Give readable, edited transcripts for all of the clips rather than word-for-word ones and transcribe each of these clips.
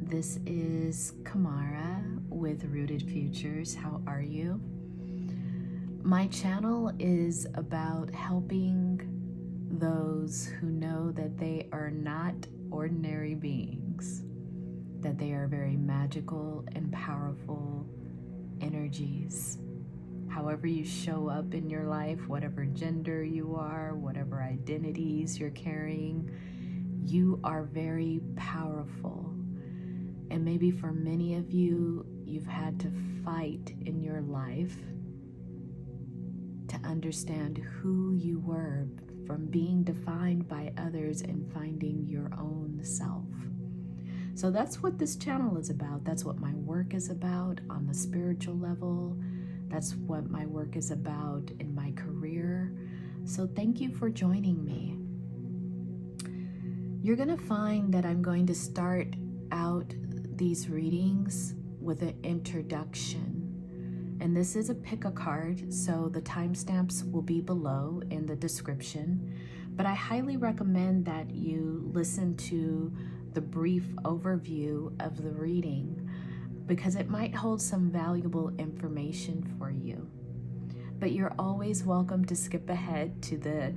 This is Kamara with Rooted Futures. How are you? My channel is about helping those who know that they are not ordinary beings, that they are very magical and powerful energies. However you show up in your life, whatever gender you are, whatever identities you're carrying, you are very powerful. And maybe for many of you, you've had to fight in your life to understand who you were, from being defined by others and finding your own self. So that's what this channel is about. That's what my work is about on the spiritual level. That's what my work is about in my career. So thank you for joining me. You're going to find that I'm going to start out these readings with an introduction. And this is a pick a card, so the timestamps will be below in the description. But I highly recommend that you listen to the brief overview of the reading, because it might hold some valuable information for you. But you're always welcome to skip ahead to the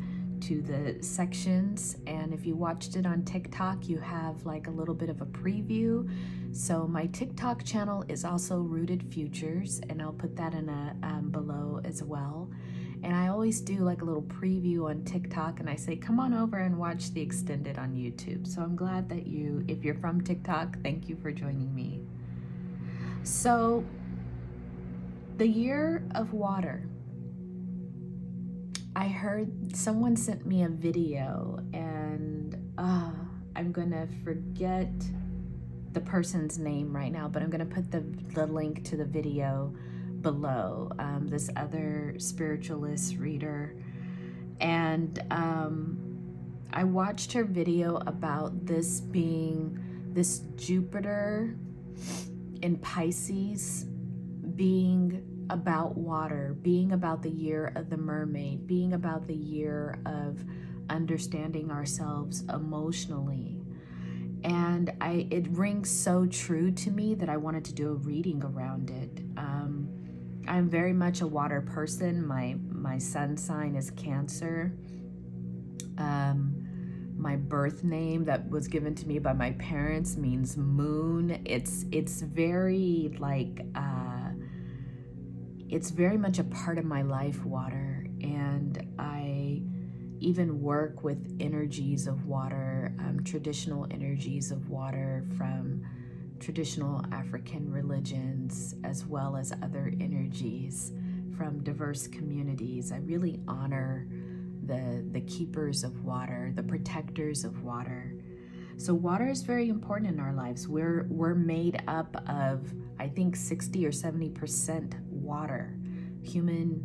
sections, and if you watched it on TikTok, you have like a little bit of a preview. So my TikTok channel is also Rooted Futures, and I'll put that in below as well. And I always do like a little preview on TikTok, and I say come on over and watch the extended on YouTube. So I'm glad that if you're from TikTok, thank you for joining me. So the year of water. I heard someone sent me a video, and I'm gonna forget the person's name right now, but I'm gonna put the link to the video below. This other spiritualist reader, and I watched her video about this Jupiter in Pisces being about water, being about the year of the mermaid, being about the year of understanding ourselves emotionally. And it rings so true to me that I wanted to do a reading around it. I'm very much a water person. My sun sign is Cancer. My birth name that was given to me by my parents means moon. It's very like it's very much a part of my life, water, and I even work with energies of water, traditional energies of water from traditional African religions, as well as other energies from diverse communities. I really honor the keepers of water, the protectors of water. So water is very important in our lives. We're made up of, I think, 60 or 70% water, human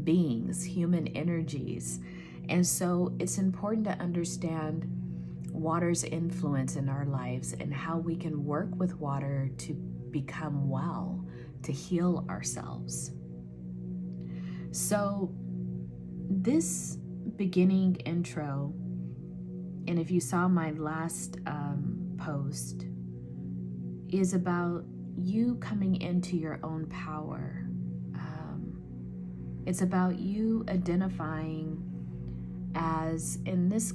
beings, human energies. And so it's important to understand water's influence in our lives and how we can work with water to become well, to heal ourselves. So this beginning intro, and if you saw my last post, is about you coming into your own power. It's about you identifying as, in this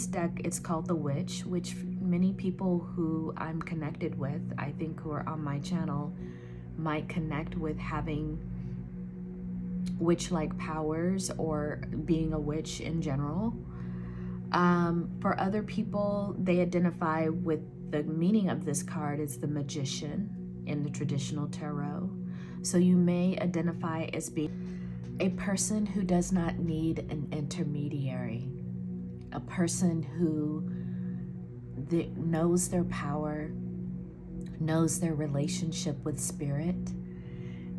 deck, it's called the Witch, which many people who I'm connected with, I think who are on my channel, might connect with having witch-like powers or being a witch in general. For other people, they identify with the meaning of this card as the Magician in the traditional tarot. So you may identify as being a person who does not need an intermediary, a person who knows their power, knows their relationship with spirit,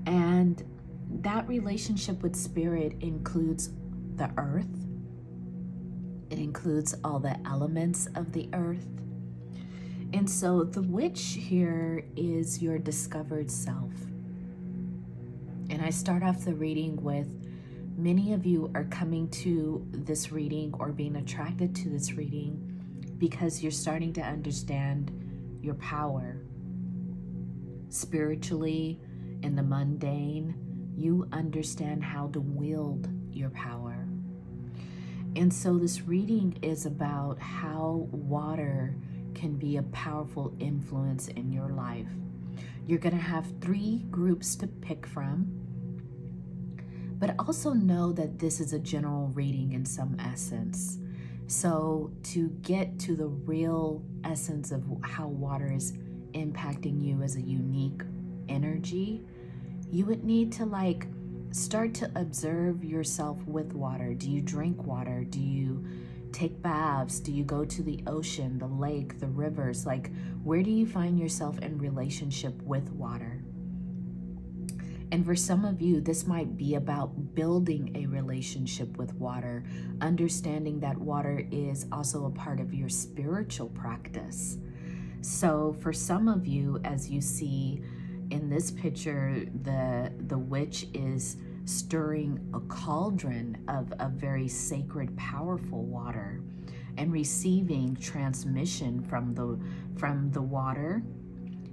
and that relationship with spirit includes the earth. It includes all the elements of the earth. And so the witch here is your discovered self. And I start off the reading with, many of you are coming to this reading or being attracted to this reading because you're starting to understand your power. Spiritually, in the mundane, you understand how to wield your power. And so this reading is about how water can be a powerful influence in your life. You're going to have 3 groups to pick from, but also know that this is a general reading in some essence. So to get to the real essence of how water is impacting you as a unique energy, you would need to start to observe yourself with water. Do you drink water? Do you take baths? Do you go to the ocean, the lake, the rivers? Where do you find yourself in relationship with water? And for some of you, this might be about building a relationship with water, understanding that water is also a part of your spiritual practice. So for some of you, as you see in this picture, the witch is stirring a cauldron of a very sacred, powerful water and receiving transmission from the water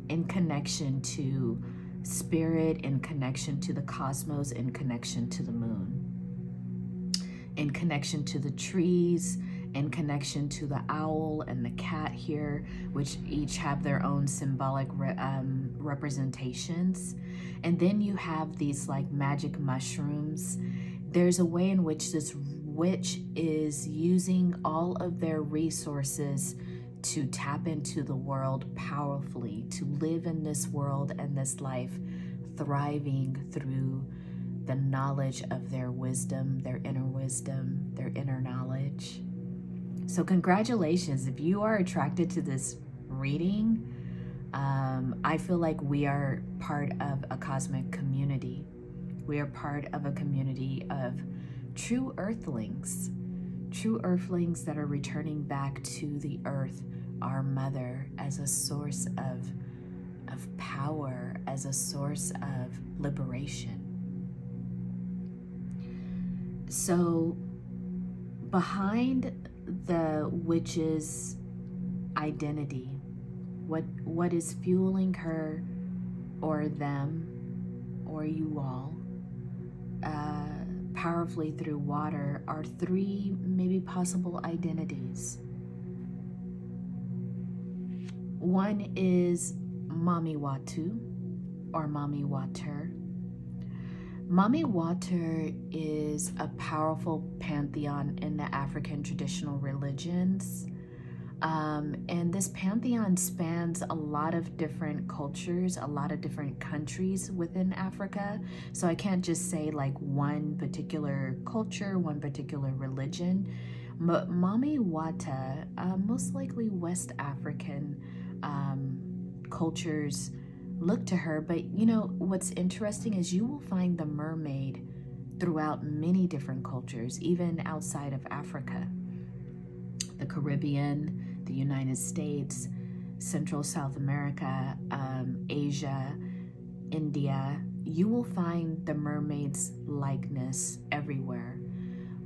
in connection to spirit, in connection to the cosmos, in connection to the moon, in connection to the trees, in connection to the owl and the cat here, which each have their own symbolic representations. And then you have these magic mushrooms. There's a way in which this witch is using all of their resources to tap into the world powerfully, to live in this world and this life, thriving through the knowledge of their wisdom, their inner knowledge. So congratulations, if you are attracted to this reading, I feel like we are part of a cosmic community. We are part of a community of true earthlings that are returning back to the earth, our mother, as a source of power, as a source of liberation. So behind the witch's identity, what is fueling her or them or you all powerfully through water are 3 maybe possible identities. One is Mami Watu or Mami Wata. Mami Wata is a powerful pantheon in the African traditional religions. And this pantheon spans a lot of different cultures, a lot of different countries within Africa. So I can't just say one particular culture, one particular religion. But Mami Wata, most likely West African cultures look to her. But what's interesting is you will find the mermaid throughout many different cultures, even outside of Africa. The Caribbean, the United States, Central South America, Asia, India, you will find the mermaid's likeness everywhere,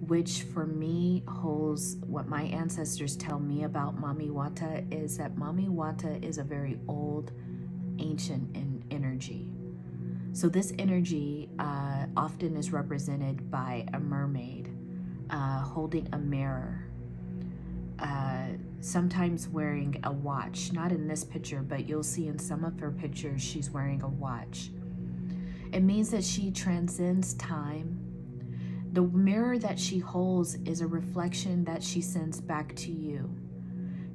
which for me holds what my ancestors tell me about Mami Wata is that Mami Wata is a very old, ancient energy. So this energy often is represented by a mermaid holding a mirror, sometimes wearing a watch. Not in this picture, but you'll see in some of her pictures she's wearing a watch. It means that she transcends time. The mirror that she holds is a reflection that she sends back to you.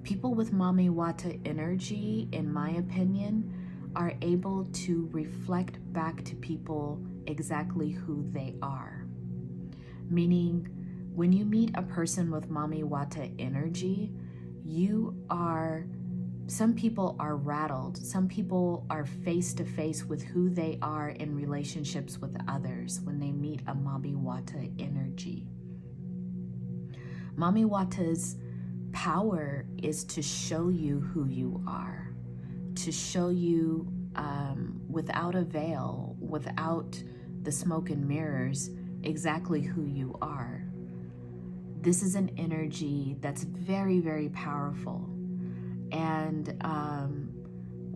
People with Mami Wata energy, in my opinion, are able to reflect back to people exactly who they are. Meaning, when you meet a person with Mami Wata energy, some people are rattled. Some people are face to face with who they are in relationships with others when they meet a Mami Wata energy. Mami Wata's power is to show you who you are, to show you without a veil, without the smoke and mirrors, exactly who you are. This is an energy that's very, very powerful. And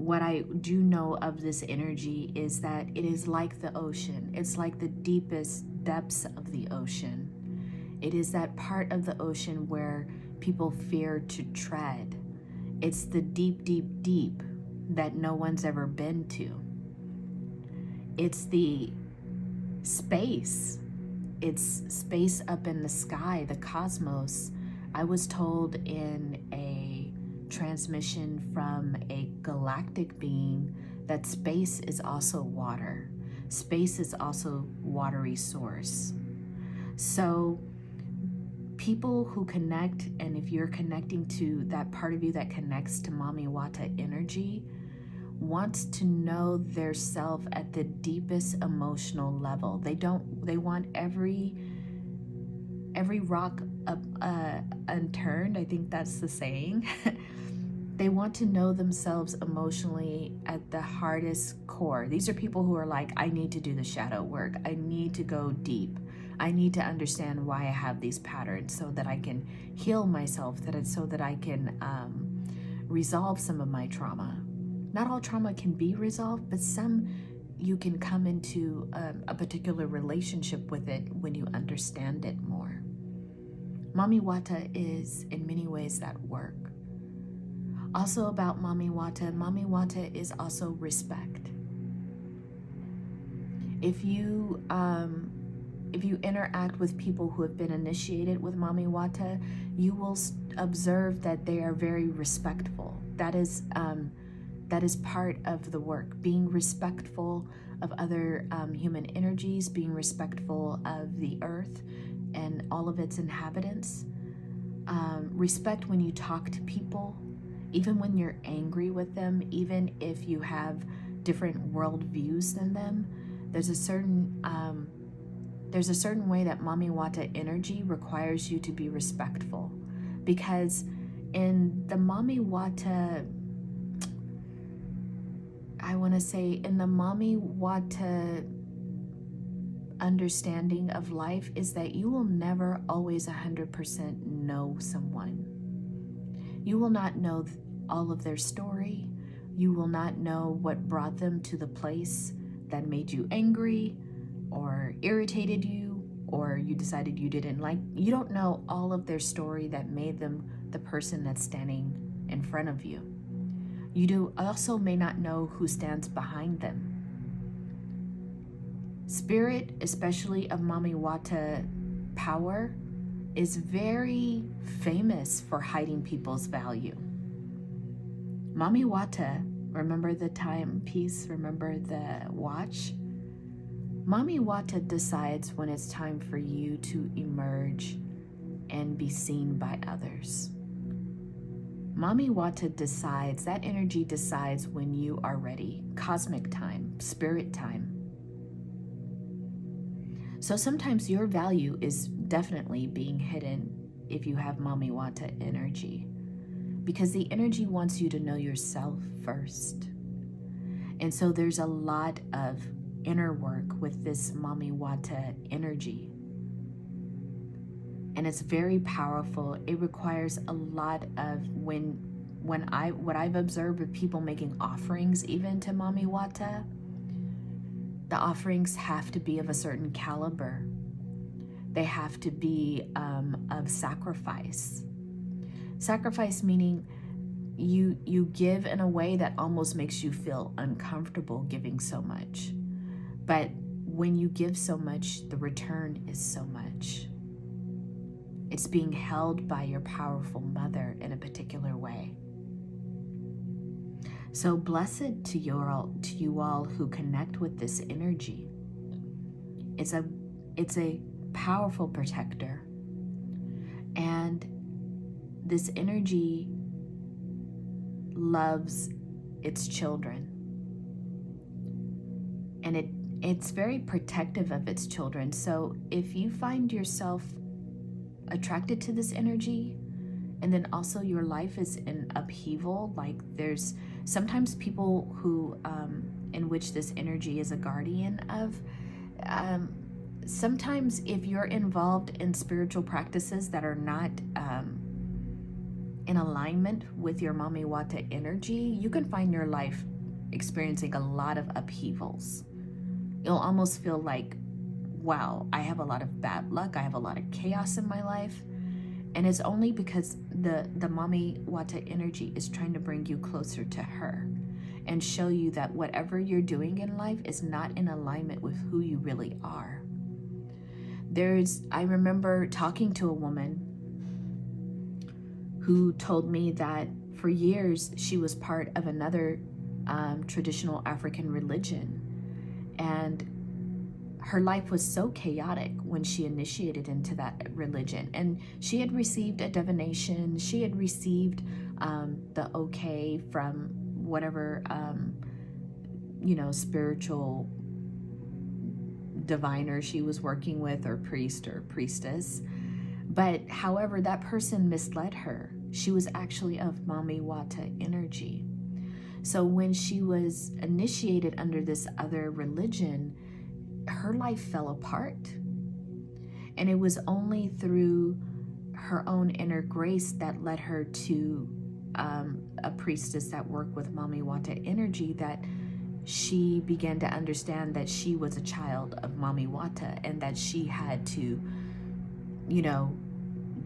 what I do know of this energy is that it is like the ocean. It's like the deepest depths of the ocean. It is that part of the ocean where people fear to tread. It's the deep, deep, deep that no one's ever been to. It's the space. It's space up in the sky, the cosmos. I was told in a transmission from a galactic being that space is also water. Space is also watery source. So people who connect, and if you're connecting to that part of you that connects to Mami Wata energy, wants to know their self at the deepest emotional level. They want every rock unturned. I think that's the saying. They want to know themselves emotionally at the hardest core. These are people who are like, I need to do the shadow work. I need to go deep. I need to understand why I have these patterns so that I can heal myself, so that I can resolve some of my trauma. Not all trauma can be resolved, but some you can come into a particular relationship with it when you understand it more. Mami Wata is in many ways that work. Also about Mami Wata is also respect. If you interact with people who have been initiated with Mami Wata, you will observe that they are very respectful. That is part of the work, being respectful of other human energies, being respectful of the earth and all of its inhabitants. Respect when you talk to people, even when you're angry with them, even if you have different worldviews than them. There's a certain way that Mami Wata energy requires you to be respectful, because in the Mami Wata, in the Mami Wata understanding of life is that you will never always 100% know someone. You will not know all of their story. You will not know what brought them to the place that made you angry or irritated you, or you decided you didn't like. You don't know all of their story that made them the person that's standing in front of you. You also may not know who stands behind them. Spirit, especially of Mami Wata power, is very famous for hiding people's value. Mami Wata, remember the timepiece, remember the watch? Mami Wata decides when it's time for you to emerge and be seen by others. Mami Wata decides, that energy decides when you are ready. Cosmic time, spirit time. So sometimes your value is definitely being hidden if you have Mami Wata energy, because the energy wants you to know yourself first. And so there's a lot of inner work with this Mami Wata energy. And it's very powerful. It requires a lot of what I've observed with people making offerings even to Mami Wata, the offerings have to be of a certain caliber. They have to be of sacrifice. Sacrifice meaning you give in a way that almost makes you feel uncomfortable giving so much. But when you give so much, the return is so much. It's being held by your powerful mother in a particular way. So blessed to you all who connect with this energy. It's a powerful protector. And this energy loves its children. And it's very protective of its children. So if you find yourself attracted to this energy, and then also your life is in upheaval, like there's sometimes people who in which this energy is a guardian of, sometimes if you're involved in spiritual practices that are not in alignment with your Mami Wata energy, you can find your life experiencing a lot of upheavals. You'll almost feel like, wow, I have a lot of bad luck. I have a lot of chaos in my life. And it's only because the Mami Wata energy is trying to bring you closer to her and show you that whatever you're doing in life is not in alignment with who you really are. I remember talking to a woman who told me that for years she was part of another traditional African religion, and her life was so chaotic when she initiated into that religion. And she had received a divination, she had received the okay from whatever spiritual diviner she was working with, or priest or priestess. But however, that person misled her. She was actually of Mami Wata energy. So when she was initiated under this other religion, her life fell apart. And it was only through her own inner grace that led her to a priestess that worked with Mami Wata energy, that she began to understand that she was a child of Mami Wata, and that she had to,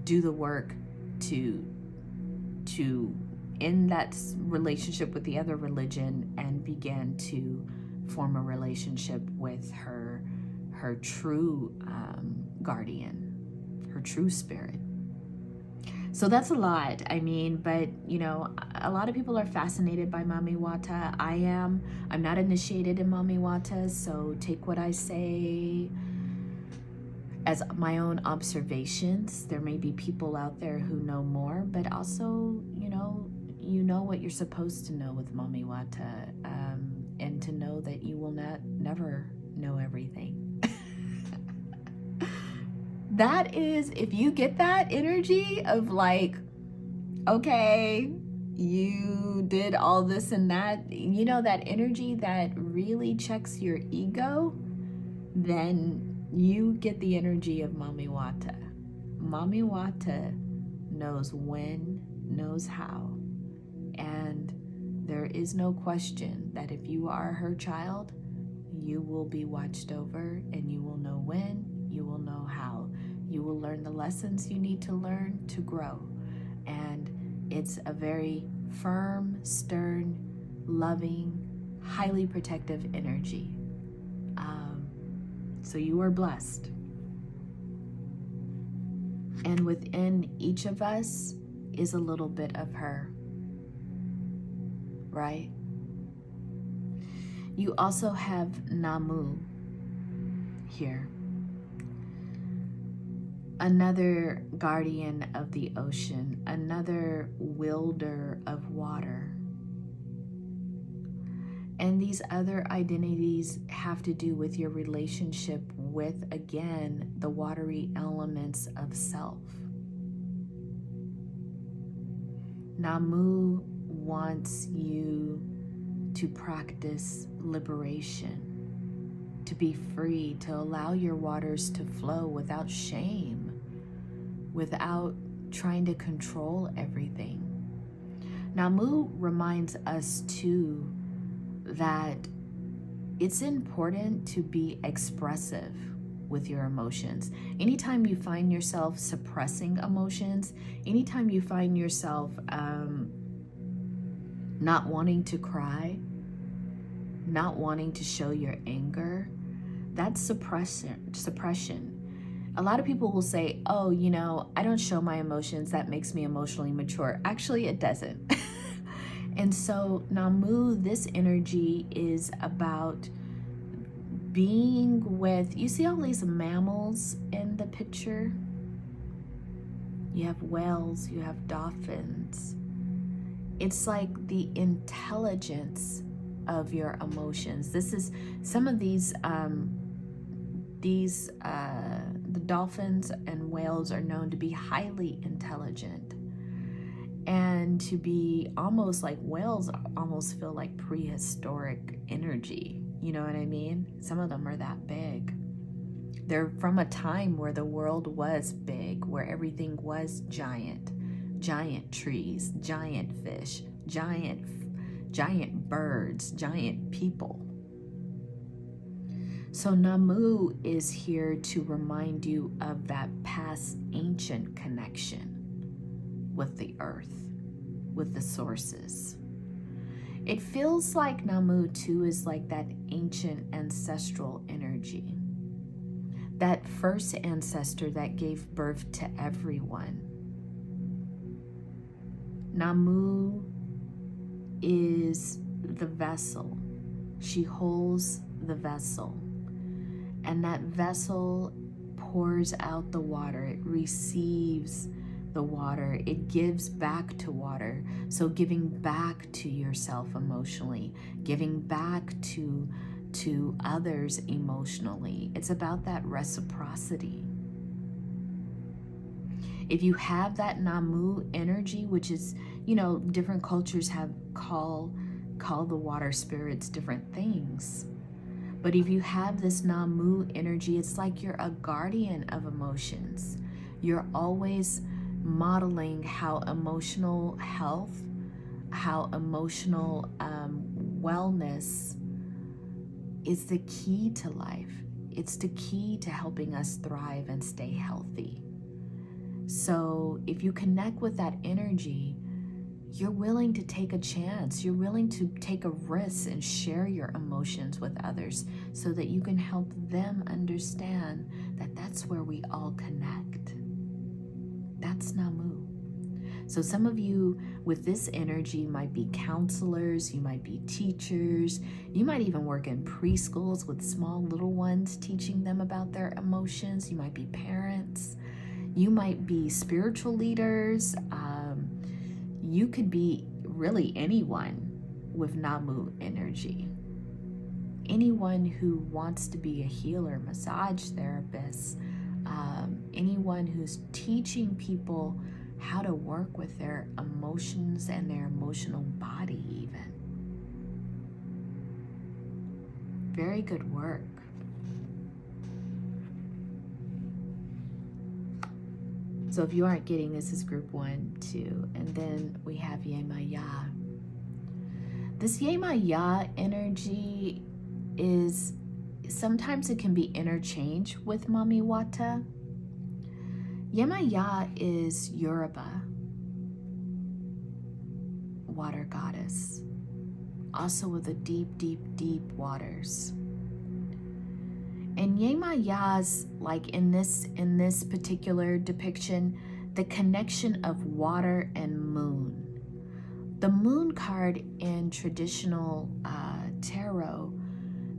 do the work to end that relationship with the other religion and began to form a relationship with her true guardian, her true spirit. So that's a lot. I mean, but a lot of people are fascinated by Mami Wata. I am. I'm not initiated in Mami Wata, so take what I say as my own observations. There may be people out there who know more, but also, you know what you're supposed to know with Mami Wata, and to know that you will never know everything. That is, if you get that energy of like, okay, you did all this and that, that energy that really checks your ego, then you get the energy of Mami Wata. Mami Wata knows when, knows how, and there is no question that if you are her child, you will be watched over, and you will know when, you will know how. You will learn the lessons you need to learn to grow. And it's a very firm, stern, loving, highly protective energy. So you are blessed. And within each of us is a little bit of her, right? You also have Nammu here, another guardian of the ocean, another wielder of water. And these other identities have to do with your relationship with, again, the watery elements of self. Nammu wants you to practice liberation, to be free, to allow your waters to flow without shame, without trying to control everything. Nammu reminds us too that it's important to be expressive with your emotions. Anytime you find yourself suppressing emotions, anytime you find yourself not wanting to cry, not wanting to show your anger, that's suppression. A lot of people will say, oh, I don't show my emotions, that makes me emotionally mature. Actually, it doesn't. And so Nammu, this energy is about being with, you see all these mammals in the picture? You have whales, you have dolphins. It's like the intelligence of your emotions. This is some of these the dolphins and whales are known to be highly intelligent, and to be almost like, whales almost feel like prehistoric energy. You know what I mean? Some of them are that big. They're from a time where the world was big, where everything was giant, giant trees, giant fish, giant birds, giant people. So Nammu is here to remind you of that past ancient connection with the earth, with the sources. It feels like Nammu too is like that ancient ancestral energy. That first ancestor that gave birth to everyone. Nammu is the vessel. She holds the vessel. And that vessel pours out the water. It receives the water. It gives back to water. So giving back to yourself emotionally, giving back to others emotionally. It's about that reciprocity. If you have that Nammu energy, which is, different cultures have call the water spirits different things. But if you have this Nammu energy, it's like you're a guardian of emotions. You're always modeling how emotional health, how emotional wellness is the key to life. It's the key to helping us thrive and stay healthy. So if you connect with that energy, you're willing to take a chance. You're willing to take a risk and share your emotions with others so that you can help them understand that that's where we all connect. That's Nammu. So some of you with this energy might be counselors, you might be teachers, you might even work in preschools with small little ones, teaching them about their emotions. You might be parents, you might be spiritual leaders. You could be really anyone with Nammu energy. Anyone who wants to be a healer, massage therapist, anyone who's teaching people how to work with their emotions and their emotional body even. Very good work. So if you aren't getting this, is group 1, 2, and then we have Yemaya. This Yemaya energy is, sometimes it can be interchanged with Mami Wata. Yemaya is Yoruba, water goddess, also with the deep, deep, deep waters. And Yemaya's, like in this particular depiction, the connection of water and moon. The moon card in traditional tarot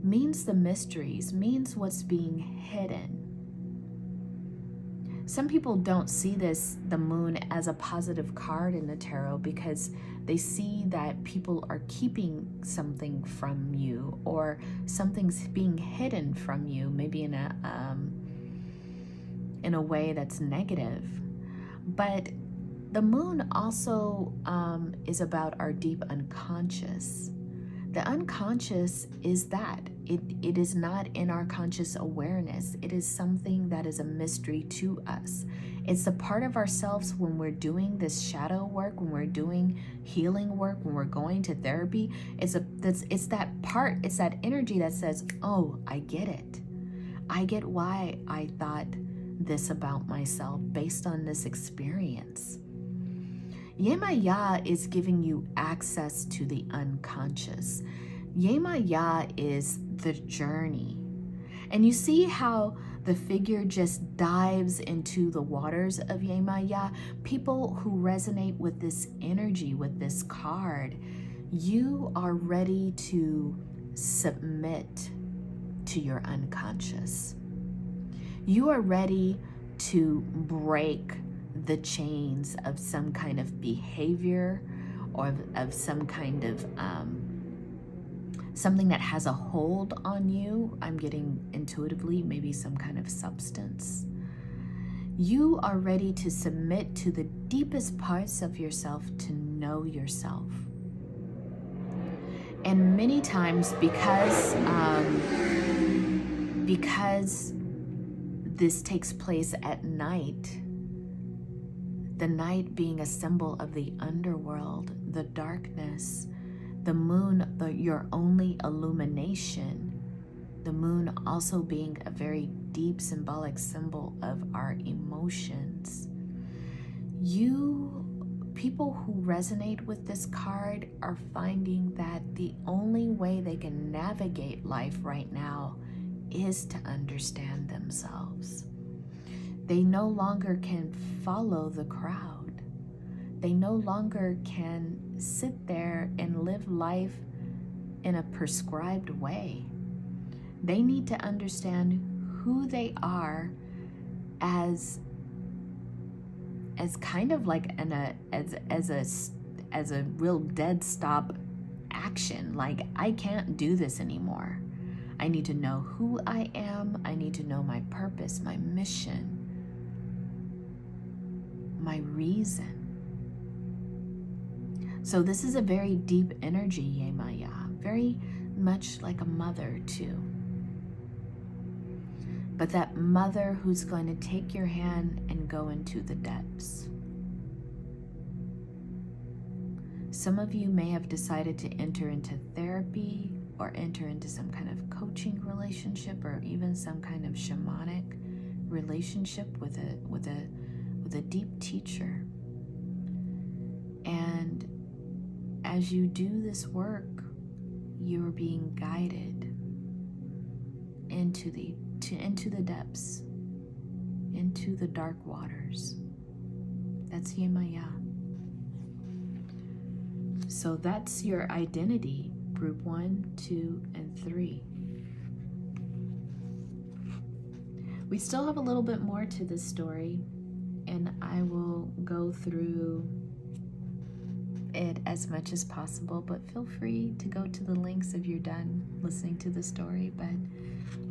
means the mysteries, means what's being hidden. Some people don't see the moon as a positive card in the tarot because they see that people are keeping something from you or something's being hidden from you, maybe in a way that's negative. But the moon also is about our deep unconscious. The unconscious is that. It is not in our conscious awareness. It is something that is a mystery to us. It's a part of ourselves when we're doing this shadow work, when we're doing healing work, when we're going to therapy. It's that part, it's that energy that says, oh, I get it. I get why I thought this about myself based on this experience. Yemaya is giving you access to the unconscious. Yemaya is the journey. And you see how the figure just dives into the waters of Yemaya. People who resonate with this energy, with this card, you are ready to submit to your unconscious. You are ready to break the chains of some kind of behavior or of some kind of something that has a hold on you. I'm getting intuitively maybe some kind of substance. You are ready to submit to the deepest parts of yourself to know yourself. And many times because this takes place at night, The night being a symbol of the underworld, the darkness, the moon, your only illumination. The moon also being a very deep symbolic symbol of our emotions. People who resonate with this card are finding that the only way they can navigate life right now is to understand themselves. They no longer can follow the crowd. They no longer can sit there and live life in a prescribed way. They need to understand who they are as kind of like as a real dead stop action. Like, I can't do this anymore. I need to know who I am. I need to know my purpose, my mission, my reason. So this is a very deep energy, Yemaya, very much like a mother too. But that mother who's going to take your hand and go into the depths. Some of you may have decided to enter into therapy or enter into some kind of coaching relationship or even some kind of shamanic relationship with a deep teacher. And as you do this work, you're being guided into the depths, into the dark waters. That's Yemaya. So that's your identity, group 1, 2, and 3. We still have a little bit more to this story, and I will go through it as much as possible, but feel free to go to the links if you're done listening to the story. But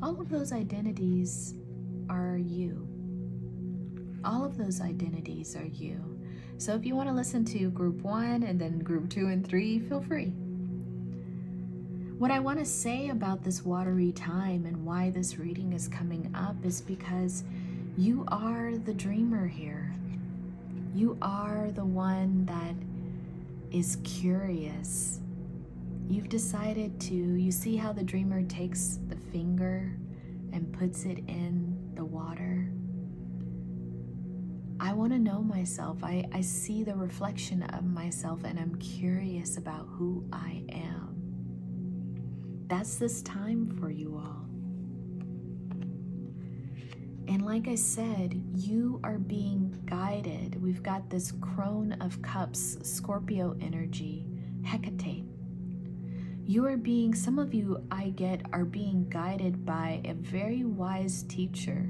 all of those identities are you. All of those identities are you. So if you want to listen to group 1 and then group 2 and 3, feel free. What I want to say about this watery time and why this reading is coming up is because you are the dreamer here. You are the one that is curious. You've decided to, you see how the dreamer takes the finger and puts it in the water? I want to know myself. I see the reflection of myself and I'm curious about who I am. That's this time for you all. And like I said, you are being guided. We've got this Crone of Cups, Scorpio energy, Hecate. You are being, some of you I get are being guided by a very wise teacher.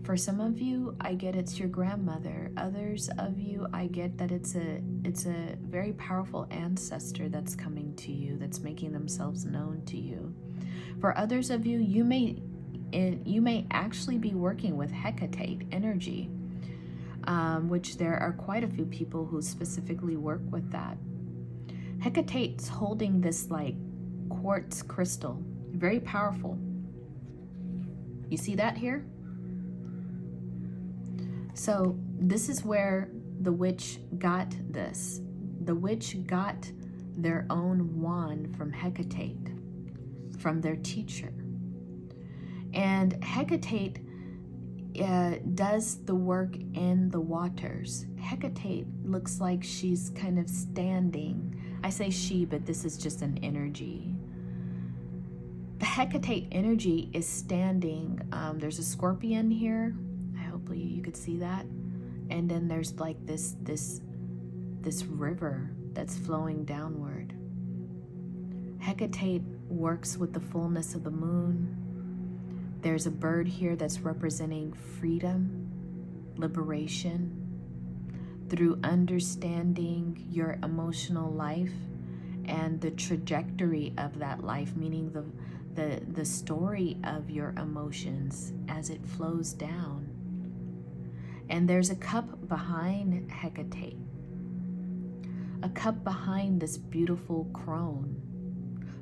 For some of you, I get it's your grandmother. Others of you, I get that it's a very powerful ancestor that's coming to you, that's making themselves known to you. For others of you, you may actually be working with Hecate energy, which there are quite a few people who specifically work with that. Hecate's holding this like quartz crystal, very powerful. You see that here? So this is where the witch got this. The witch got their own wand from Hecate, from their teacher. And Hecate does the work in the waters. Hecate looks like she's kind of standing. I say she, but this is just an energy. The Hecate energy is standing. There's a scorpion here. Hopefully you could see that. And then there's like this river that's flowing downward. Hecate works with the fullness of the moon. There's a bird here that's representing freedom, liberation, through understanding your emotional life and the trajectory of that life, meaning the story of your emotions as it flows down. And there's a cup behind Hecate, a cup behind this beautiful crone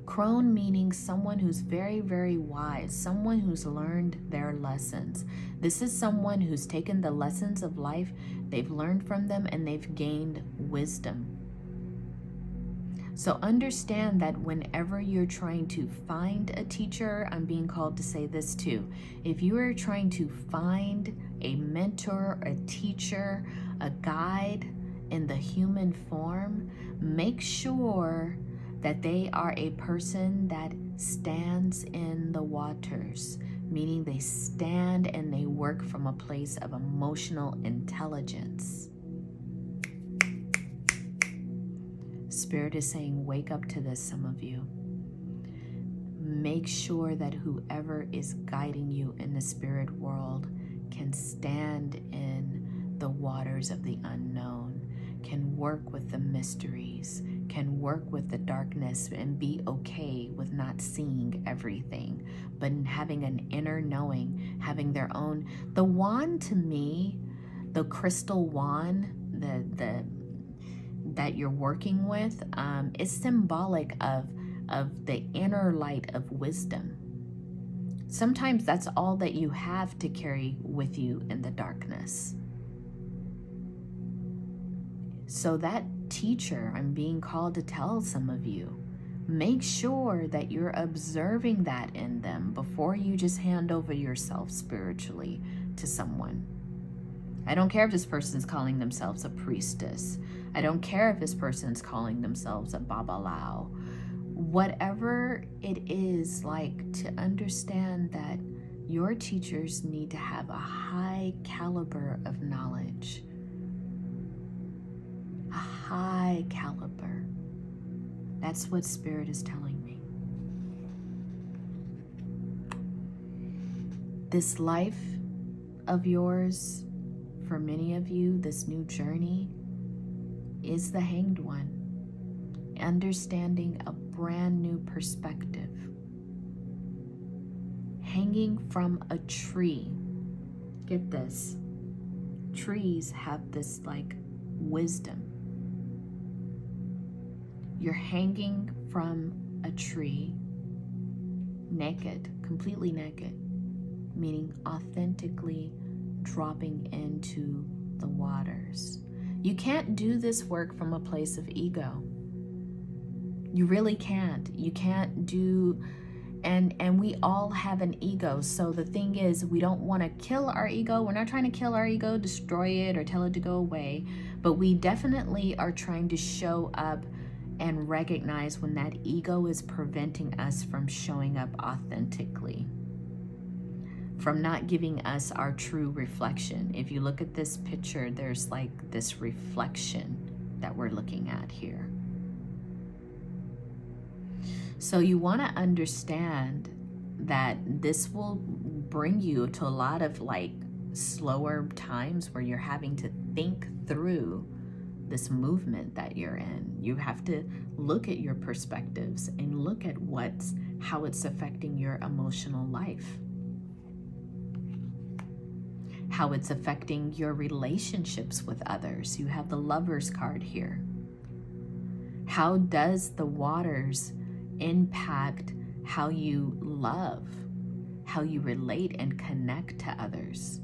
Crone meaning someone who's very, very wise, someone who's learned their lessons. This is someone who's taken the lessons of life, they've learned from them, and they've gained wisdom. So understand that whenever you're trying to find a teacher, I'm being called to say this too. If you are trying to find a mentor, a teacher, a guide in the human form, make sure that they are a person that stands in the waters, meaning they stand and they work from a place of emotional intelligence. Spirit is saying, wake up to this, some of you. Make sure that whoever is guiding you in the spirit world can stand in the waters of the unknown, can work with the mysteries, can work with the darkness, and be okay with not seeing everything, but having an inner knowing, having their own. The wand to me, the crystal wand, that you're working with, is symbolic of the inner light of wisdom. Sometimes that's all that you have to carry with you in the darkness. So that teacher, I'm being called to tell some of you, make sure that you're observing that in them before you just hand over yourself spiritually to someone. I don't care if this person's calling themselves a priestess. I don't care if this person's calling themselves a babalao. Whatever it is, like, to understand that your teachers need to have a high caliber of knowledge. A high caliber. That's what Spirit is telling me. This life of yours, for many of you, this new journey is the Hanged One. Understanding a brand new perspective. Hanging from a tree. Get this. Trees have this like wisdom. You're hanging from a tree naked, completely naked, meaning authentically dropping into the waters. You can't do this work from a place of ego. You really can't. You can't do, and we all have an ego. So the thing is, we don't want to kill our ego. We're not trying to kill our ego, destroy it, or tell it to go away. But we definitely are trying to show up and recognize when that ego is preventing us from showing up authentically, from not giving us our true reflection. If you look at this picture, there's like this reflection that we're looking at here. So you want to understand that this will bring you to a lot of like slower times where you're having to think through this movement that you're in. You have to look at your perspectives and look at how it's affecting your emotional life, how it's affecting your relationships with others. You have the Lover's card here. How does the waters impact how you love, how you relate and connect to others?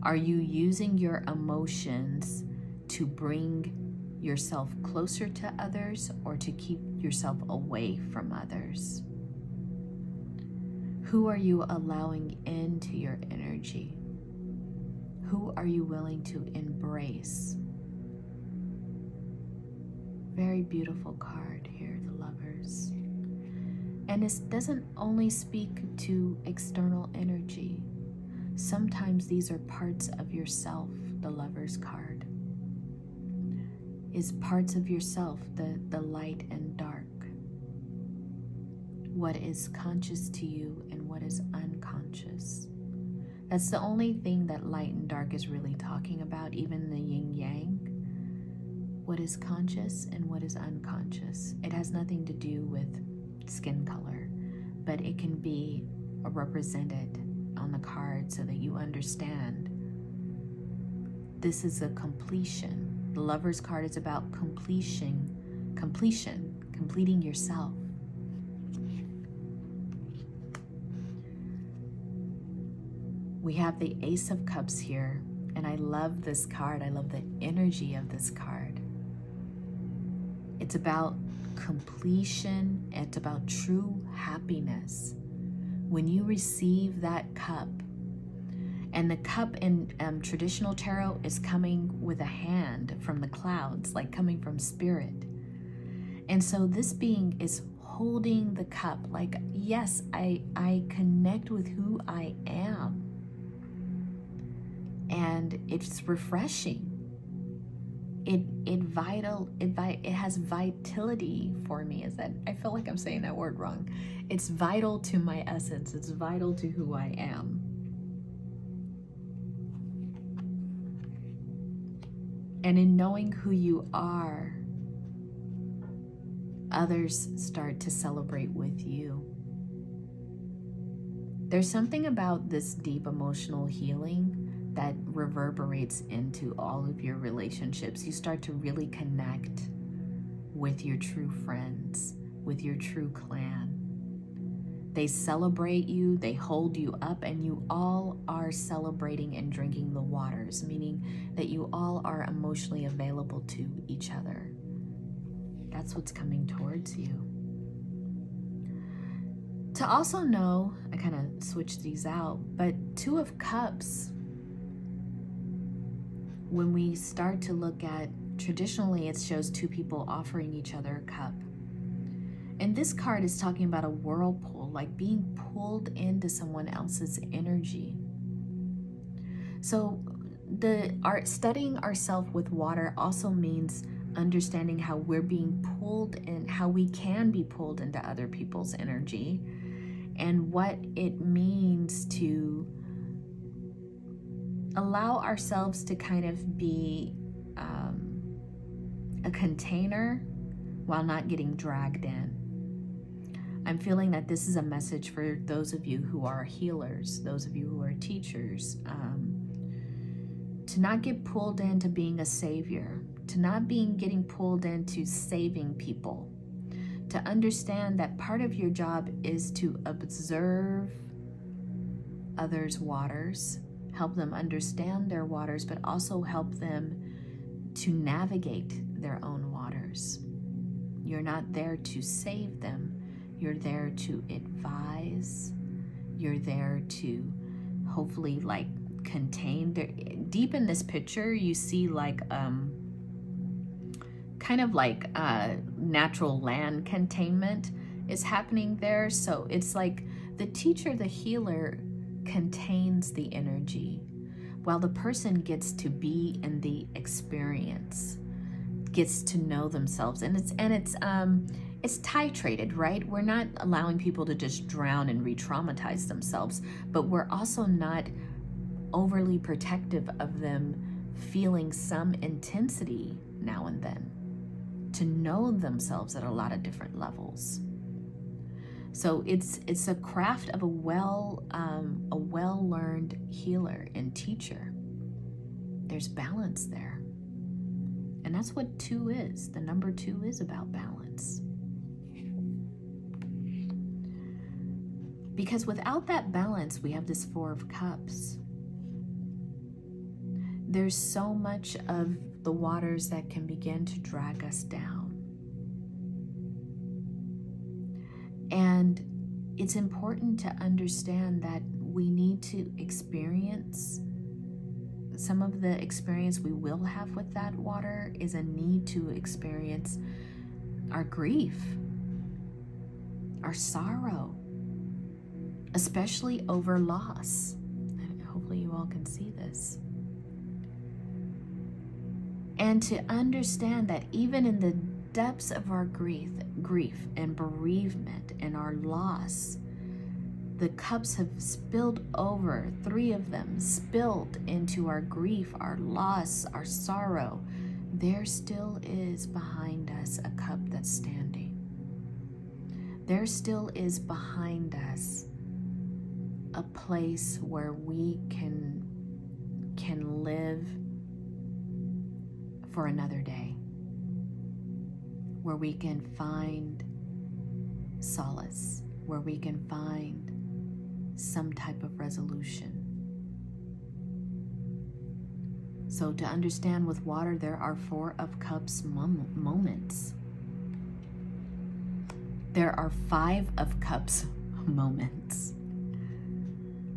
Are you using your emotions to bring yourself closer to others or to keep yourself away from others? Who are you allowing into your energy? Who are you willing to embrace? Very beautiful card here, the Lovers. And this doesn't only speak to external energy. Sometimes these are parts of yourself. The Lover's card is parts of yourself, the light and dark. What is conscious to you and what is unconscious. That's the only thing that light and dark is really talking about, even the yin yang. What is conscious and what is unconscious. It has nothing to do with skin color, but it can be represented on the card so that you understand this is a completion. The Lover's card is about completing yourself. We have the Ace of Cups here, and I love this card. I love the energy of this card. It's about completion. It's about true happiness. When you receive that cup, and the cup in traditional tarot is coming with a hand from the clouds, like coming from spirit. And so this being is holding the cup like, yes, I connect with who I am. And it's refreshing. It has vitality for me. I feel like I'm saying that word wrong. It's vital to my essence. It's vital to who I am. And in knowing who you are, others start to celebrate with you. There's something about this deep emotional healing that reverberates into all of your relationships. You start to really connect with your true friends, with your true clan. They celebrate you, they hold you up, and you all are celebrating and drinking the waters, meaning that you all are emotionally available to each other. That's what's coming towards you. To also know, I kind of switched these out, but Two of Cups, when we start to look at, traditionally it shows two people offering each other a cup. And this card is talking about a whirlpool, like being pulled into someone else's energy. So studying ourselves with water also means understanding how we're being pulled in, how we can be pulled into other people's energy, and what it means to allow ourselves to kind of be a container while not getting dragged in. I'm feeling that this is a message for those of you who are healers, those of you who are teachers, to not get pulled into being a savior, to not getting pulled into saving people, to understand that part of your job is to observe others' waters, help them understand their waters, but also help them to navigate their own waters. You're not there to save them. You're there to advise. You're there to hopefully like contain. Deep in this picture, you see like kind of like natural land containment is happening there. So it's like the teacher, the healer, contains the energy, while the person gets to be in the experience, gets to know themselves, and it's titrated, right? We're not allowing people to just drown and re-traumatize themselves, but we're also not overly protective of them feeling some intensity now and then, to know themselves at a lot of different levels. So it's a craft of a well-learned healer and teacher. There's balance there. And that's what 2 is. The number 2 is about balance. Because without that balance, we have this 4 of Cups. There's so much of the waters that can begin to drag us down. And it's important to understand that we need to experience some of the experience we will have with that water is a need to experience our grief, our sorrow, especially over loss. And hopefully you all can see this. And to understand that even in the depths of our grief and bereavement and our loss, the cups have spilled over, 3 of them spilled into our grief, our loss, our sorrow. There still is behind us a cup that's standing. There still is behind us a place where we can live for another day, where we can find solace, where we can find some type of resolution. So to understand with water, there are 4 of Cups moments. There are 5 of Cups moments.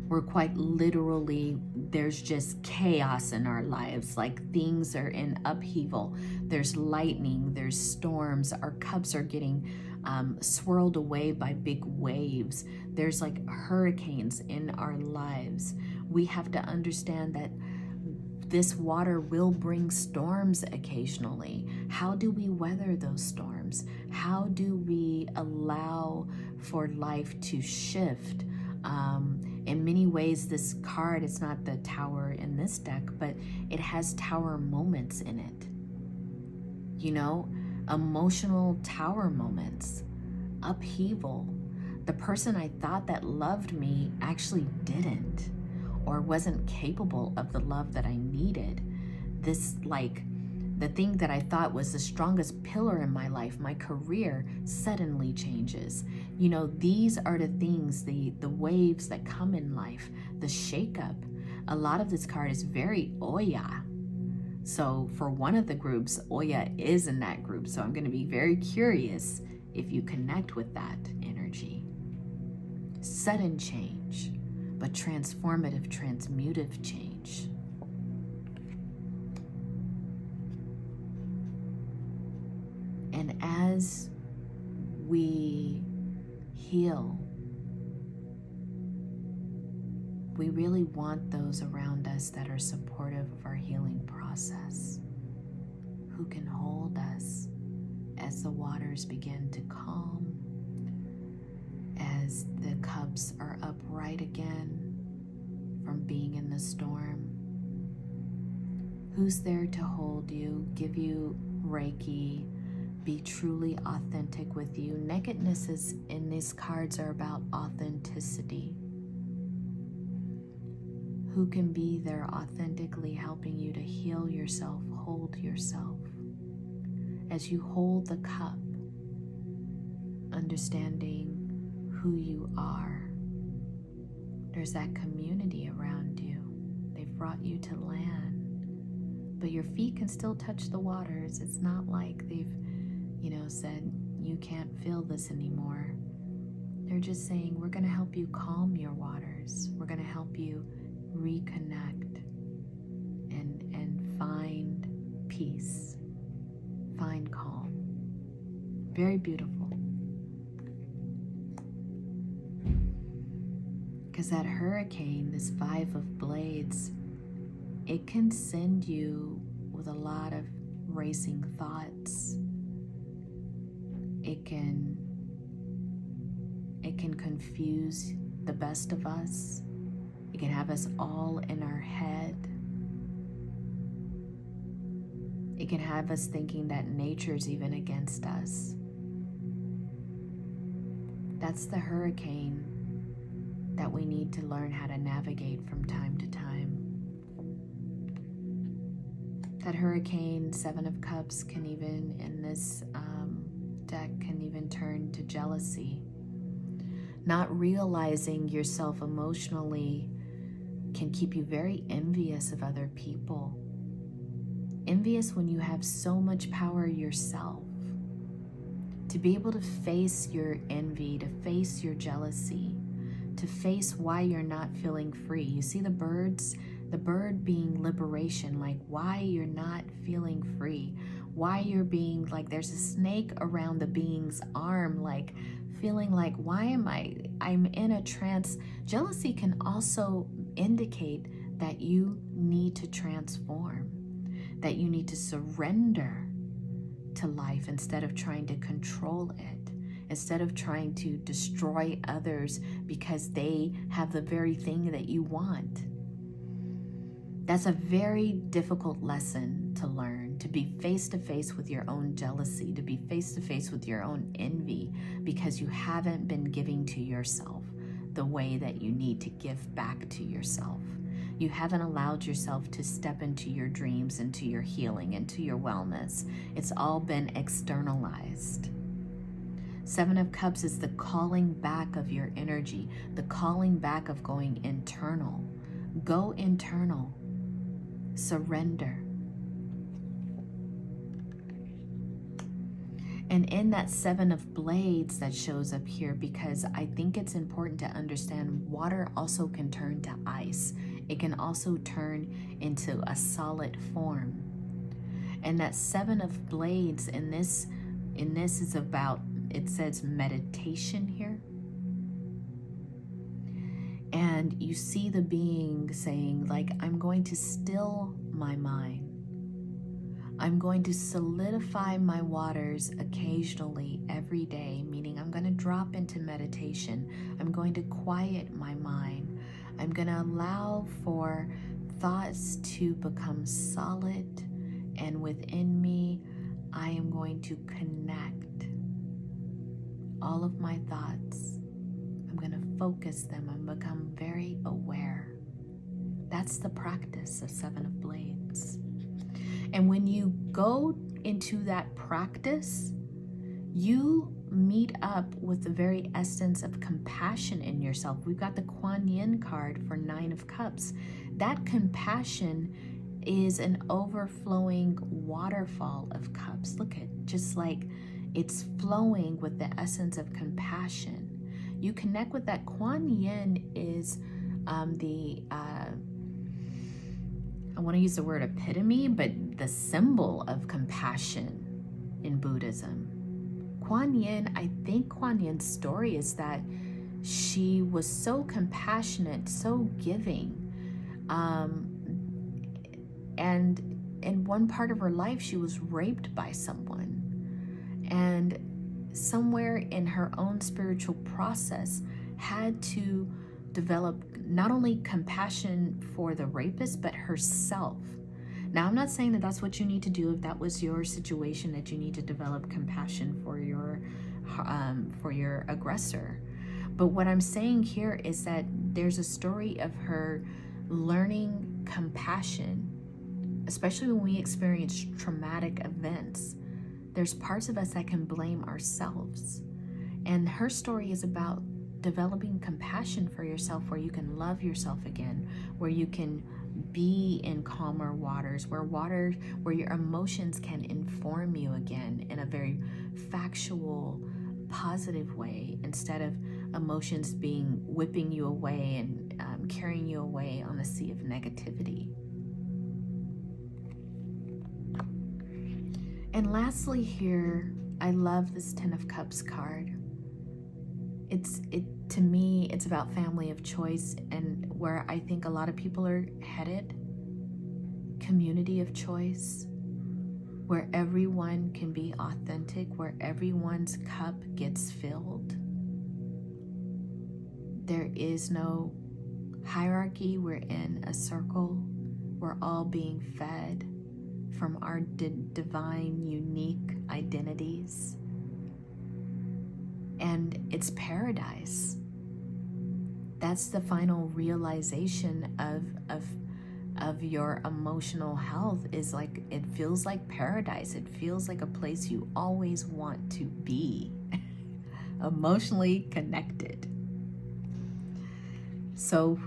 We're quite literally, there's just chaos in our lives. Like things are in upheaval. There's lightning, there's storms. Our cups are getting swirled away by big waves. There's like hurricanes in our lives. We have to understand that this water will bring storms occasionally. How do we weather those storms? How do we allow for life to shift? In many ways, this card, it's not the tower in this deck, but it has tower moments in it. You know, emotional tower moments, upheaval. The person I thought that loved me actually didn't, or wasn't capable of the love that I needed. This, like, the thing that I thought was the strongest pillar in my life, my career, suddenly changes. You know, these are the things, the waves that come in life, the shakeup. A lot of this card is very Oya. So for one of the groups, Oya is in that group. So I'm going to be very curious if you connect with that energy. Sudden change, but transformative, transmutive change. And as we heal, we really want those around us that are supportive of our healing process, who can hold us as the waters begin to calm, as the cups are upright again from being in the storm. Who's there to hold you, give you Reiki, be truly authentic with you. Nakedness is, in these cards, are about authenticity. Who can be there authentically helping you to heal yourself, hold yourself. As you hold the cup, understanding who you are. There's that community around you. They've brought you to land, but your feet can still touch the waters. It's not like they've said, you can't feel this anymore. They're just saying, we're going to help you calm your waters. We're going to help you reconnect and find peace, find calm. Very beautiful. Because that hurricane, this 5 of Blades, it can send you with a lot of racing thoughts. It can confuse the best of us. It can have us all in our head. It can have us thinking that nature's even against us. That's the hurricane that we need to learn how to navigate from time to time. That hurricane, 7 of Cups, can even, in this deck, can even turn to jealousy. Not realizing yourself emotionally can keep you very envious of other people. Envious when you have so much power yourself. To be able to face your envy, to face your jealousy, to face why you're not feeling free. You see the birds? The bird being liberation, like why you're not feeling free, why you're being like, there's a snake around the being's arm, like feeling like, why am I'm in a trance. Jealousy can also indicate that you need to transform, that you need to surrender to life instead of trying to control it, instead of trying to destroy others because they have the very thing that you want. That's a very difficult lesson to learn, to be face to face with your own jealousy, to be face to face with your own envy, because you haven't been giving to yourself the way that you need to give back to yourself. You haven't allowed yourself to step into your dreams, into your healing, into your wellness. It's all been externalized. 7 of Cups is the calling back of your energy, the calling back of going internal. Go internal. surrender. And in that 7 of blades that shows up here, because I think it's important to understand water also can turn to ice. It can also turn into a solid form. And that 7 of blades in this is about, it says meditation here. And you see the being saying, like, I'm going to still my mind. I'm going to solidify my waters occasionally every day, meaning I'm going to drop into meditation. I'm going to quiet my mind. I'm going to allow for thoughts to become solid, and within me, I am going to connect all of my thoughts. I'm going to focus them and become very aware. That's the practice of 7 of blades. And when you go into that practice, you meet up with the very essence of compassion in yourself. We've got the Kuan Yin card for 9 of Cups. That compassion is an overflowing waterfall of cups. Look at, just like it's flowing with the essence of compassion. You connect with that. Kuan Yin is I want to use the word epitome, but the symbol of compassion in Buddhism. Kuan Yin, I think Kuan Yin's story is that she was so compassionate, so giving, and in one part of her life, she was raped by someone. And somewhere in her own spiritual process, had to develop not only compassion for the rapist, but herself. Now, I'm not saying that that's what you need to do if that was your situation, that you need to develop compassion for your aggressor. But what I'm saying here is that there's a story of her learning compassion, especially when we experience traumatic events. There's parts of us that can blame ourselves. And her story is about developing compassion for yourself, where you can love yourself again, where you can be in calmer waters, where your emotions can inform you again in a very factual, positive way, instead of emotions whipping you away and carrying you away on a sea of negativity. And lastly here, I love this 10 of Cups card. To me, it's about family of choice, and where I think a lot of people are headed, community of choice, where everyone can be authentic, where everyone's cup gets filled. There is no hierarchy. We're in a circle. We're all being fed from our divine, unique identities. And it's paradise. That's the final realization of your emotional health, is like, it feels like paradise. It feels like a place you always want to be, emotionally connected. So,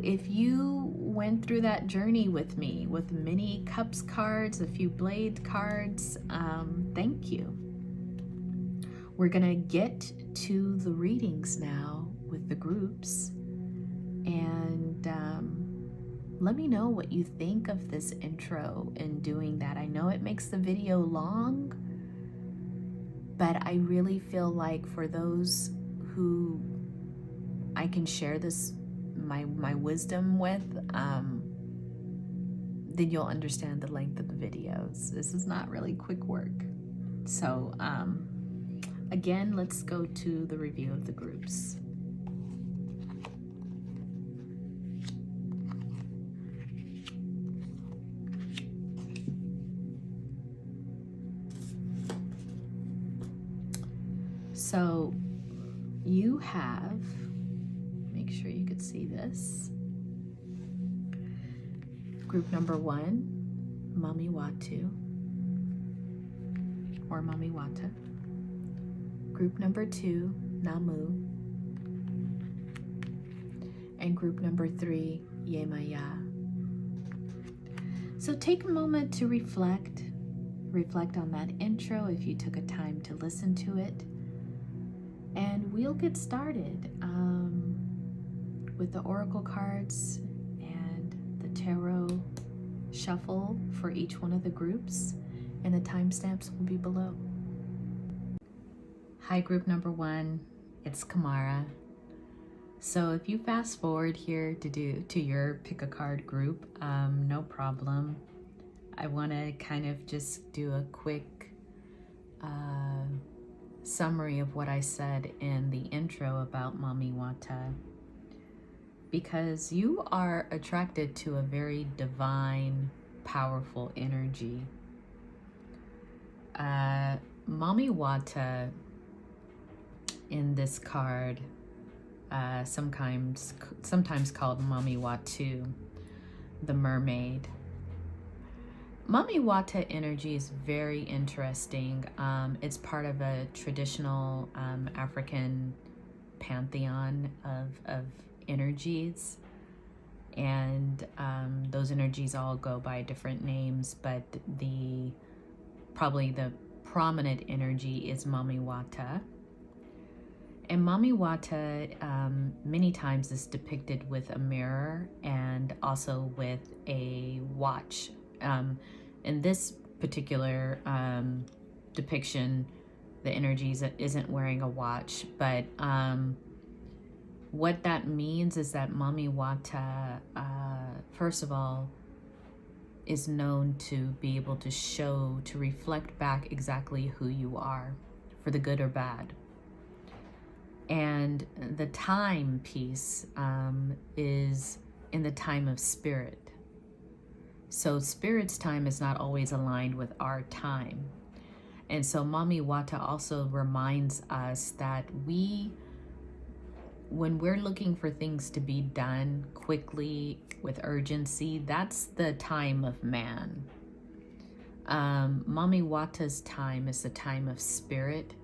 if you went through that journey with me, with many cups cards, a few blade cards, thank you. We're gonna get to the readings now with the groups, and let me know what you think of this intro in doing that. I know it makes the video long, but I really feel like for those who I can share this, my wisdom with, then you'll understand the length of the videos. This is not really quick work. So again, let's go to the review of the groups. So you have, make sure you could see this. Group number 1, Mami Watu, or Mami Wata. Group number 2, Nammu. And group number 3, Yemaya. So take a moment to reflect. Reflect on that intro if you took a time to listen to it. And we'll get started with the oracle cards and the tarot shuffle for each one of the groups, and the timestamps will be below. Hi, group number 1. It's Kamara. So if you fast forward here to your pick a card group, no problem. I want to kind of just do a quick summary of what I said in the intro about Mami Wata, because you are attracted to a very divine, powerful energy. Mami Wata in this card, sometimes called Mami Watu, the Mermaid. Mami Wata energy is very interesting. It's part of a traditional African pantheon of energies, and those energies all go by different names, but probably the prominent energy is Mami Wata. And Mami Wata many times is depicted with a mirror and also with a watch. In this particular depiction, the energy isn't wearing a watch, but what that means is that Mami Wata, first of all, is known to be able to reflect back exactly who you are, for the good or bad. And the time piece is in the time of spirit. So spirit's time is not always aligned with our time. And so Mami Wata also reminds us that when we're looking for things to be done quickly with urgency, that's the time of man. Mami Wata's time is the time of spirit.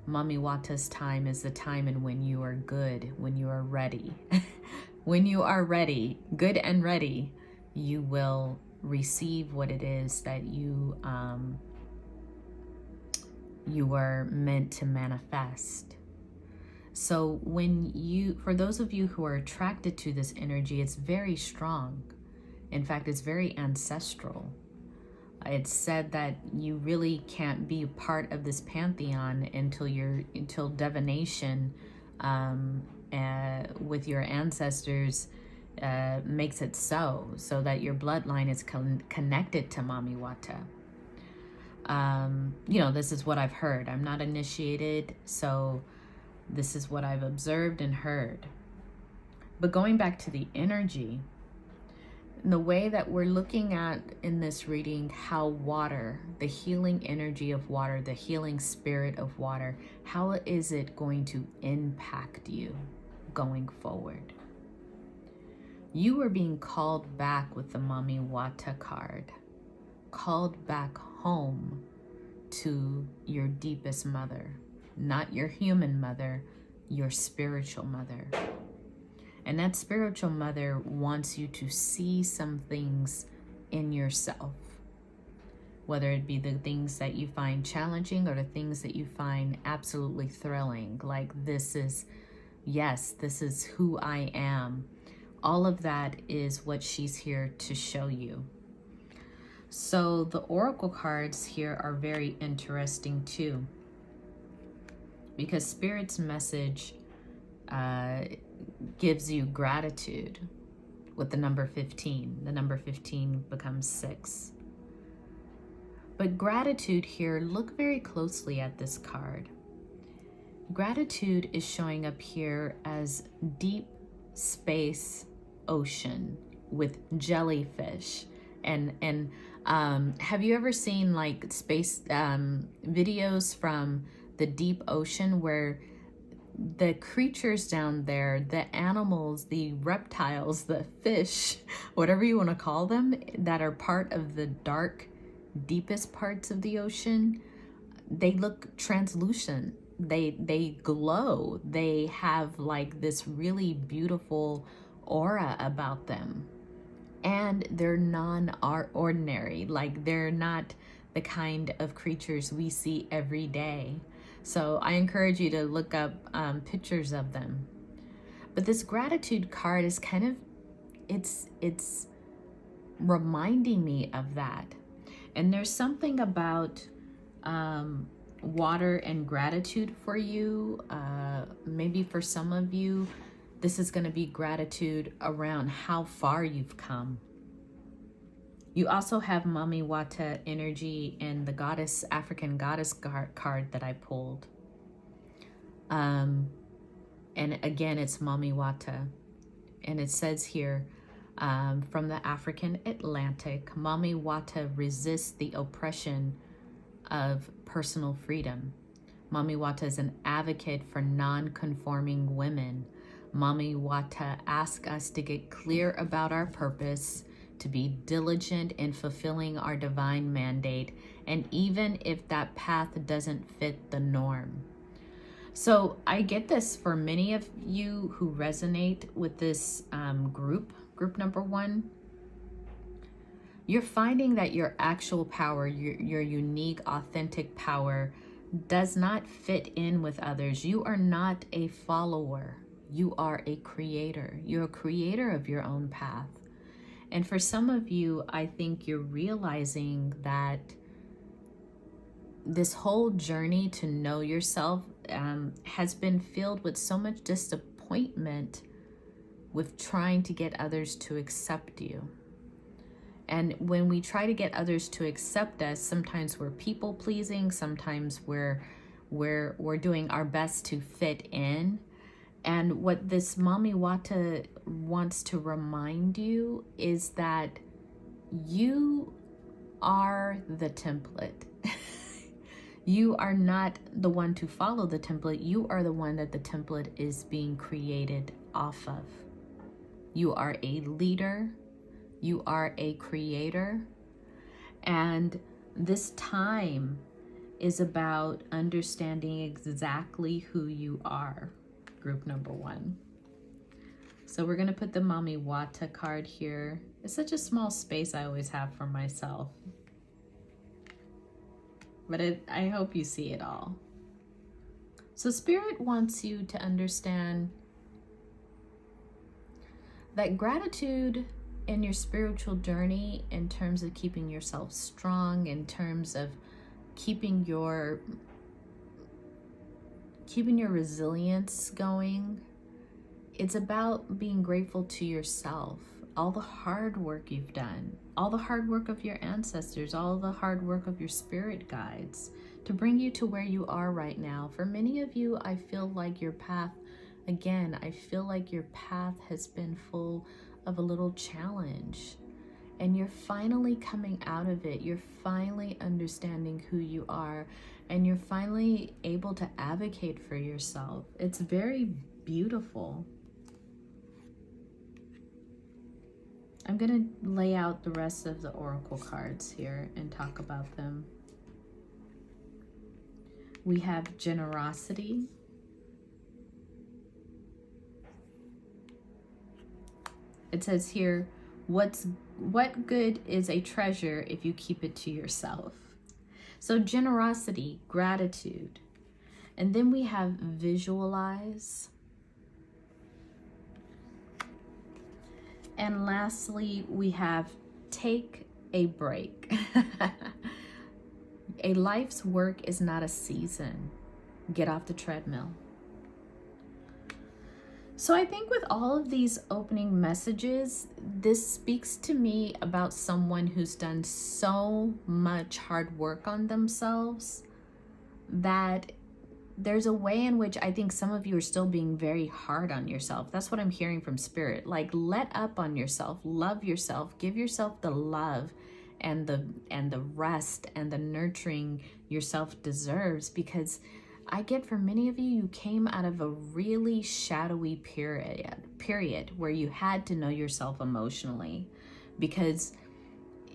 Mami Wata's time is the time in when you are good, when you are ready. When you are ready, good and ready, you will receive what it is that you are meant to manifest. So for those of you who are attracted to this energy, it's very strong. In fact, it's very ancestral. It's said that you really can't be part of this pantheon until divination with your ancestors makes it so that your bloodline is connected to Mami Wata. This is what I've heard. I'm not initiated, so this is what I've observed and heard. But going back to the energy, the way that we're looking at in this reading, how water, the healing energy of water, the healing spirit of water, how is it going to impact you going forward? You are being called back with the Mami Wata card, called back home to your deepest mother, not your human mother, your spiritual mother. And that spiritual mother wants you to see some things in yourself, whether it be the things that you find challenging or the things that you find absolutely thrilling, like this is who I am. All of that is what she's here to show you. So the oracle cards here are very interesting too, because Spirit's message gives you gratitude with the number 15. The number 15 becomes 6. But gratitude here, look very closely at this card. Gratitude is showing up here as deep space ocean with jellyfish. And have you ever seen like space videos from the deep ocean where the creatures down there, the animals, the reptiles, the fish, whatever you want to call them, that are part of the dark, deepest parts of the ocean, they look translucent. They glow. They have like this really beautiful aura about them. and they're non-ordinary. Like, they're not the kind of creatures we see every day. So I encourage you to look up pictures of them. But this gratitude card is kind of, it's reminding me of that. And there's something about water and gratitude for you. Maybe for some of you, this is going to be gratitude around how far you've come. You also have Mami Wata energy in the African goddess card that I pulled. And again, it's Mami Wata. And it says here, from the African Atlantic, Mami Wata resists the oppression of personal freedom. Mami Wata is an advocate for non-conforming women. Mami Wata asks us to get clear about our purpose, to be diligent in fulfilling our divine mandate, and even if that path doesn't fit the norm. So I get this for many of you who resonate with this group number 1. You're finding that your actual power, your unique, authentic power, does not fit in with others. You are not a follower. You are a creator. You're a creator of your own path. And for some of you, I think you're realizing that this whole journey to know yourself has been filled with so much disappointment with trying to get others to accept you. And when we try to get others to accept us, sometimes we're people pleasing, sometimes we're doing our best to fit in. And what this Mami Wata wants to remind you is that you are the template. You are not the one to follow the template. You are the one that the template is being created off of. You are a leader. You are a creator. And this time is about understanding exactly who you are. Group number 1. So we're going to put the Mami Wata card here. It's such a small space I always have for myself. But I hope you see it all. So Spirit wants you to understand that gratitude in your spiritual journey, in terms of keeping yourself strong, in terms of keeping your resilience going, it's about being grateful to yourself. All the hard work you've done, all the hard work of your ancestors, all the hard work of your spirit guides to bring you to where you are right now. For many of you, I feel like your path, again, I feel like your path has been full of a little challenge, and you're finally coming out of it. You're finally understanding who you are, and you're finally able to advocate for yourself. It's very beautiful. I'm going to lay out the rest of the oracle cards here and talk about them. We have generosity. It says here, what good is a treasure if you keep it to yourself? So generosity, gratitude. And then we have visualize. And lastly, we have take a break. A life's work is not a season. Get off the treadmill. So I think with all of these opening messages, this speaks to me about someone who's done so much hard work on themselves that there's a way in which I think some of you are still being very hard on yourself. That's what I'm hearing from Spirit. Like, let up on yourself, love yourself, give yourself the love and the rest and the nurturing yourself deserves, because I get for many of you, you came out of a really shadowy period where you had to know yourself emotionally, because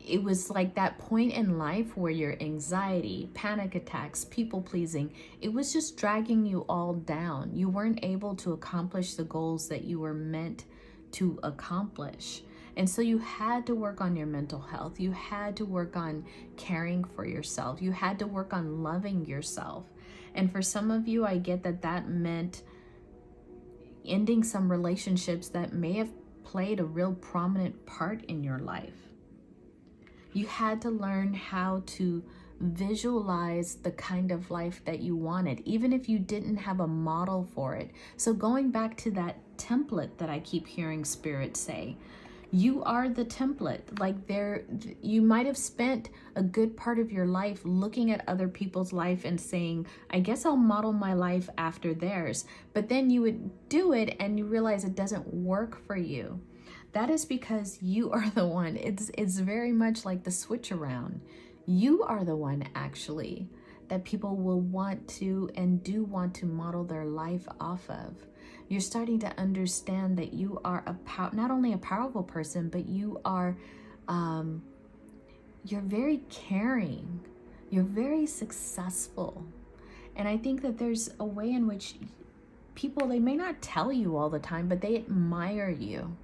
it was like that point in life where your anxiety, panic attacks, people pleasing, it was just dragging you all down. You weren't able to accomplish the goals that you were meant to accomplish. And so you had to work on your mental health. You had to work on caring for yourself. You had to work on loving yourself. And for some of you, I get that that meant ending some relationships that may have played a real prominent part in your life. You had to learn how to visualize the kind of life that you wanted, even if you didn't have a model for it. So going back to that template that I keep hearing Spirit say, you are the template. Like you might have spent a good part of your life looking at other people's life and saying, I guess I'll model my life after theirs. But then you would do it and you realize it doesn't work for you. That is because you are the one. It's very much like the switch around. You are the one actually that people will want to and do want to model their life off of. You're starting to understand that you are not only a powerful person, but you are, you're very caring. You're very successful. And I think that there's a way in which people, they may not tell you all the time, but they admire you.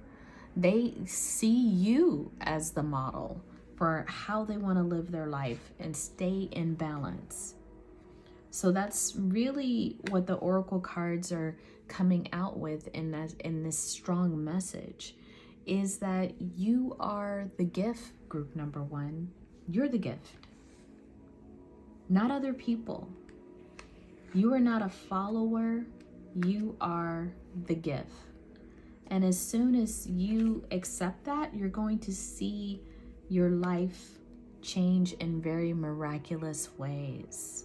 They see you as the model for how they want to live their life and stay in balance. So that's really what the Oracle cards are coming out with in this strong message, is that you are the gift, group number one. You're the gift, not other people. You are not a follower. You are the gift. And as soon as you accept that, you're going to see your life change in very miraculous ways.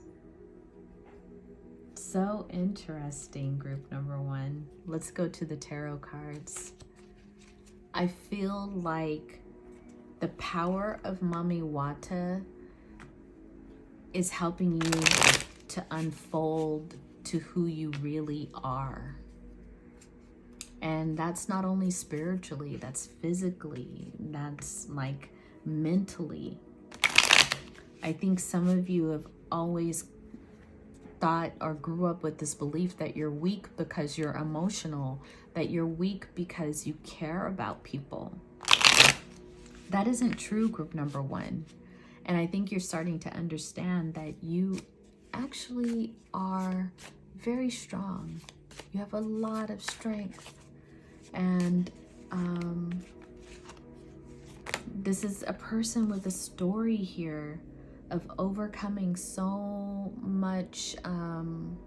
So interesting, group number one. Let's go to the tarot cards. I feel like the power of Mami Wata is helping you to unfold to who you really are. And that's not only spiritually, that's physically, that's like mentally. I think some of you have always thought or grew up with this belief that you're weak because you're emotional, that you're weak because you care about people. That isn't true, group number one. And I think you're starting to understand that you actually are very strong. You have a lot of strength. And this is a person with a story here of overcoming so much. I'm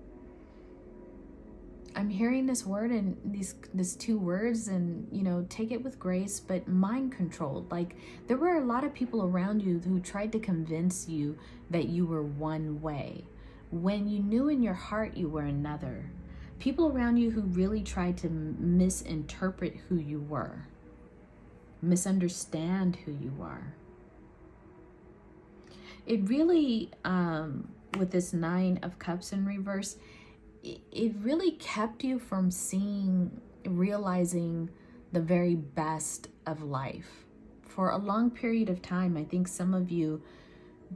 hearing this word and these two words, and take it with grace, but mind controlled. Like, there were a lot of people around you who tried to convince you that you were one way when you knew in your heart you were another. People around you who really tried to misinterpret who you were, misunderstand who you are. It really, with this 9 of Cups in reverse, it really kept you from realizing the very best of life. For a long period of time, I think some of you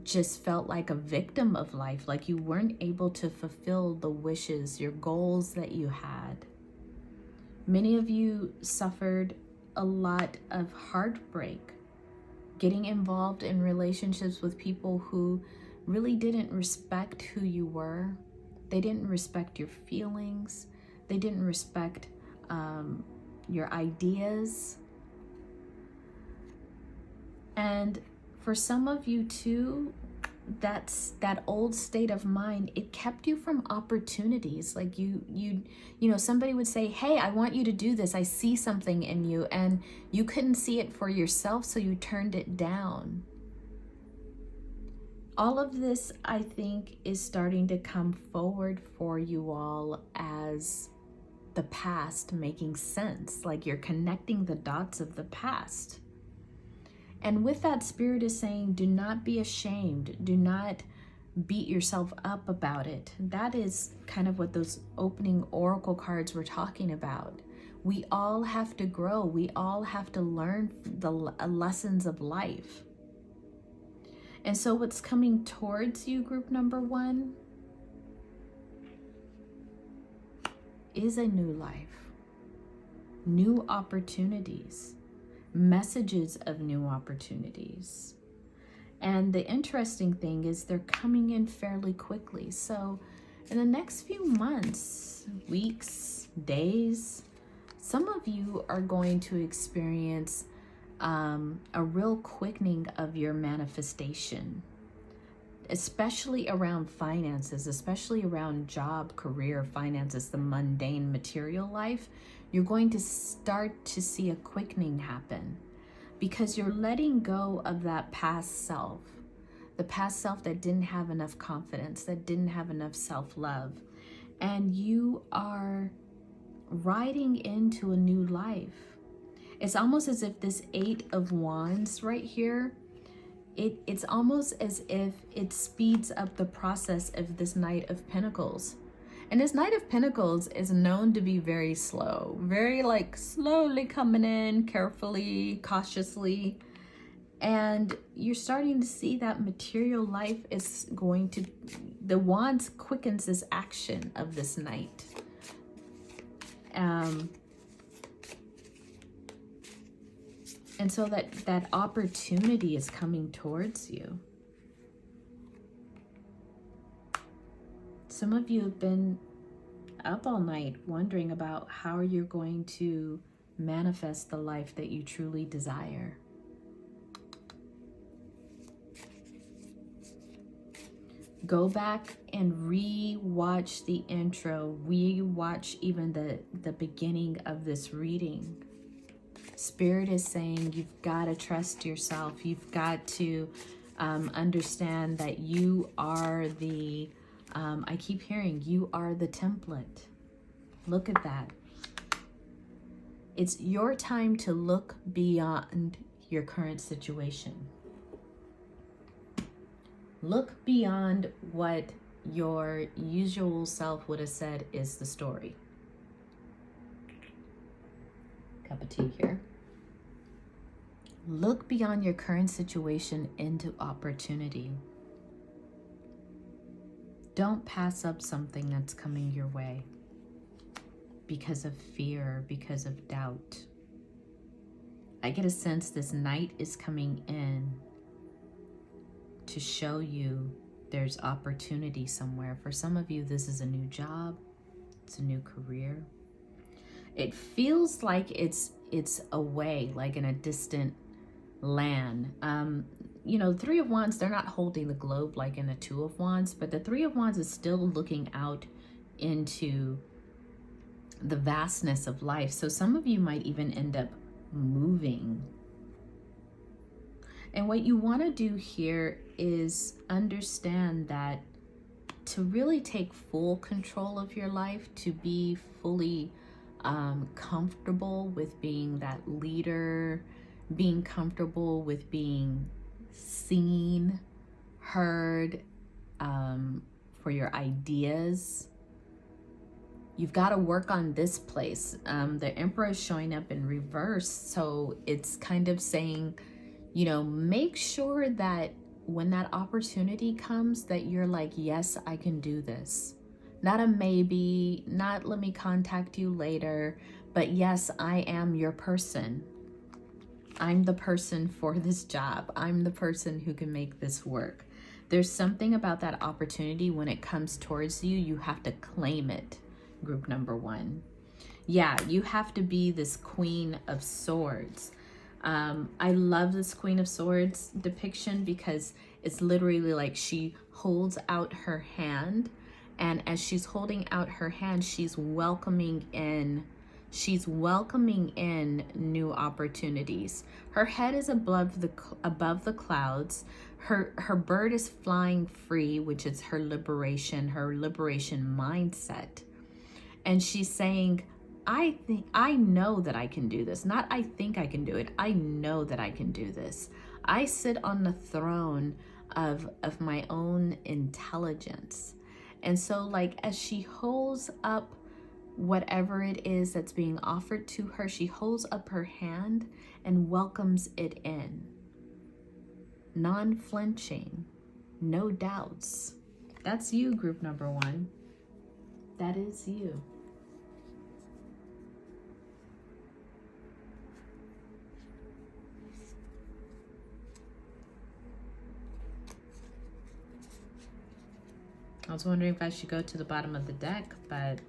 just felt like a victim of life, like you weren't able to fulfill the wishes, your goals that you had. Many of you suffered a lot of heartbreak, getting involved in relationships with people who really didn't respect who you were. They didn't respect your feelings. They didn't respect your ideas. And for some of you too, that old state of mind, it kept you from opportunities. Like somebody would say, hey, I want you to do this. I see something in you, and you couldn't see it for yourself, so you turned it down. All of this, I think, is starting to come forward for you all as the past making sense. Like you're connecting the dots of the past. And with that, Spirit is saying, do not be ashamed. Do not beat yourself up about it. That is kind of what those opening oracle cards were talking about. We all have to grow. We all have to learn the lessons of life. And so what's coming towards you, group number one, is a new life, new opportunities. messages of new opportunities. And the interesting thing is they're coming in fairly quickly. So in the next few months, weeks, days, some of you are going to experience a real quickening of your manifestation, especially around finances, especially around job, career, finances, the mundane material life. You're going to start to see a quickening happen because you're letting go of that past self, the past self that didn't have enough confidence, that didn't have enough self-love, and you are riding into a new life. It's almost as if this 8 of Wands right here, it's almost as if it speeds up the process of this Knight of Pentacles. And this Knight of Pentacles is known to be very slow, very like slowly coming in, carefully, cautiously. And you're starting to see that material life is going to, the Wands quickens this action of this Knight. And so that opportunity is coming towards you. Some of you have been up all night wondering about how you're going to manifest the life that you truly desire. Go back and re-watch the intro, re-watch even the beginning of this reading. Spirit is saying you've got to trust yourself. You've got to understand that you are the, I keep hearing, you are the template. Look at that. It's your time to look beyond your current situation. Look beyond what your usual self would have said is the story. Cup of tea here. Look beyond your current situation into opportunity. Don't pass up something that's coming your way because of fear, because of doubt. I get a sense this Knight is coming in to show you there's opportunity somewhere. For some of you, this is a new job. It's a new career. It feels like it's away, like in a distant land. You know, 3 of Wands, they're not holding the globe like in a 2 of Wands, but the 3 of Wands is still looking out into the vastness of life. So some of you might even end up moving. And what you want to do here is understand that to really take full control of your life, to be fully comfortable with being that leader, being comfortable with being seen, heard, for your ideas, you've got to work on this place. The Emperor is showing up in reverse, so it's kind of saying, you know, make sure that when that opportunity comes that you're like, yes, I can do this. Not a maybe, not let me contact you later, but yes, I am your person. I'm the person for this job. I'm the person who can make this work. There's something about that opportunity when it comes towards you, you have to claim it, group number 1. Yeah, you have to be this Queen of Swords. I love this Queen of Swords depiction because it's literally like she holds out her hand, and as she's holding out her hand, she's welcoming in new opportunities. Her head is above the clouds. Her bird is flying free, which is her liberation mindset. And she's saying, I know that I can do this. Not I think I can do it. I know that I can do this. I sit on the throne of my own intelligence. And so like as she holds up whatever it is that's being offered to her, she holds up her hand and welcomes it in. Non-flinching, no doubts. That's you, group number 1. That is you. I was wondering if I should go to the bottom of the deck, but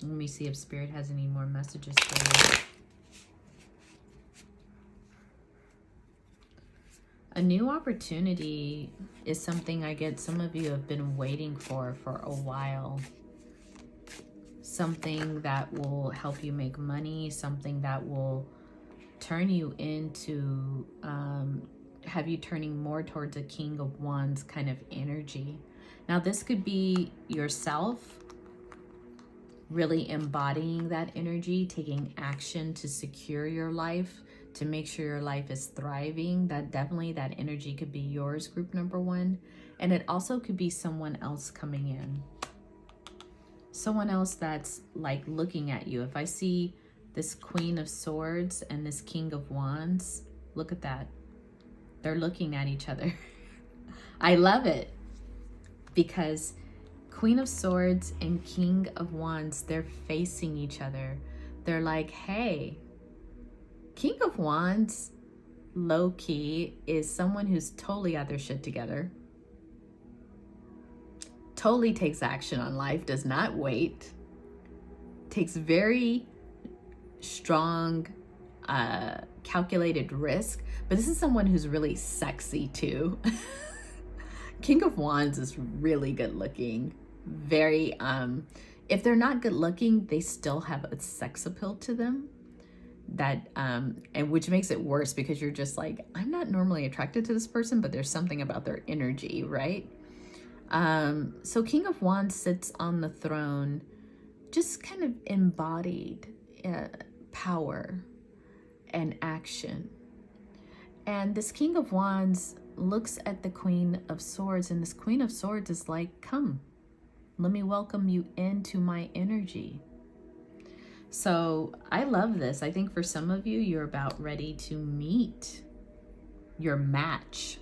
let me see if Spirit has any more messages for you. A new opportunity is something I get some of you have been waiting for a while. Something that will help you make money, something that will turn you into, have you turning more towards a King of Wands kind of energy. Now this could be yourself really embodying that energy, taking action to secure your life, to make sure your life is thriving. That definitely, that energy could be yours, group number one. And it also could be someone else coming in. Someone else that's like looking at you. If I see this Queen of Swords and this King of Wands, look at that. They're looking at each other. I love it because Queen of Swords and King of Wands, they're facing each other. They're like, hey, King of Wands, low-key, is someone who's totally got their shit together. Totally takes action on life, does not wait. Takes very strong, calculated risk. But this is someone who's really sexy too. King of Wands is really good looking. Very, if they're not good looking, they still have a sex appeal to them. That and which makes it worse because you're just like, I'm not normally attracted to this person, but there's something about their energy, right? So King of Wands sits on the throne, just kind of embodied power and action. And this King of Wands looks at the Queen of Swords, and this Queen of Swords is like, come, let me welcome you into my energy. So I love this. I think for some of you, you're about ready to meet your match,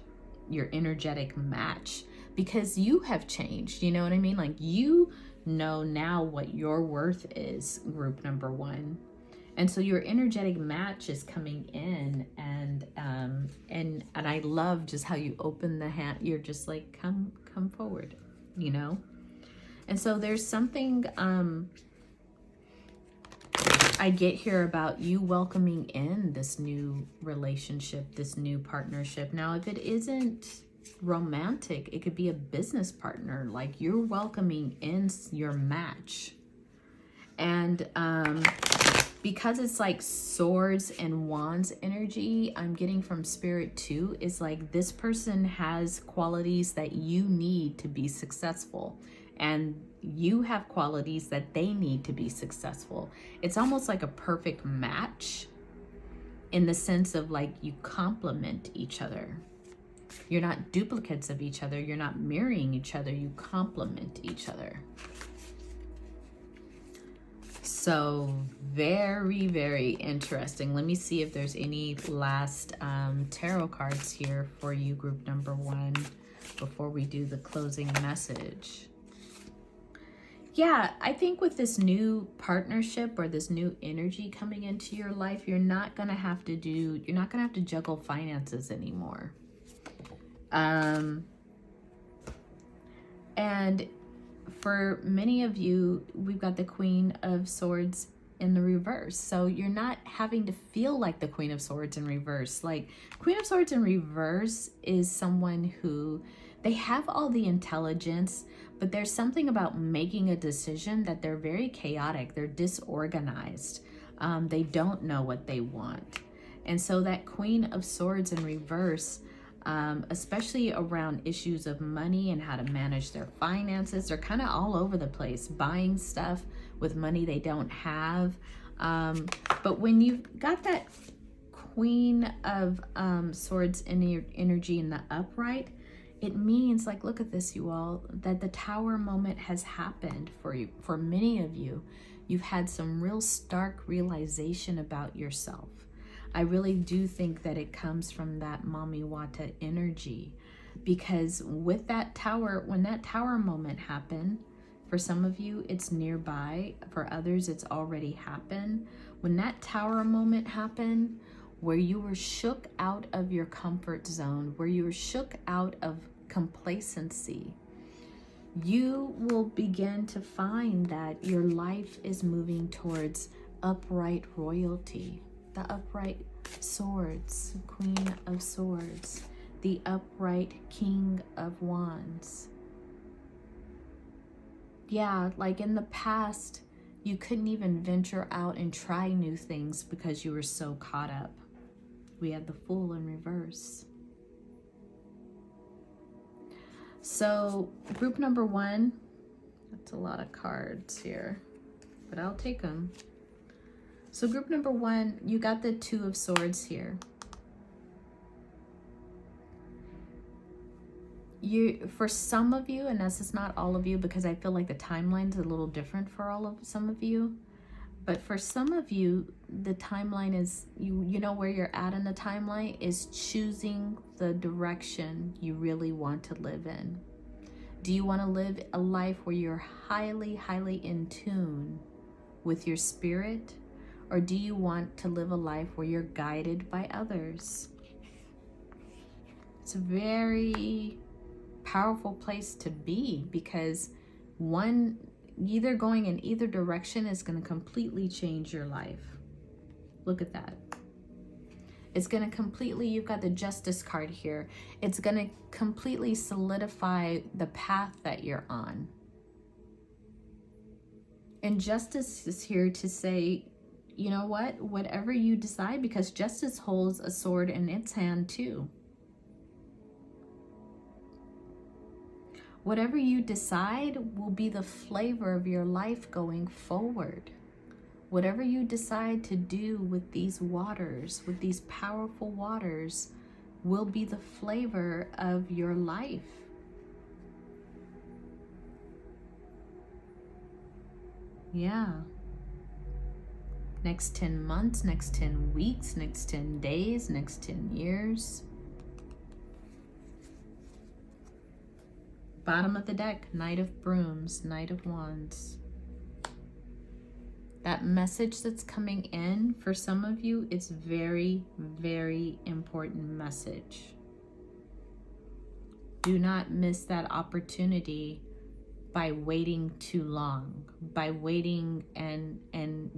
your energetic match, because you have changed. You know what I mean? Like, you know now what your worth is, group number one. And so your energetic match is coming in, and I love just how you open the hand. You're just like, come forward, you know? And so there's something I get here about you welcoming in this new relationship, this new partnership. Now, if it isn't romantic, it could be a business partner. Like, you're welcoming in your match. And because it's like swords and wands energy, I'm getting from Spirit too, is like this person has qualities that you need to be successful. And you have qualities that they need to be successful. It's almost like a perfect match in the sense of like you complement each other. You're not duplicates of each other. You're not mirroring each other. You complement each other. So very, very interesting. Let me see if there's any last tarot cards here for you, group number one, before we do the closing message. Yeah, I think with this new partnership or this new energy coming into your life, you're not going to have to juggle finances anymore. And for many of you, we've got the Queen of Swords in the reverse. So you're not having to feel like the Queen of Swords in reverse. Like, Queen of Swords in reverse is someone who, they have all the intelligence, but there's something about making a decision that they're very chaotic. They're disorganized. They don't know what they want. And so that Queen of Swords in reverse, especially around issues of money and how to manage their finances, they're kind of all over the place, buying stuff with money they don't have. But when you've got that Queen of Swords in your energy in the upright, it means, like, look at this, you all, that the Tower moment has happened for you. For many of you, you've had some real stark realization about yourself. I really do think that it comes from that Mami Wata energy, because with that Tower, when that Tower moment happened, for some of you, it's nearby. For others, it's already happened. When that Tower moment happened, where you were shook out of your comfort zone, where you were shook out of complacency, you will begin to find that your life is moving towards upright royalty, the upright swords, Queen of Swords, the upright King of Wands. Yeah, like in the past, you couldn't even venture out and try new things because you were so caught up. We had the Fool in reverse. So group number one, that's a lot of cards here, but I'll take them. So group number one, you got the Two of Swords here. For some of you, and this is not all of you because I feel like the timeline's a little different for some of you, but for some of you, the timeline is, you know where you're at in the timeline is choosing the direction you really want to live in. Do you want to live a life where you're highly, highly in tune with your spirit? Or do you want to live a life where you're guided by others? It's a very powerful place to be, because either going in either direction is going to completely change your life. Look at that. It's going to completely, you've got the Justice card here. It's going to completely solidify the path that you're on. And Justice is here to say, you know what? Whatever you decide, because Justice holds a sword in its hand too. Whatever you decide will be the flavor of your life going forward. Whatever you decide to do with these waters, with these powerful waters, will be the flavor of your life. Yeah. Next 10 months, next 10 weeks, next 10 days, next 10 years. Bottom of the deck, Knight of Brooms, Knight of Wands. That message that's coming in for some of you, it's very, very important message. Do not miss that opportunity by waiting too long, by waiting and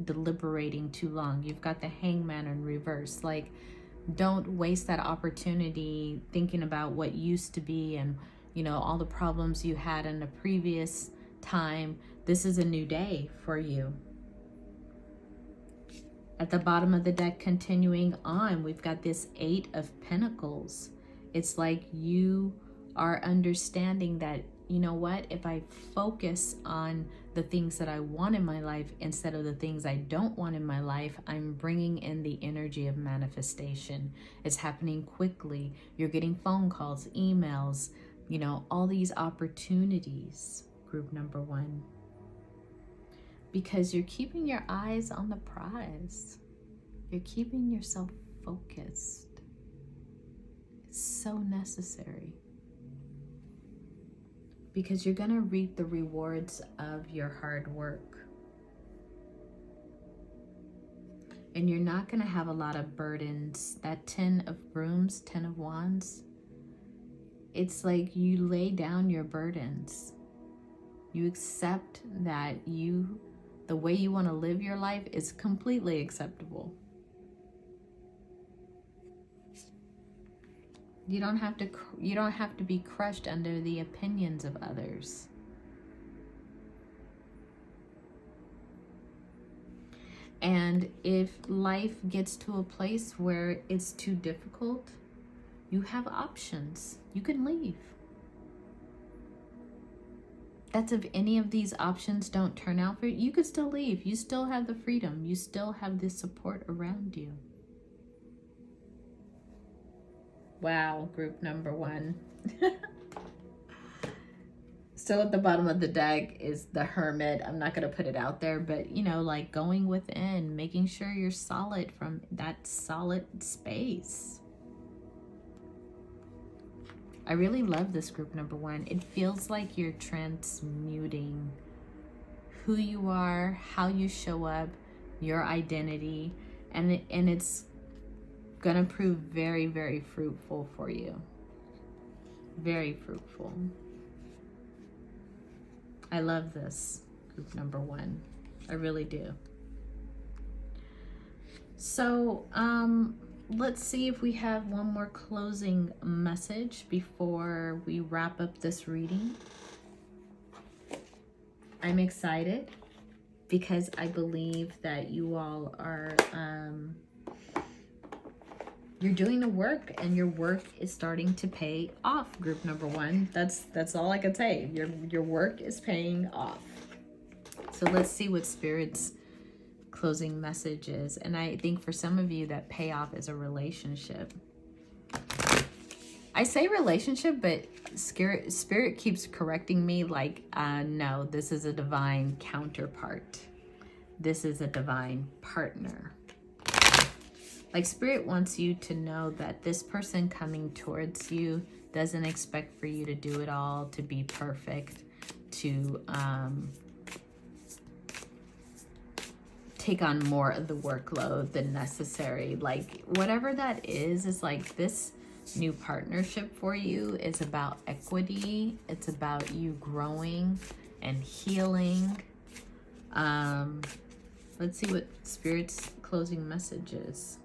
deliberating too long. You've got the Hangman in reverse. Like, don't waste that opportunity thinking about what used to be and, you know, all the problems you had in the previous time. This is a new day for you. At the bottom of the deck, continuing on, we've got this Eight of Pentacles. It's like you are understanding that, you know what, if I focus on the things that I want in my life instead of the things I don't want in my life, I'm bringing in the energy of manifestation. It's happening quickly. You're getting phone calls, emails, you know, all these opportunities, group number one. Because you're keeping your eyes on the prize. You're keeping yourself focused. It's so necessary. Because you're going to reap the rewards of your hard work. And you're not going to have a lot of burdens. That 10 of Brooms, 10 of Wands, it's like you lay down your burdens. You accept that the way you want to live your life is completely acceptable. You don't have to be crushed under the opinions of others. And if life gets to a place where it's too difficult, you have options. You can leave. That's if any of these options don't turn out for you, you could still leave. You still have the freedom. You still have the support around you. Wow, group number one. Still at the bottom of the deck is the Hermit. I'm not going to put it out there, but, you know, like going within, making sure you're solid from that solid space. I really love this group number one. It feels like you're transmuting who you are, how you show up, your identity, and it's gonna prove very, very fruitful for you. Very fruitful. I love this, group number 1. I really do. So, let's see if we have one more closing message before we wrap up this reading. I'm excited because I believe that you all are, you're doing the work, and your work is starting to pay off, group number 1. That's all I can say. Your work is paying off. So let's see what Spirit's closing message is. And I think for some of you, that payoff is a relationship. I say relationship, but Spirit keeps correcting me, like, no, this is a divine counterpart. This is a divine partner. Like, Spirit wants you to know that this person coming towards you doesn't expect for you to do it all, to be perfect, to take on more of the workload than necessary. Like, whatever that is like, this new partnership for you is about equity. It's about you growing and healing. Let's see what Spirit's closing message is.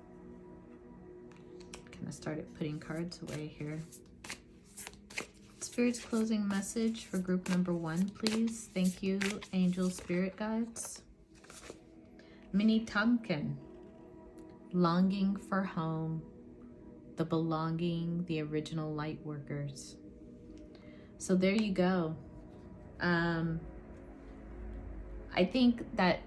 I started putting cards away here. Spirit's closing message for group number 1, please. Thank you, angel spirit guides. Mini Tamkin, longing for home, the belonging, the original light workers. So there you go. I think that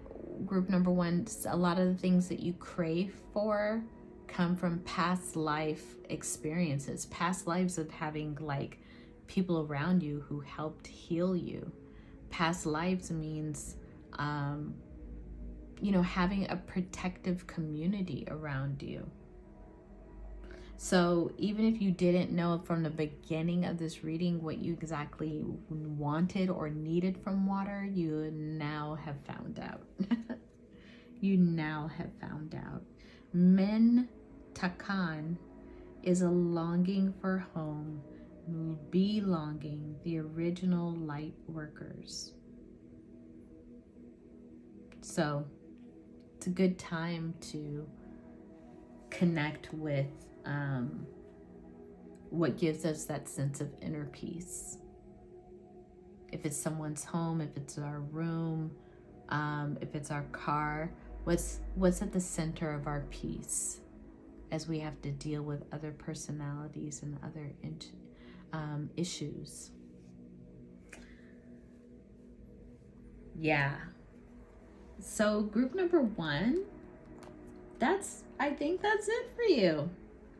group number 1, a lot of the things that you crave for come from past life experiences, past lives of having like people around you who helped heal you. Past lives means, you know, having a protective community around you. So even if you didn't know from the beginning of this reading what you exactly wanted or needed from water, you now have found out. You now have found out. Men Takan is a longing for home, belonging, the original light workers. So it's a good time to connect with what gives us that sense of inner peace. If it's someone's home, if it's our room, if it's our car, what's at the center of our peace as we have to deal with other personalities and other issues. Yeah. So group number 1, I think that's it for you.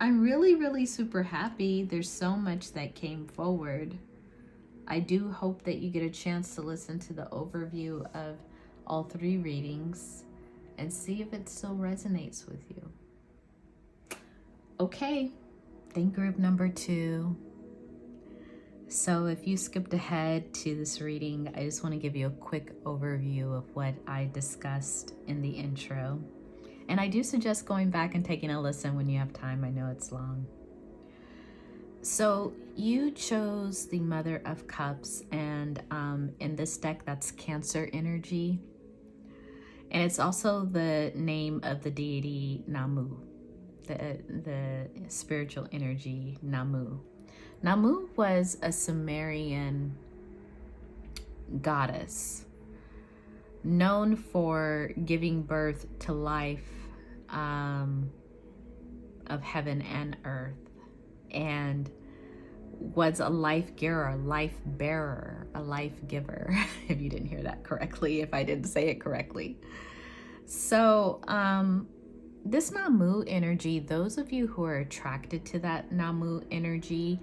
I'm really, really super happy. There's so much that came forward. I do hope that you get a chance to listen to the overview of all 3 readings and see if it still resonates with you. Okay, thank group number 2. So if you skipped ahead to this reading, I just want to give you a quick overview of what I discussed in the intro. And I do suggest going back and taking a listen when you have time. I know it's long. So you chose the Mother of Cups, and in this deck, that's Cancer energy. And it's also the name of the deity Nammu, the spiritual energy Nammu. Nammu was a Sumerian goddess known for giving birth to life of heaven and earth, and was a life giver, a life bearer, a life giver, if you didn't hear that correctly, if I didn't say it correctly. So this Nammu energy, those of you who are attracted to that Nammu energy,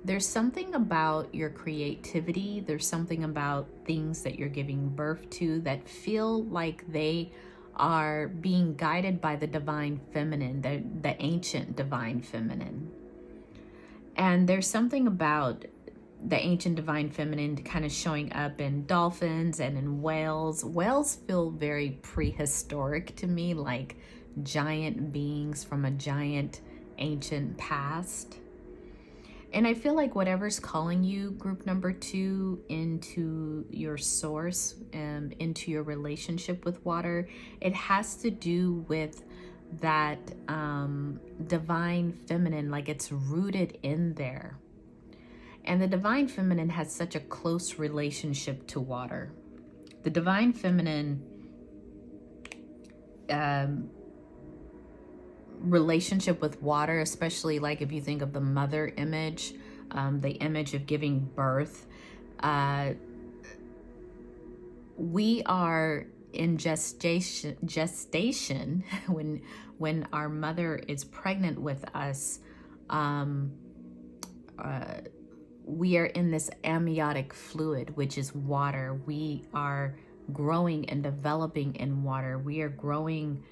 there's something about your creativity, there's something about things that you're giving birth to that feel like they are being guided by the divine feminine, the ancient divine feminine. And there's something about the ancient divine feminine kind of showing up in dolphins and in whales. Whales feel very prehistoric to me, like giant beings from a giant ancient past. And I feel like whatever's calling you, group number 2, into your source, into your relationship with water, it has to do with that divine feminine, like it's rooted in there. And the divine feminine has such a close relationship to water. The divine feminine relationship with water, especially like if you think of the mother image, the image of giving birth, we are in gestation when our mother is pregnant with us. We are in this amniotic fluid, which is water. We are growing and developing in water. We are growing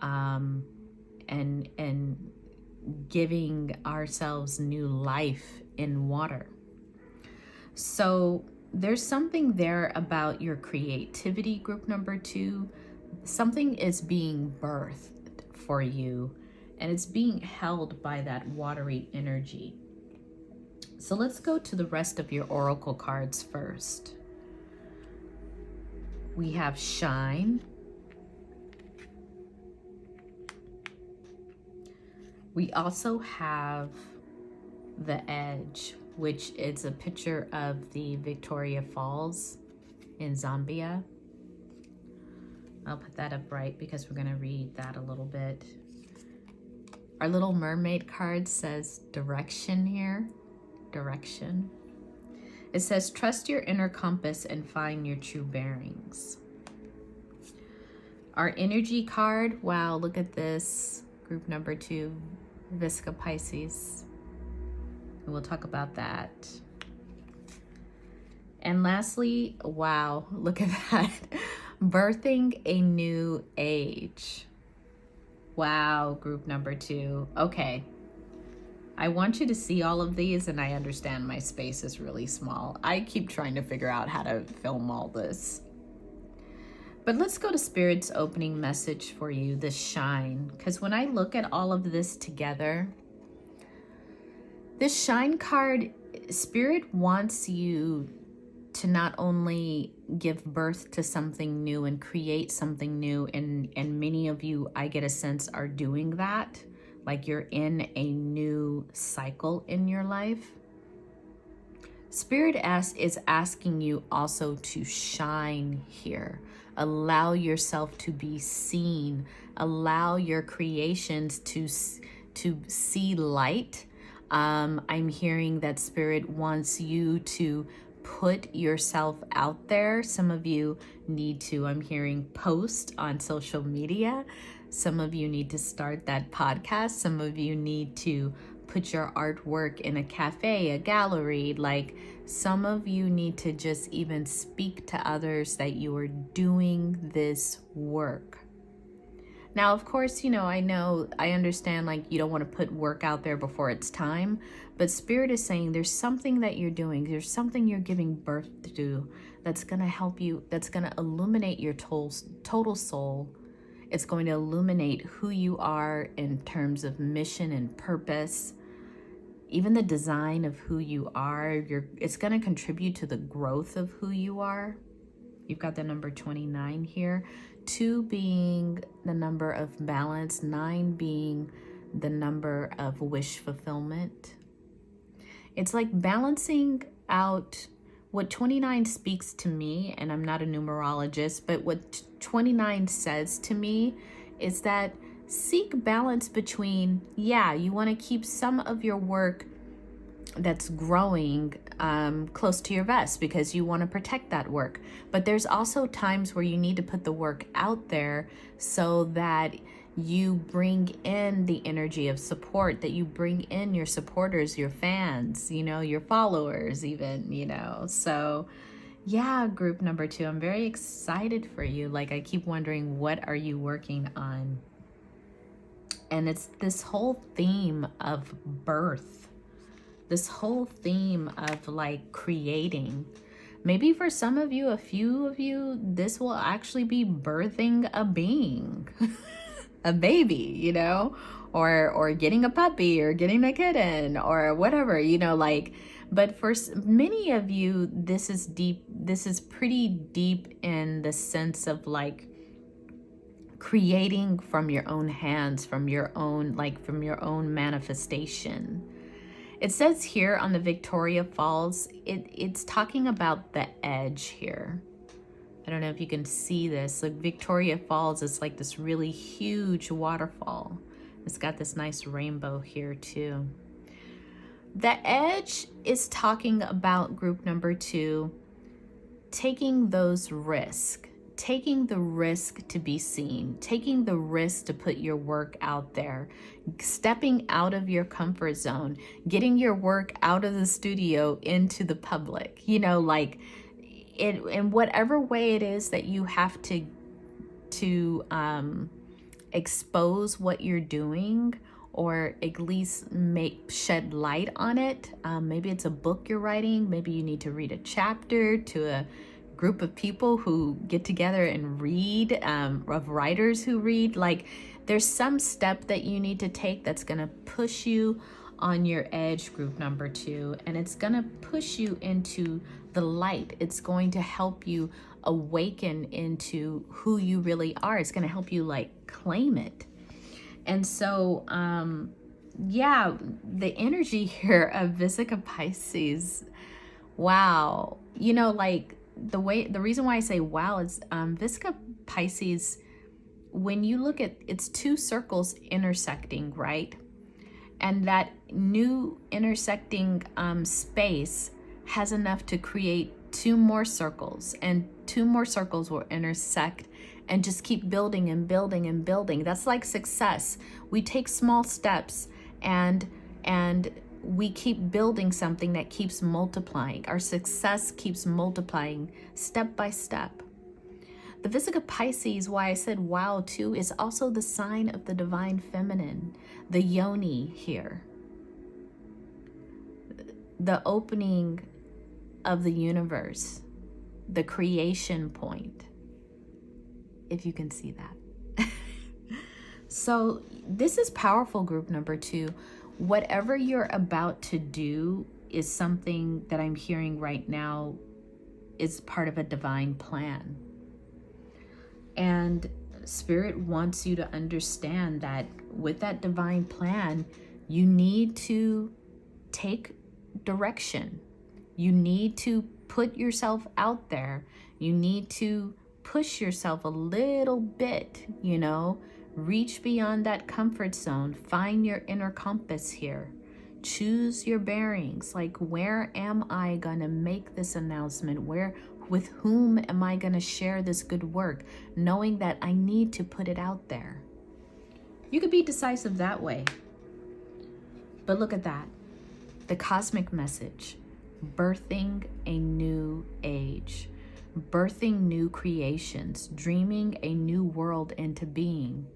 and giving ourselves new life in water. So there's something there about your creativity, group number 2. Something is being birthed for you, and it's being held by that watery energy. So let's go to the rest of your oracle cards first. We have Shine. We also have the Edge, which is a picture of the Victoria Falls in Zambia. I'll put that up right because we're going to read that a little bit. Our little mermaid card says direction here. Direction. It says, trust your inner compass and find your true bearings. Our energy card, wow, look at this. Group number 2, Visca Pisces. And we'll talk about that. And lastly, wow, look at that. Birthing a new age. Wow, group number 2. Okay. I want you to see all of these, and I understand my space is really small. I keep trying to figure out how to film all this. But let's go to Spirit's opening message for you, the Shine. Because when I look at all of this together, this Shine card, Spirit wants you to not only give birth to something new and create something new, and many of you, I get a sense, are doing that. Like you're in a new cycle in your life. Spirit is asking you also to shine here. Allow yourself to be seen. Allow your creations to see light. I'm hearing that Spirit wants you to put yourself out there. Some of you need to, I'm hearing, post on social media. Some of you need to start that podcast. Some of you need to put your artwork in a cafe, a gallery. Like some of you need to just even speak to others that you are doing this work. Now, of course, I understand, like, you don't want to put work out there before it's time, but Spirit is saying there's something that you're doing. There's something you're giving birth to that's going to help you, that's going to illuminate your total soul. It's going to illuminate who you are in terms of mission and purpose. Even the design of who you are, it's going to contribute to the growth of who you are. You've got the number 29 here. 2 being the number of balance, 9 being the number of wish fulfillment. It's like balancing out what 29 speaks to me, and I'm not a numerologist, but what 29 says to me is that seek balance between, you want to keep some of your work that's growing close to your vest because you want to protect that work. But there's also times where you need to put the work out there so that you bring in the energy of support, that you bring in your supporters, your fans, your followers even, So yeah, group number 2, I'm very excited for you. Like I keep wondering, what are you working on? And it's this whole theme of birth, this whole theme of like creating. Maybe for some of you, a few of you, this will actually be birthing a being. a baby, you know, or getting a puppy or getting a kitten or whatever, you know, like, but for many of you, this is deep. This is pretty deep in the sense of like creating from your own hands, from your own, like from your own manifestation. It says here on the Victoria Falls, it's talking about the edge here. I don't know if you can see this. Like Victoria Falls is like this really huge waterfall. It's got this nice rainbow here too. The edge is talking about group number 2, taking those risks, taking the risk to be seen, taking the risk to put your work out there, stepping out of your comfort zone, getting your work out of the studio into the public, you know, like in whatever way it is that you have to expose what you're doing, or at least shed light on it. Maybe it's a book you're writing. Maybe you need to read a chapter to a group of people who get together and read, of writers who read. Like there's some step that you need to take that's going to push you on your edge, group number 2, and it's going to push you into the light. It's going to help you awaken into who you really are. It's going to help you like claim it. And so, yeah, the energy here of Vesica Pisces, wow. You know, like the reason why I say wow is Vesica Pisces, when you look at, it's 2 circles intersecting, right? And that new intersecting space has enough to create 2 more circles, and 2 more circles will intersect and just keep building and building and building. That's like success. We take small steps and we keep building something that keeps multiplying. Our success keeps multiplying step by step. The Vesica Pisces, why I said wow too, is also the sign of the divine feminine, the yoni here. The opening of the universe, the creation point, if you can see that. So this is powerful, group number 2. Whatever you're about to do is something that I'm hearing right now is part of a divine plan. And Spirit wants you to understand that with that divine plan, you need to take direction. You need to put yourself out there. You need to push yourself a little bit, you know, reach beyond that comfort zone, find your inner compass here, choose your bearings. Like, where am I gonna make this announcement? With whom am I gonna share this good work? Knowing that I need to put it out there. You could be decisive that way. But look at that, the cosmic message, birthing a new age, birthing new creations, dreaming a new world into being.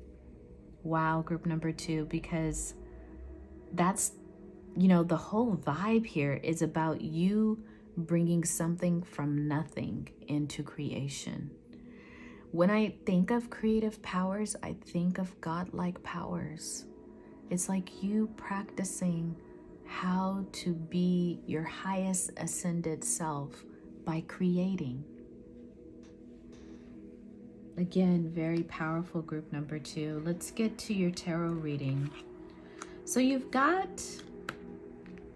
Wow, group number 2, because that's, you know, the whole vibe here is about you bringing something from nothing into creation. When I think of creative powers, I think of godlike powers. It's like you practicing how to be your highest ascended self by creating. Again, very powerful, group number 2. Let's get to your tarot reading. So you've got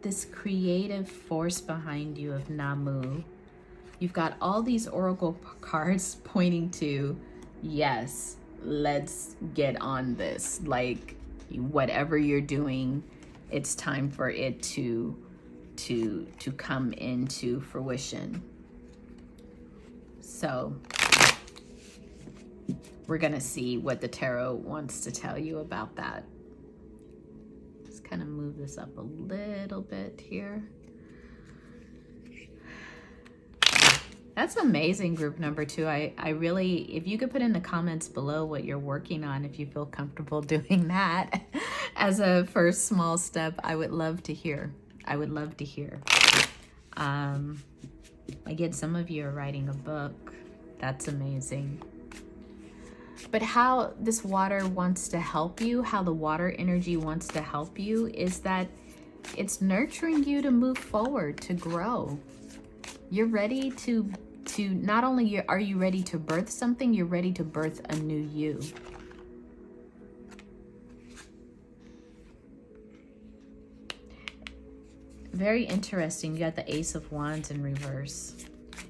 this creative force behind you of Nammu. You've got all these oracle cards pointing to, yes, let's get on this. Like, whatever you're doing, it's time for it to come into fruition. So we're gonna see what the tarot wants to tell you about that. Let's kind of move this up a little bit here. That's amazing, group number 2. I really, if you could put in the comments below what you're working on, if you feel comfortable doing that as a first small step, I would love to hear. I would love to hear. Again, some of you are writing a book. That's amazing. But how this water wants to help you, how the water energy wants to help you, is that it's nurturing you to move forward, to grow. You're ready to not only are you ready to birth something, you're ready to birth a new you. Very interesting. You got the Ace of Wands in reverse.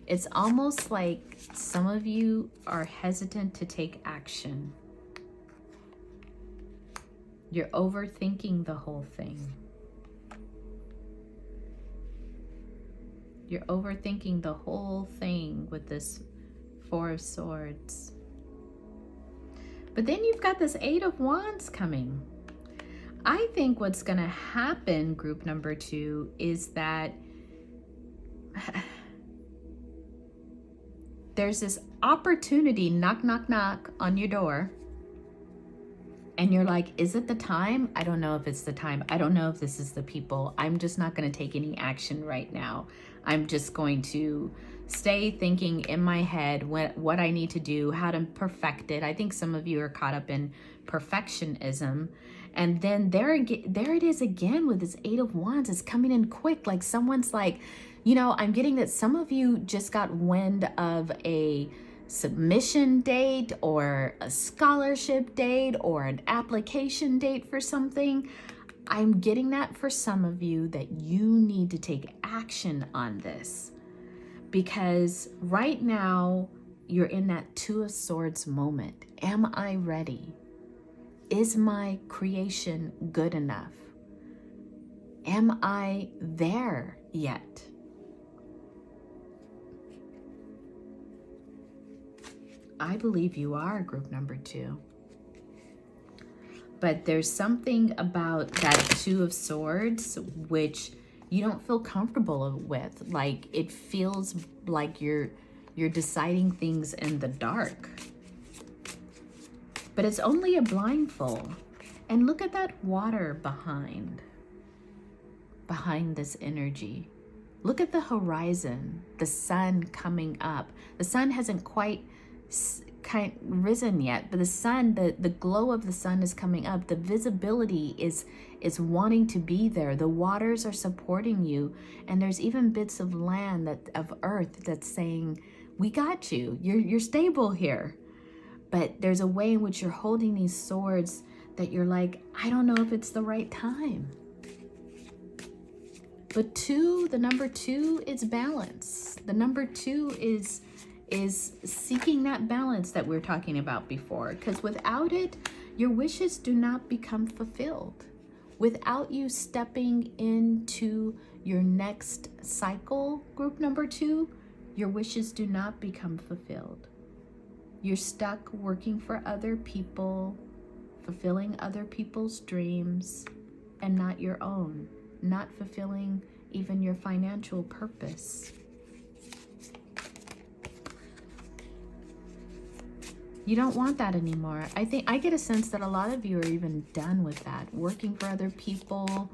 It's almost like some of you are hesitant to take action. You're overthinking the whole thing. You're overthinking the whole thing with this Four of Swords. But then you've got this Eight of Wands coming. I think what's going to happen, group number 2, is that there's this opportunity, knock, knock, knock on your door. And you're like, is it the time? I don't know if it's the time. I don't know if this is the people. I'm just not going to take any action right now. I'm just going to stay thinking in my head what I need to do, how to perfect it. I think some of you are caught up in perfectionism. And then there it is again with this Eight of Wands. It's coming in quick. Like someone's like, you know, I'm getting that some of you just got wind of a submission date or a scholarship date or an application date for something. I'm getting that for some of you that you need to take action on this, because right now you're in that Two of Swords moment. Am I ready? Is my creation good enough? Am I there yet? I believe you are, group number 2. But there's something about that Two of Swords which you don't feel comfortable with. Like it feels like you're deciding things in the dark. But it's only a blindfold. And look at that water behind this energy. Look at the horizon, the sun coming up. The sun hasn't quite risen yet, but the sun, the glow of the sun is coming up. The visibility is wanting to be there. The waters are supporting you, and there's even bits of land of earth that's saying, we got you. You're stable here. But there's a way in which you're holding these swords that you're like, I don't know if it's the right time. But 2, the number 2 is balance. The number 2 is seeking that balance that we were talking about before. Because without it, your wishes do not become fulfilled. Without you stepping into your next cycle, group number 2, your wishes do not become fulfilled. You're stuck working for other people, fulfilling other people's dreams, and not your own, not fulfilling even your financial purpose. You don't want that anymore. I get a sense that a lot of you are even done with that, working for other people.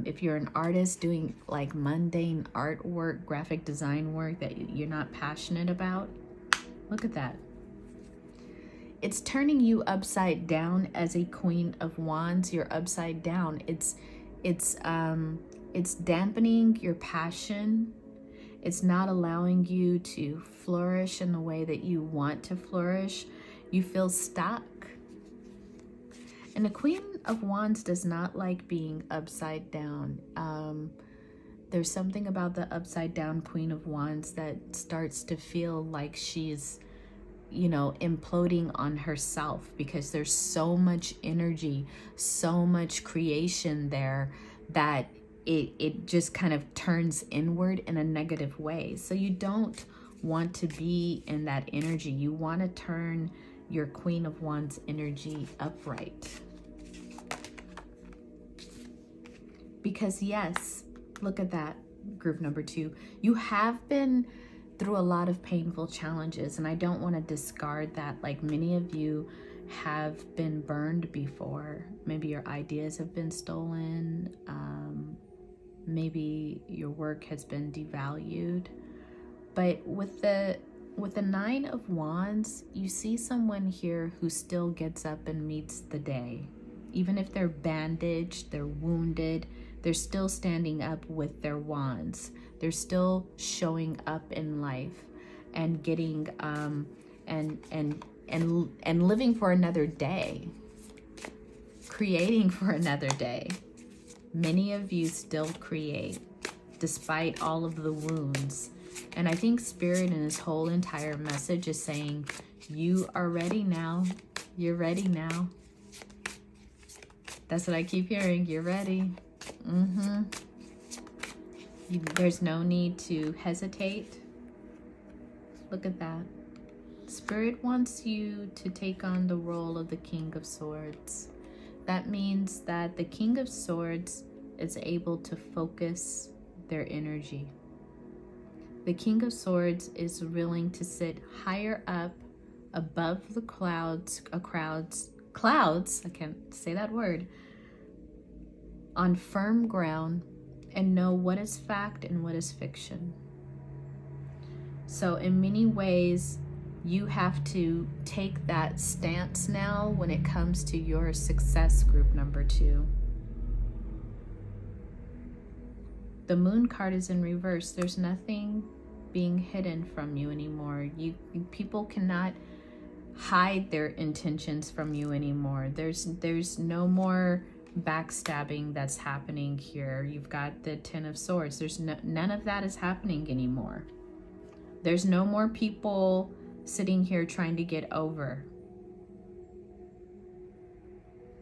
If you're an artist doing like mundane artwork, graphic design work that you're not passionate about, look at that. It's turning you upside down as a Queen of Wands. You're upside down. It's dampening your passion. It's not allowing you to flourish in the way that you want to flourish. You feel stuck. And the Queen of Wands does not like being upside down. There's something about the upside down Queen of Wands that starts to feel like she's, imploding on herself, because there's so much energy, so much creation there that it just kind of turns inward in a negative way. So you don't want to be in that energy. You want to turn your Queen of Wands energy upright. Because yes, look at that, group number 2. You have been through a lot of painful challenges, and I don't want to discard that. Like, many of you have been burned before. Maybe your ideas have been stolen. Maybe your work has been devalued. But with the with the Nine of Wands, you see someone here who still gets up and meets the day. Even if they're bandaged, they're wounded, they're still standing up with their wands. They're still showing up in life and getting and living for another day, creating for another day. Many of you still create despite all of the wounds. And I think Spirit in his whole entire message is saying, you are ready now. You're ready now. That's what I keep hearing. You're ready. There's no need to hesitate. Look at that. Spirit wants you to take on the role of the King of Swords. That means that the King of Swords is able to focus their energy. The King of Swords is willing to sit higher up above the clouds, I can't say that word, on firm ground and know what is fact and what is fiction. So in many ways, you have to take that stance now when it comes to your success, group number 2. The Moon card is in reverse. There's nothing being hidden from you anymore. People cannot hide their intentions from you anymore. There's no more backstabbing that's happening here. You've got the Ten of Swords. There's none of that is happening anymore. There's no more people sitting here trying to get over,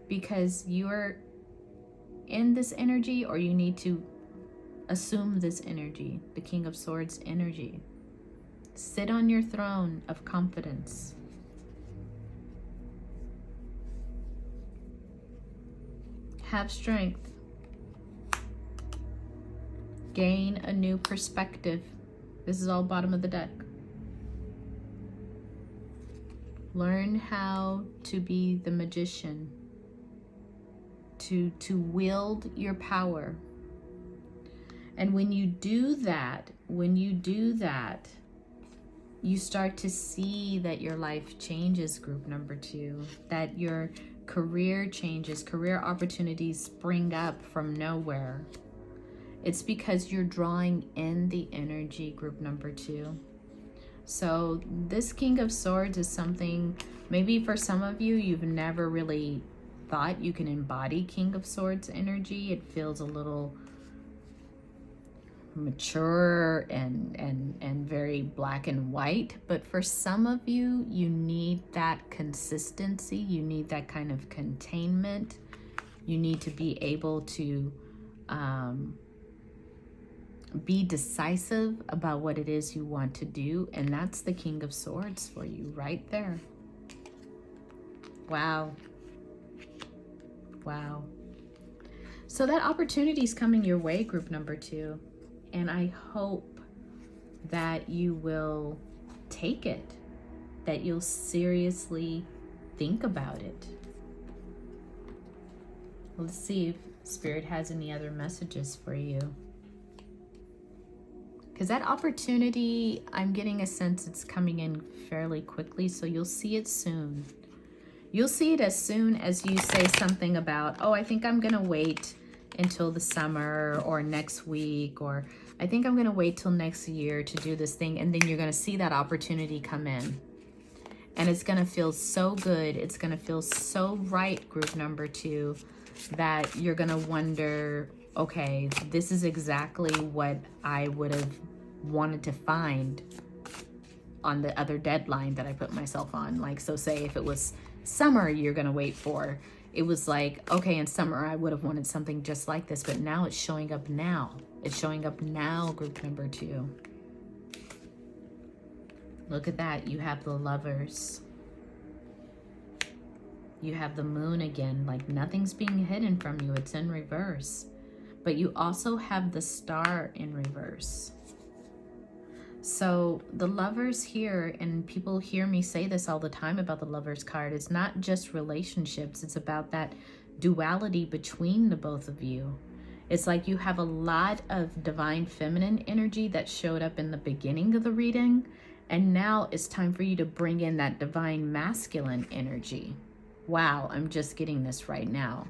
because you're in this energy, or you need to assume this energy, the King of Swords energy. Sit on your throne of confidence. Have strength. Gain a new perspective. This is all bottom of the deck. Learn how to be the magician, to wield your power. And when you do that, you start to see that your life changes, group number 2, that your career changes, career opportunities spring up from nowhere. It's because you're drawing in the energy, group number 2. So this King of Swords is something, maybe for some of you, you've never really thought you can embody King of Swords energy. It feels a little mature and very black and white, but for some of you, you need that consistency. You need that kind of containment. You need to be able to be decisive about what it is you want to do, and that's the King of Swords for you right there. Wow. So that opportunity is coming your way, group number 2. And I hope that you will take it, that you'll seriously think about it. Let's see if Spirit has any other messages for you. Because that opportunity, I'm getting a sense it's coming in fairly quickly, so you'll see it soon. You'll see it as soon as you say something about, oh, I think I'm going to wait until the summer or next week, or I think I'm going to wait till next year to do this thing. And then you're going to see that opportunity come in. And it's going to feel so good. It's going to feel so right, group number 2, that you're going to wonder, okay, this is exactly what I would have wanted to find on the other deadline that I put myself on. Like, so say if it was summer you're going to wait for, it was like, okay, in summer I would have wanted something just like this, but now it's showing up now. It's showing up now, group number 2. Look at that. You have the Lovers. You have the Moon again, like nothing's being hidden from you. It's in reverse. But you also have the Star in reverse. So the Lovers here, and people hear me say this all the time about the Lovers card, it's not just relationships. It's about that duality between the both of you. It's like you have a lot of divine feminine energy that showed up in the beginning of the reading, And now it's time for you to bring in that divine masculine energy. Wow, I'm just getting this right now.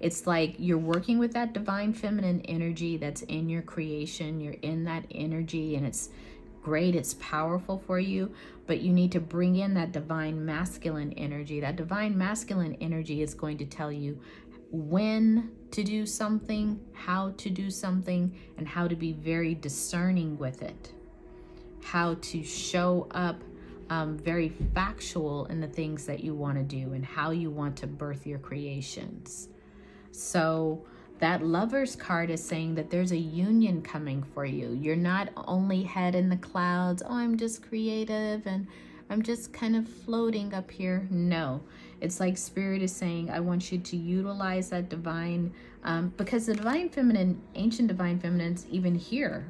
It's like you're working with that divine feminine energy that's in your creation. You're in that energy and it's great. It's powerful for you, but you need to bring in that divine masculine energy. That divine masculine energy is going to tell you when to do something, how to do something, and how to be very discerning with it. How to show up very factual in the things that you want to do and how you want to birth your creations. So that Lover's card is saying that there's a union coming for you. You're not only head in the clouds, oh, I'm just creative and I'm just kind of floating up here. No, it's like Spirit is saying, I want you to utilize that divine, because the divine feminine, ancient divine feminines, even here,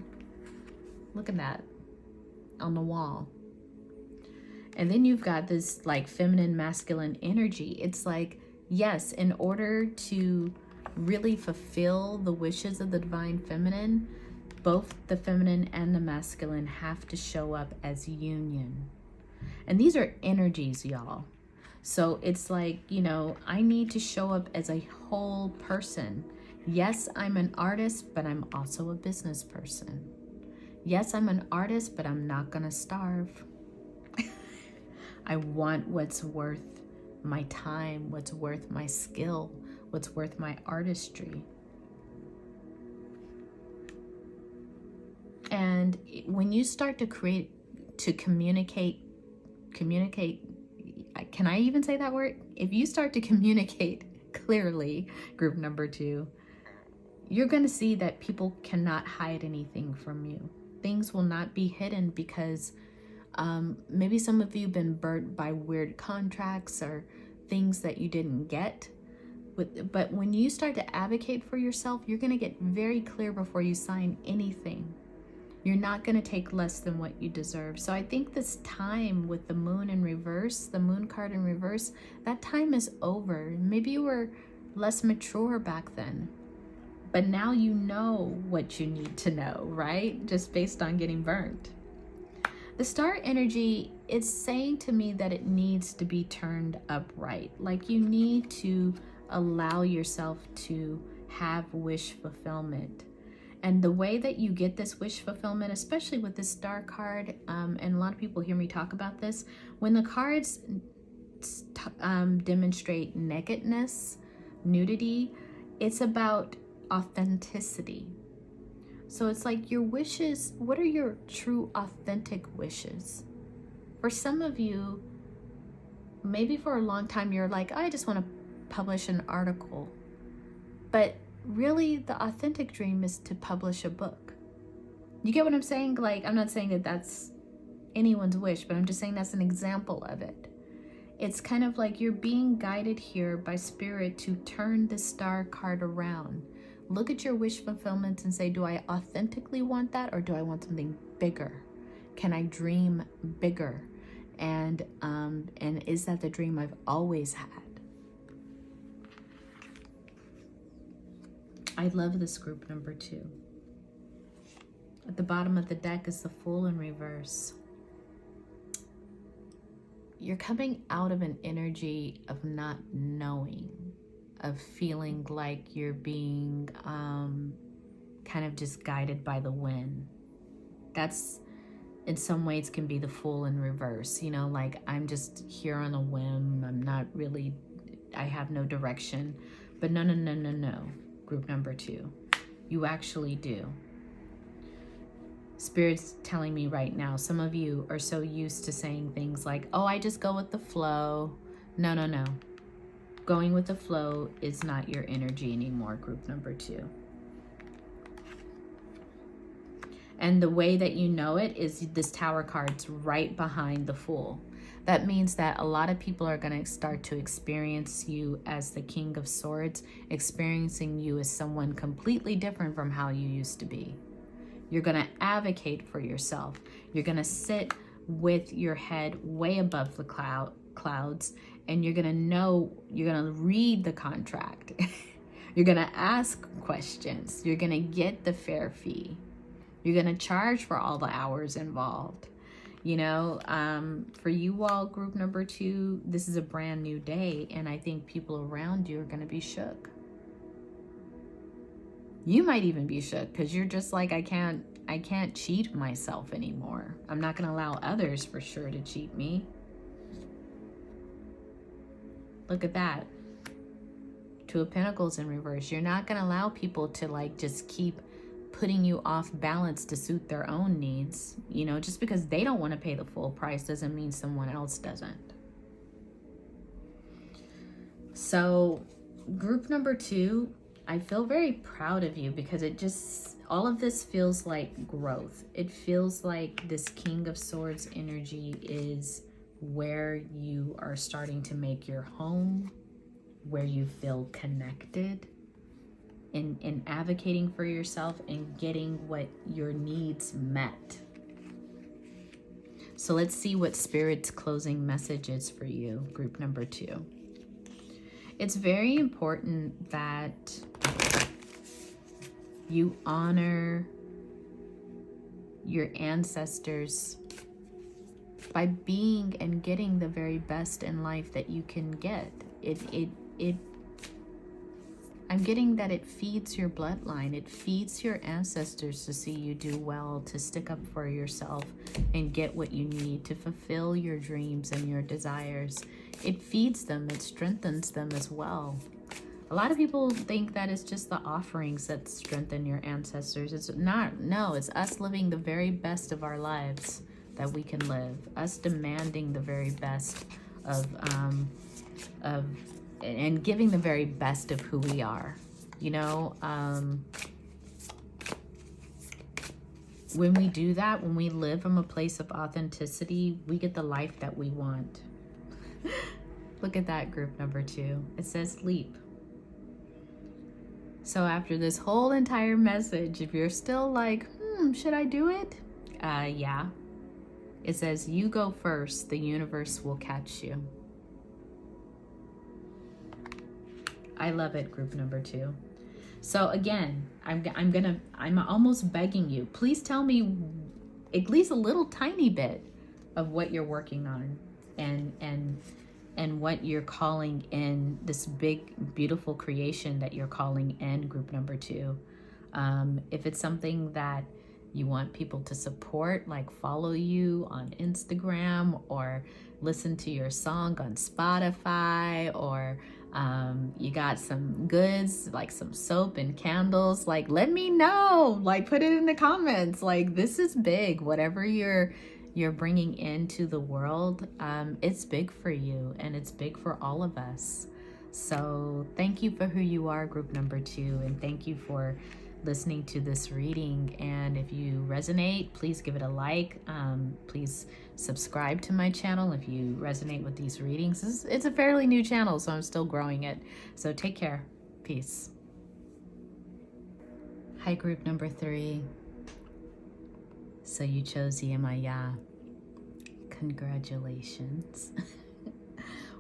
look at that on the wall. And then you've got this like feminine masculine energy. It's like, yes, in order to really fulfill the wishes of the divine feminine, both the feminine and the masculine have to show up as union. And these are energies, y'all. So it's like, you know, I need to show up as a whole person. Yes, I'm an artist, but I'm also a business person. Yes, I'm an artist, but I'm not gonna starve. I want what's worth my time, what's worth my skill, what's worth my artistry. And when you start to create, to communicate, can I even say that word? If you start to communicate clearly, group number 2, you're going to see that people cannot hide anything from you. Things will not be hidden because maybe some of you have been burnt by weird contracts or things that you didn't get. But when you start to advocate for yourself, you're going to get very clear before you sign anything. You're not going to take less than what you deserve. So I think this time with the moon in reverse, the moon card in reverse, that time is over. Maybe you were less mature back then, but now you know what you need to know, right? Just based on getting burnt. The star energy, it's saying to me that it needs to be turned upright. Like you need to allow yourself to have wish fulfillment. And the way that you get this wish fulfillment, especially with this star card, and a lot of people hear me talk about this, when the cards demonstrate nakedness, nudity, it's about authenticity. So it's like your wishes, what are your true authentic wishes? For some of you, maybe for a long time you're like, I just want to publish an article. But really the authentic dream is to publish a book. You get what I'm saying? Like, I'm not saying that that's anyone's wish, but I'm just saying that's an example of it. It's kind of like you're being guided here by Spirit to turn the star card around. Look at your wish fulfillment and say, do I authentically want that, or do I want something bigger? Can I dream bigger? And is that the dream I've always had? I love this group number 2. At the bottom of the deck is the Fool in reverse. You're coming out of an energy of not knowing, of feeling like you're being kind of just guided by the wind. That's, in some ways, can be the Fool in reverse. You know, like I'm just here on a whim. I'm not really, I have no direction. But no. Group number 2, you actually do. Spirit's telling me right now, some of you are so used to saying things like, oh, I just go with the flow. No. Going with the flow is not your energy anymore, group number 2. And the way that you know it is this Tower card's right behind the Fool. That means that a lot of people are going to start to experience you as the King of Swords, experiencing you as someone completely different from how you used to be. You're going to advocate for yourself. You're going to sit with your head way above the clouds, and you're going to know, you're going to read the contract. You're going to ask questions. You're going to get the fair fee. You're going to charge for all the hours involved. You know, for you all, group number 2, this is a brand new day, and I think people around you are going to be shook. You might even be shook because you're just like, I can't cheat myself anymore. I'm not going to allow others for sure to cheat me. Look at that. 2 of Pentacles in reverse. You're not going to allow people to like just keep putting you off balance to suit their own needs. You know, just because they don't want to pay the full price doesn't mean someone else doesn't. So group number 2, I feel very proud of you because it just, all of this feels like growth. It feels like this King of Swords energy is where you are starting to make your home, where you feel connected, in advocating for yourself and getting what your needs met. So let's see what Spirit's closing message is for you, group number 2. It's very important that you honor your ancestors by being and getting the very best in life that you can get. I'm getting that it feeds your bloodline. It feeds your ancestors to see you do well, to stick up for yourself and get what you need to fulfill your dreams and your desires. It feeds them. It strengthens them as well. A lot of people think that it's just the offerings that strengthen your ancestors. It's not. No, it's us living the very best of our lives that we can live. Us demanding the very best and giving the very best of who we are. You know, when we do that, when we live from a place of authenticity, we get the life that we want. Look at that, group number 2. It says leap. So after this whole entire message, if you're still like, should I do it? Yeah. It says, you go first, the universe will catch you. I love it, group number 2. So again, I'm almost begging you, please tell me at least a little tiny bit of what you're working on and what you're calling in, this big, beautiful creation that you're calling in, group number 2. If it's something that you want people to support, like follow you on Instagram or listen to your song on Spotify, or you got some goods like some soap and candles, like let me know, like put it in the comments. Like, this is big. Whatever you're bringing into the world, it's big for you and it's big for all of us. So thank you for who you are, group number 2, and thank you for listening to this reading. And if you resonate, please give it a like. Please subscribe to my channel if you resonate with these readings. It's a fairly new channel, so I'm still growing it. So take care. Peace. Hi, group number 3. So you chose Yemaya. Congratulations.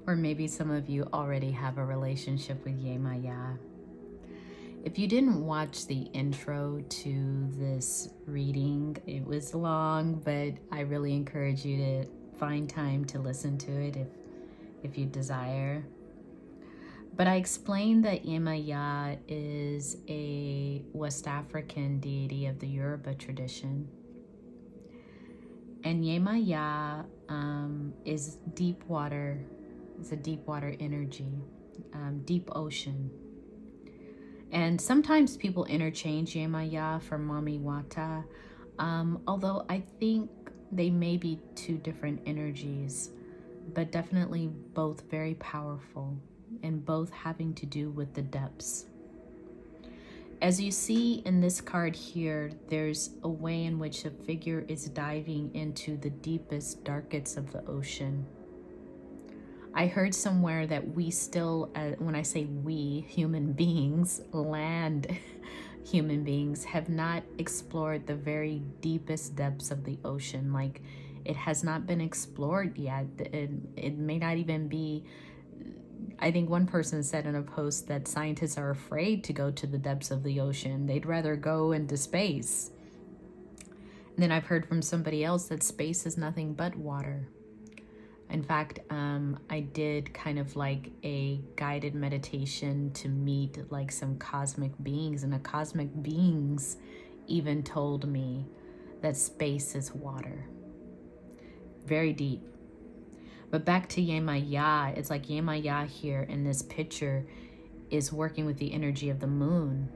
Or maybe some of you already have a relationship with Yemaya. If you didn't watch the intro to this reading, it was long, but I really encourage you to find time to listen to it if you desire. But I explained that Yemaya is a West African deity of the Yoruba tradition. And Yemaya is deep water. It's a deep water energy, deep ocean. And sometimes people interchange Yemaya for Mami Wata, although I think they may be 2 different energies, but definitely both very powerful and both having to do with the depths. As you see in this card here, there's a way in which a figure is diving into the deepest, darkest of the ocean. I heard somewhere that we still, when I say we, human beings, land human beings, have not explored the very deepest depths of the ocean. Like, it has not been explored yet. It may not even be, I think one person said in a post that scientists are afraid to go to the depths of the ocean. They'd rather go into space. Then I've heard from somebody else that space is nothing but water. In fact, I did kind of like a guided meditation to meet like some cosmic beings, and the cosmic beings even told me that space is water. Very deep. But back to Yemaya, it's like Yemaya here in this picture is working with the energy of the moon.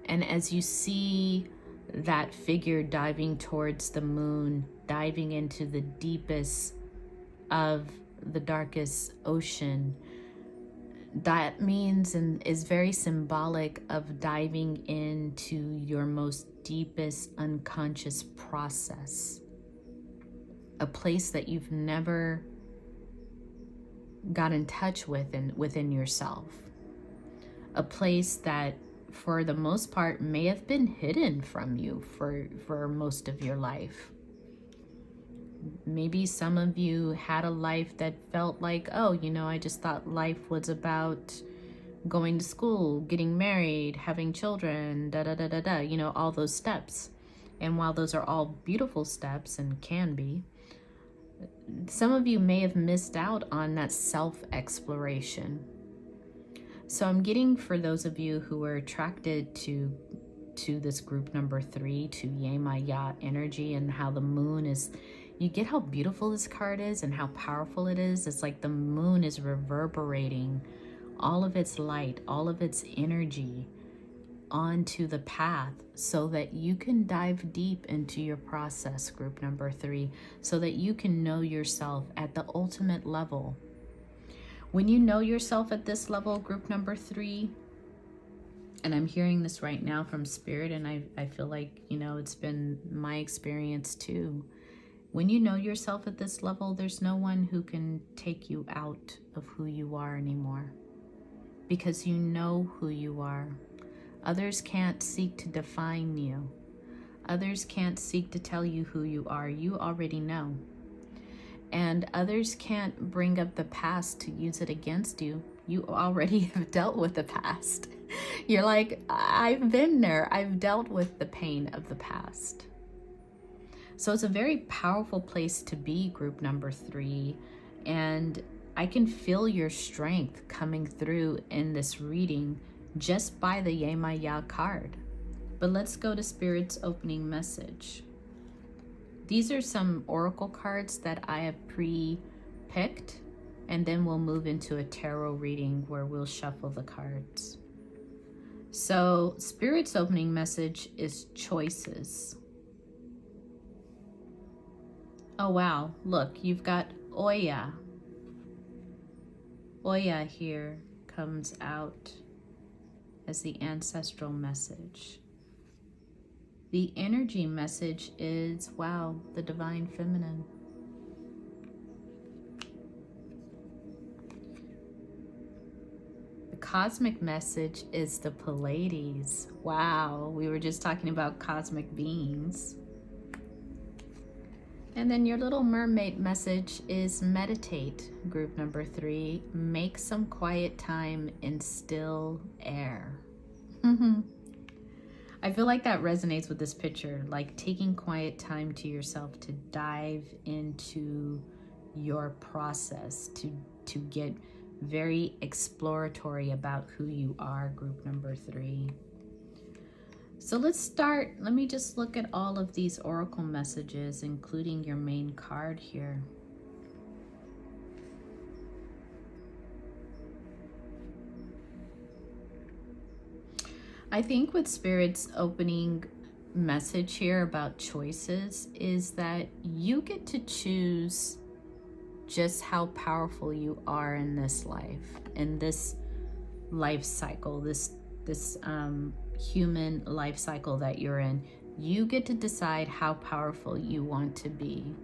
And as you see that figure diving towards the moon, diving into the deepest of the darkest ocean, that means and is very symbolic of diving into your most deepest unconscious process, a place that you've never got in touch with within yourself, a place that for the most part may have been hidden from you for most of your life. Maybe some of you had a life that felt like, oh, you know, I just thought life was about going to school, getting married, having children, you know, all those steps. And while those are all beautiful steps and can be, some of you may have missed out on that self-exploration. So I'm getting, for those of you who are attracted to this group number 3, to Yemaya energy, and how the moon is, you get how beautiful this card is and how powerful it is. It's like the moon is reverberating all of its light, all of its energy onto the path so that you can dive deep into your process, group number 3, so that you can know yourself at the ultimate level. When you know yourself at this level, group number 3, and I'm hearing this right now from Spirit, and I feel like, you know, it's been my experience too. When you know yourself at this level, there's no one who can take you out of who you are anymore, because you know who you are. Others can't seek to define you. Others can't seek to tell you who you are. You already know. And others can't bring up the past to use it against you. You already have dealt with the past. You're like, I've been there. I've dealt with the pain of the past. So it's a very powerful place to be, group number 3. And I can feel your strength coming through in this reading just by the Yemaya card. But let's go to Spirit's opening message. These are some oracle cards that I have pre-picked, and then we'll move into a tarot reading where we'll shuffle the cards. So Spirit's opening message is choices. Oh wow, look, you've got Oya. Oya here comes out as the ancestral message. The energy message is, wow, the divine feminine. The cosmic message is the Pleiades. Wow, we were just talking about cosmic beings. And then your little mermaid message is meditate, group number 3. Make some quiet time in still air. I feel like that resonates with this picture, like taking quiet time to yourself to dive into your process, to get very exploratory about who you are, group number 3. So let's start. Let me just look at all of these oracle messages, including your main card here. I think with Spirit's opening message here about choices is that you get to choose just how powerful you are in this life, in this life cycle, this human life cycle that you're in. You get to decide how powerful you want to be.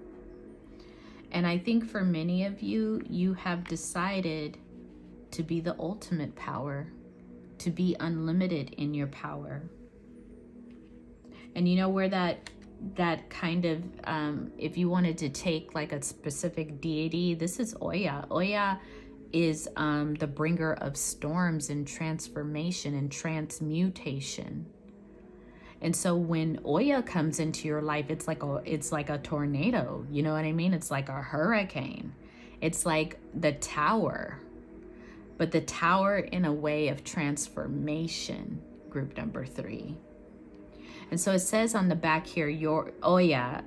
And I think for many of you, you have decided to be the ultimate power, to be unlimited in your power. And you know where that kind of, if you wanted to take like a specific deity, this is Oya. Oya is the bringer of storms and transformation and transmutation. And so when Oya comes into your life, it's like a tornado. You know what I mean? It's like a hurricane. It's like the tower, but the tower in a way of transformation, group number 3. And so it says on the back here, your Oya.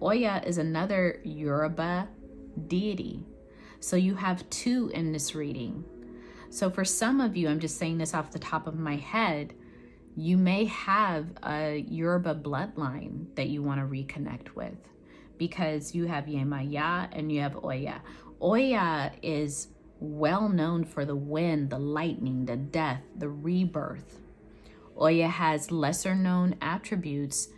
Oya is another Yoruba deity. So you have 2 in this reading. So for some of you, I'm just saying this off the top of my head, you may have a Yoruba bloodline that you want to reconnect with, because you have Yemaya and you have Oya. Oya is well known for the wind, the lightning, the death, the rebirth. Oya has lesser known attributes,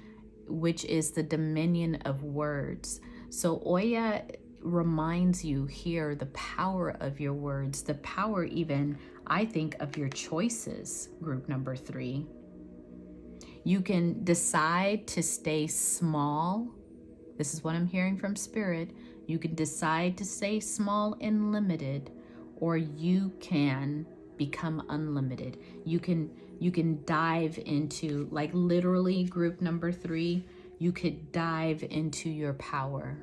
which is the dominion of words. So Oya reminds you here the power of your words, the power even, I think, of your choices, group number 3. You can decide to stay small. This is what I'm hearing from Spirit. You can decide to stay small and limited, or you can become unlimited. You can dive into, like literally, group number 3, you could dive into your power.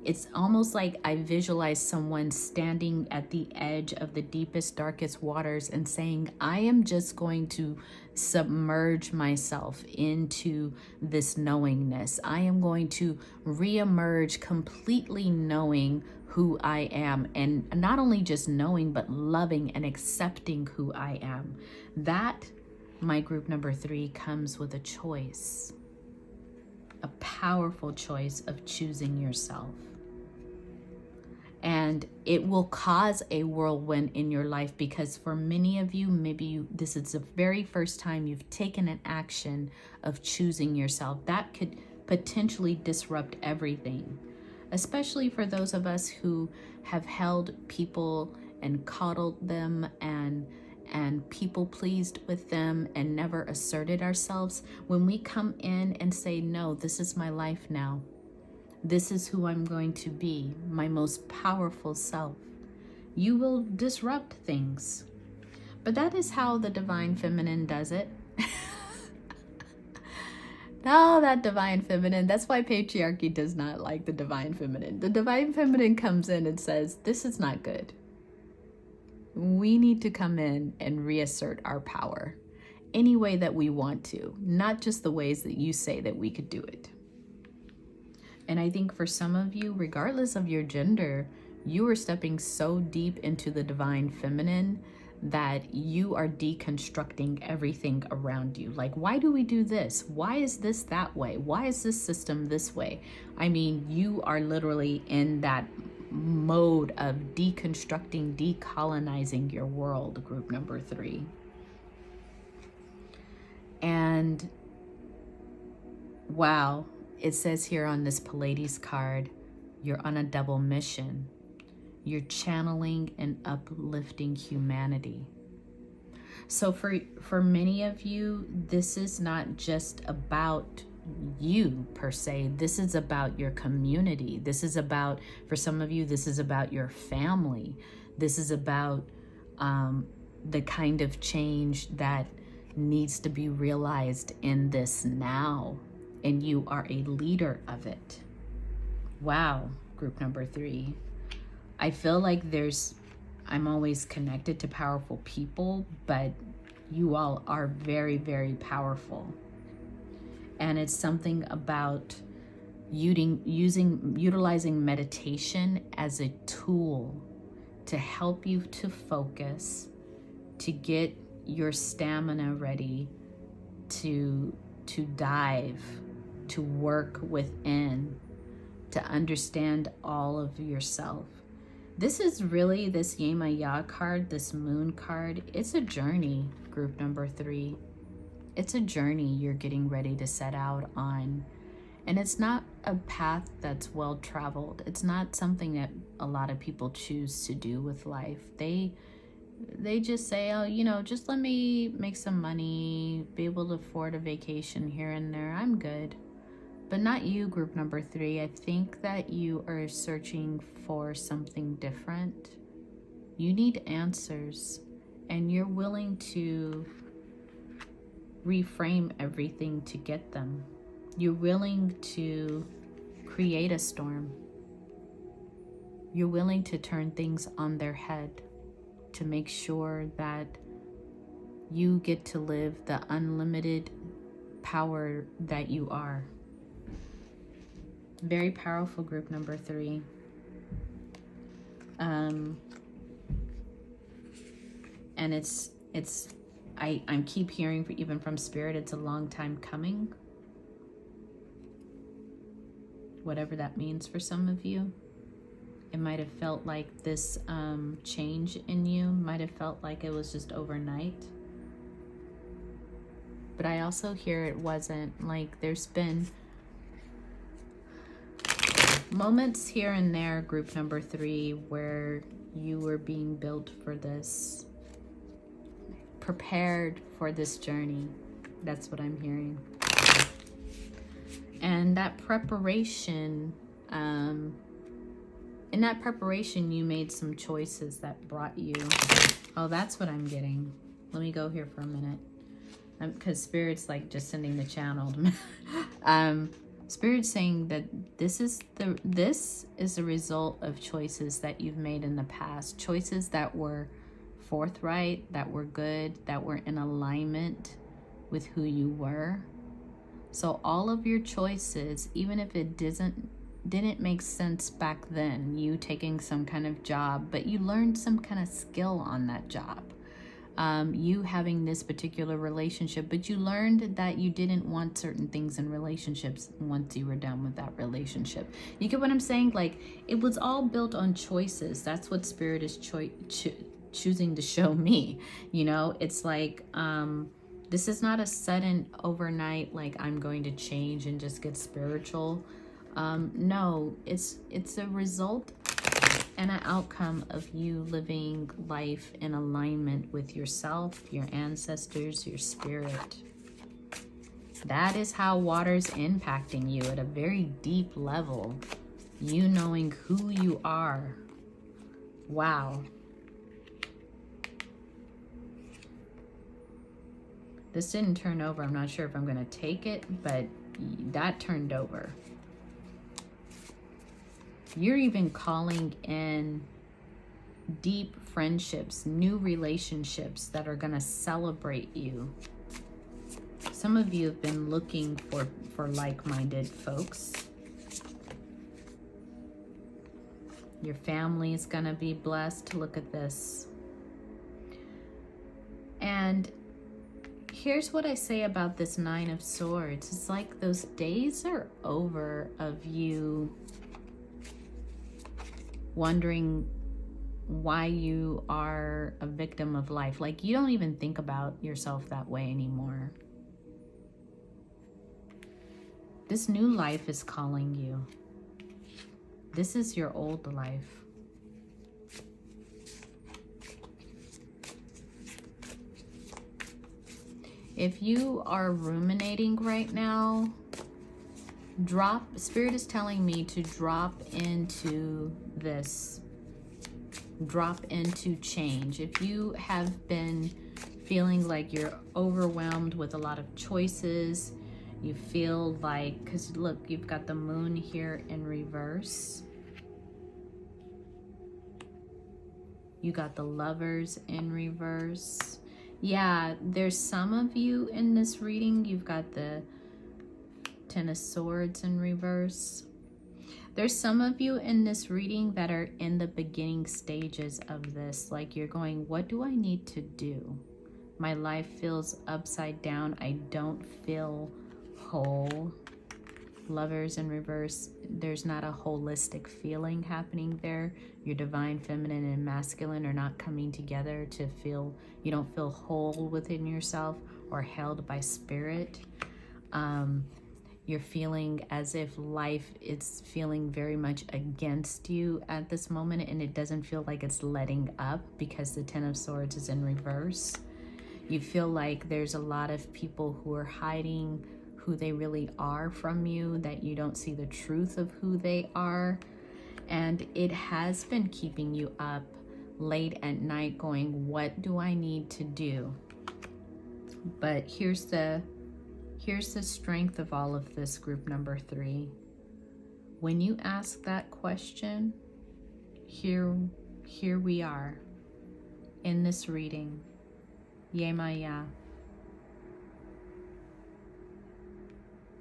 It's almost like I visualize someone standing at the edge of the deepest, darkest waters and saying, I am just going to submerge myself into this knowingness. I am going to reemerge completely knowing who I am, and not only just knowing, but loving and accepting who I am. That, my group number 3, comes with a choice, a powerful choice of choosing yourself. And it will cause a whirlwind in your life, because for many of you, this is the very first time you've taken an action of choosing yourself. That could potentially disrupt everything, especially for those of us who have held people and coddled them and people pleased with them and never asserted ourselves. When we come in and say, no, this is my life now. This is who I'm going to be, my most powerful self. You will disrupt things. But that is how the divine feminine does it. No, that divine feminine. That's why patriarchy does not like the divine feminine. The divine feminine comes in and says, this is not good. We need to come in and reassert our power any way that we want to, not just the ways that you say that we could do it. And I think for some of you, regardless of your gender, you are stepping so deep into the divine feminine that you are deconstructing everything around you. Like, why do we do this? Why is this that way? Why is this system this way? I mean, you are literally in that mode of deconstructing, decolonizing your world, group number 3. And wow, it says here on this Pleiades card, you're on a double mission. You're channeling and uplifting humanity. So for many of you, this is not just about you per se. This is about your community. This is about, for some of you, this is about your family. This is about the kind of change that needs to be realized in this now. And you are a leader of it. Wow, group number 3. I feel like I'm always connected to powerful people, but you all are very, very powerful. And it's something about utilizing meditation as a tool to help you to focus, to get your stamina ready, to dive, to work within, to understand all of yourself. This is really, this Yemaya card, this moon card, it's a journey, group number 3. It's a journey you're getting ready to set out on. And it's not a path that's well traveled. It's not something that a lot of people choose to do with life. They just say, oh, just let me make some money, be able to afford a vacation here and there. I'm good. But not you, group number 3. I think that you are searching for something different. You need answers, and you're willing to reframe everything to get them. You're willing to create a storm. You're willing to turn things on their head to make sure that you get to live the unlimited power that you are. Very powerful, group number 3. And I'm keep hearing even from Spirit, it's a long time coming. Whatever that means for some of you. It might have felt like this change in you might have felt like it was just overnight. But I also hear it wasn't. Like, there's been moments here and there, group number 3, where you were being built for this, prepared for this journey. That's what I'm hearing. And that preparation, in that preparation, you made some choices that brought you. Oh, that's what I'm getting. Let me go here for a minute. Because Spirit's like just sending the channel. Spirit's saying that this is the result of choices that you've made in the past. Choices that were forthright, that were good, that were in alignment with who you were. So all of your choices, even if it didn't make sense back then, you taking some kind of job, but you learned some kind of skill on that job. You having this particular relationship, but you learned that you didn't want certain things in relationships once you were done with that relationship. You get what I'm saying? Like, it was all built on choices. That's what Spirit is choosing to show me. You know, it's like, this is not a sudden overnight, like, I'm going to change and just get spiritual. No, it's a result and an outcome of you living life in alignment with yourself, your ancestors, your spirit. That is how water's impacting you at a very deep level. You knowing who you are. Wow. This didn't turn over. I'm not sure if I'm going to take it, but that turned over. You're even calling in deep friendships, new relationships that are going to celebrate you. Some of you have been looking for like-minded folks. Your family is going to be blessed. Look at this. And here's what I say about this 9 of Swords. It's like those days are over of you wondering why you are a victim of life. Like, you don't even think about yourself that way anymore. This new life is calling you. This is your old life. If you are ruminating right now, Spirit is telling me to drop into this. Drop into change. If you have been feeling like you're overwhelmed with a lot of choices, you feel like, because look, you've got the moon here in reverse. You got the Lovers in reverse. Yeah, there's some of you in this reading, you've got the 10 of Swords in reverse. There's some of you in this reading that are in the beginning stages of this. Like, you're going, what do I need to do? My life feels upside down. I don't feel whole. Lovers in reverse. There's not a holistic feeling happening there. Your divine feminine and masculine are not coming together to feel, you don't feel whole within yourself or held by spirit. You're feeling as if life is feeling very much against you at this moment, and it doesn't feel like it's letting up because the 10 of Swords is in reverse. You feel like there's a lot of people who are hiding who they really are from you, that you don't see the truth of who they are. And it has been keeping you up late at night going, what do I need to do? But here's the strength of all of this, group number 3. When you ask that question, here we are in this reading. Yemaya.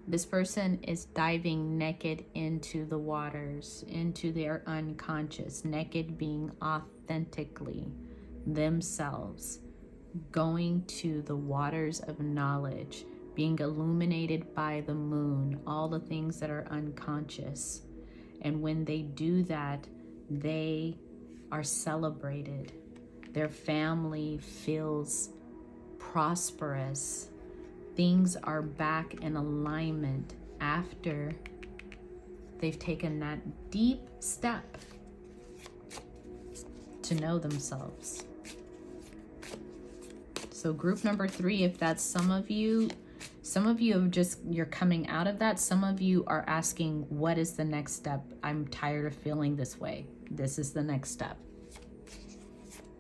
This person is diving naked into the waters, into their unconscious, naked being authentically themselves, going to the waters of knowledge, being illuminated by the moon, all the things that are unconscious. And when they do that, they are celebrated. Their family feels prosperous. Things are back in alignment after they've taken that deep step to know themselves. So group number 3, if that's some of you have just, you're coming out of that. Some of you are asking, what is the next step? I'm tired of feeling this way. This is the next step.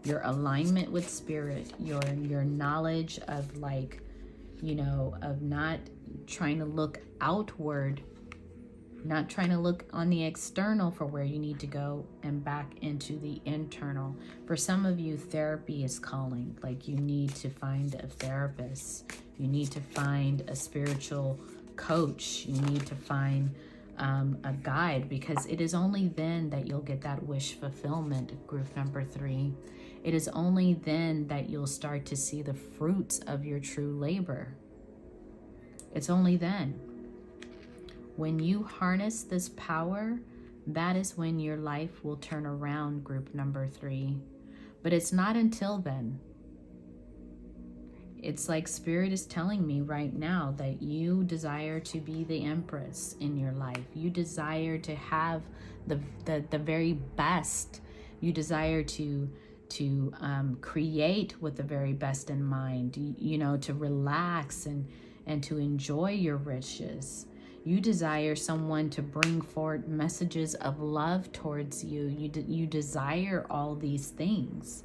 Your alignment with spirit, your knowledge of, like, you know, of not trying to look outward, not trying to look on the external for where you need to go, and back into the internal. For some of you, therapy is calling. Like, you need to find a therapist. You need to find a spiritual coach. You need to find a guide, because it is only then that you'll get that wish fulfillment, group number 3. It is only then that you'll start to see the fruits of your true labor. It's only then. When you harness this power, that is when your life will turn around, group number 3. But it's not until then. It's like Spirit is telling me right now that you desire to be the Empress in your life. You desire to have the very best. You desire to create with the very best in mind, you know, to relax and to enjoy your riches. You desire someone to bring forward messages of love towards you. You desire all these things,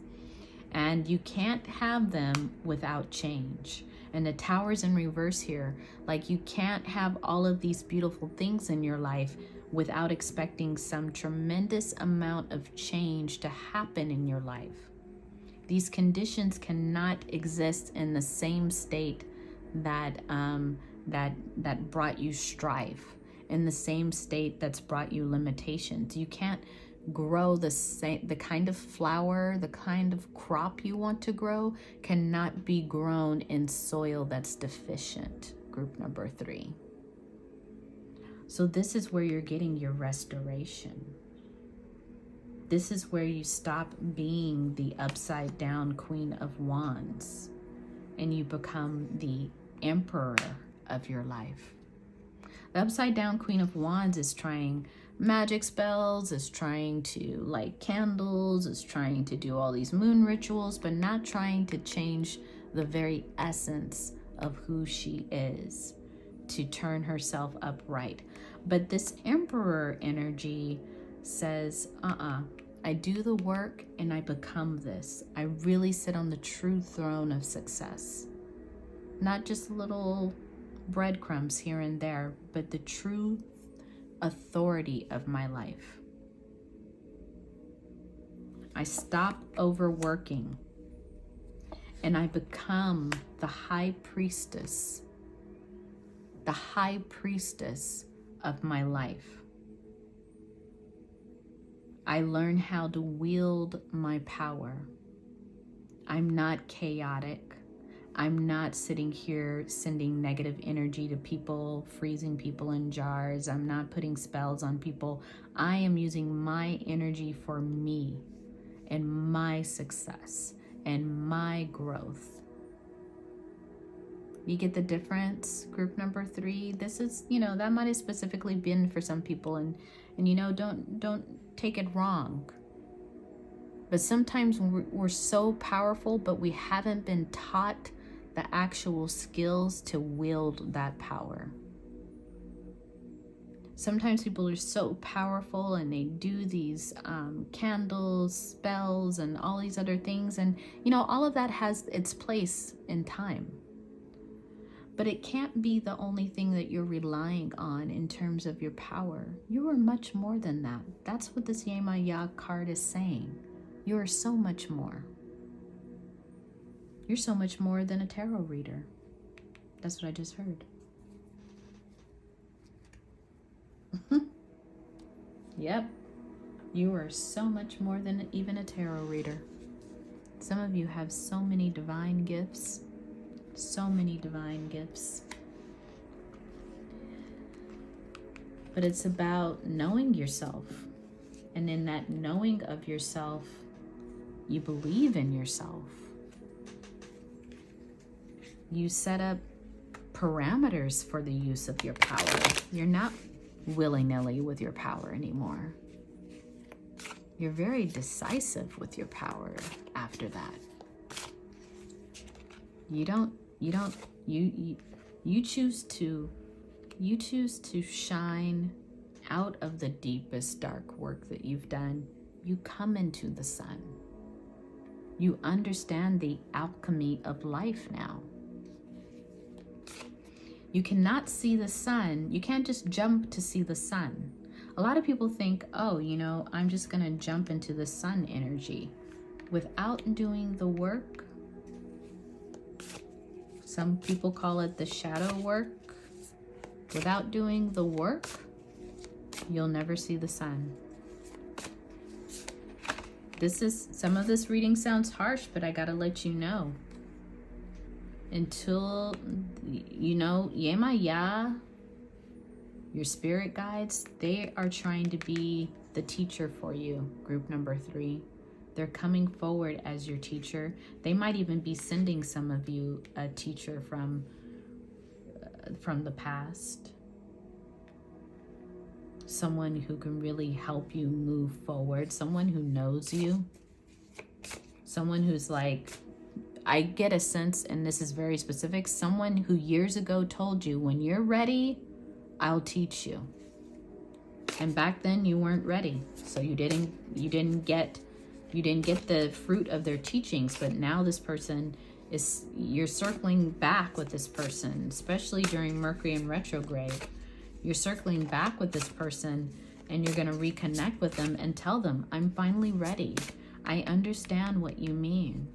and you can't have them without change. And the Tower's in reverse here. Like, you can't have all of these beautiful things in your life without expecting some tremendous amount of change to happen in your life. These conditions cannot exist in the same state that brought you strife, in the same state that's brought you limitations. You can't grow the kind of flower, the kind of crop you want to grow cannot be grown in soil that's deficient, group number 3. So this is where you're getting your restoration. This is where you stop being the upside down Queen of Wands and you become the Emperor of your life. The upside down Queen of Wands is trying magic spells, is trying to light candles, is trying to do all these moon rituals, but not trying to change the very essence of who she is, to turn herself upright. But this Emperor energy says, I do the work and I become this. I really sit on the true throne of success. Not just little breadcrumbs here and there, but the true authority of my life. I stop overworking and I become the high priestess of my life. I learn how to wield my power. I'm not chaotic. I'm not sitting here sending negative energy to people, freezing people in jars. I'm not putting spells on people. I am using my energy for me and my success and my growth. You get the difference, group number 3? This is, that might have specifically been for some people, and don't take it wrong. But sometimes we're so powerful, but we haven't been taught the actual skills to wield that power. Sometimes people are so powerful and they do these candles, spells, and all these other things. And, all of that has its place in time. But it can't be the only thing that you're relying on in terms of your power. You are much more than that. That's what this Yemaya card is saying. You are so much more. You're so much more than a tarot reader. That's what I just heard. Yep. You are so much more than even a tarot reader. Some of you have so many divine gifts. So many divine gifts. But it's about knowing yourself. And in that knowing of yourself, you believe in yourself. You set up parameters for the use of your power. You're not willy-nilly with your power anymore. You're very decisive with your power after that. You choose to shine out of the deepest dark work that you've done. You come into the sun. You understand the alchemy of life now. You cannot see the sun. You can't just jump to see the sun. A lot of people think, oh, I'm just going to jump into the sun energy without doing the work. Some people call it the shadow work. Without doing the work, you'll never see the sun. Some of this reading sounds harsh, but I gotta let you know. Until, Yemaya, your spirit guides, they are trying to be the teacher for you, group number 3. They're coming forward as your teacher. They might even be sending some of you a teacher from the past. Someone who can really help you move forward. Someone who knows you. Someone who's like, I get a sense, and this is very specific, someone who years ago told you, when you're ready, I'll teach you. And back then you weren't ready. So you didn't get the fruit of their teachings, but now this person you're circling back with this person, especially during Mercury in retrograde. You're circling back with this person and you're going to reconnect with them and tell them, I'm finally ready. I understand what you mean.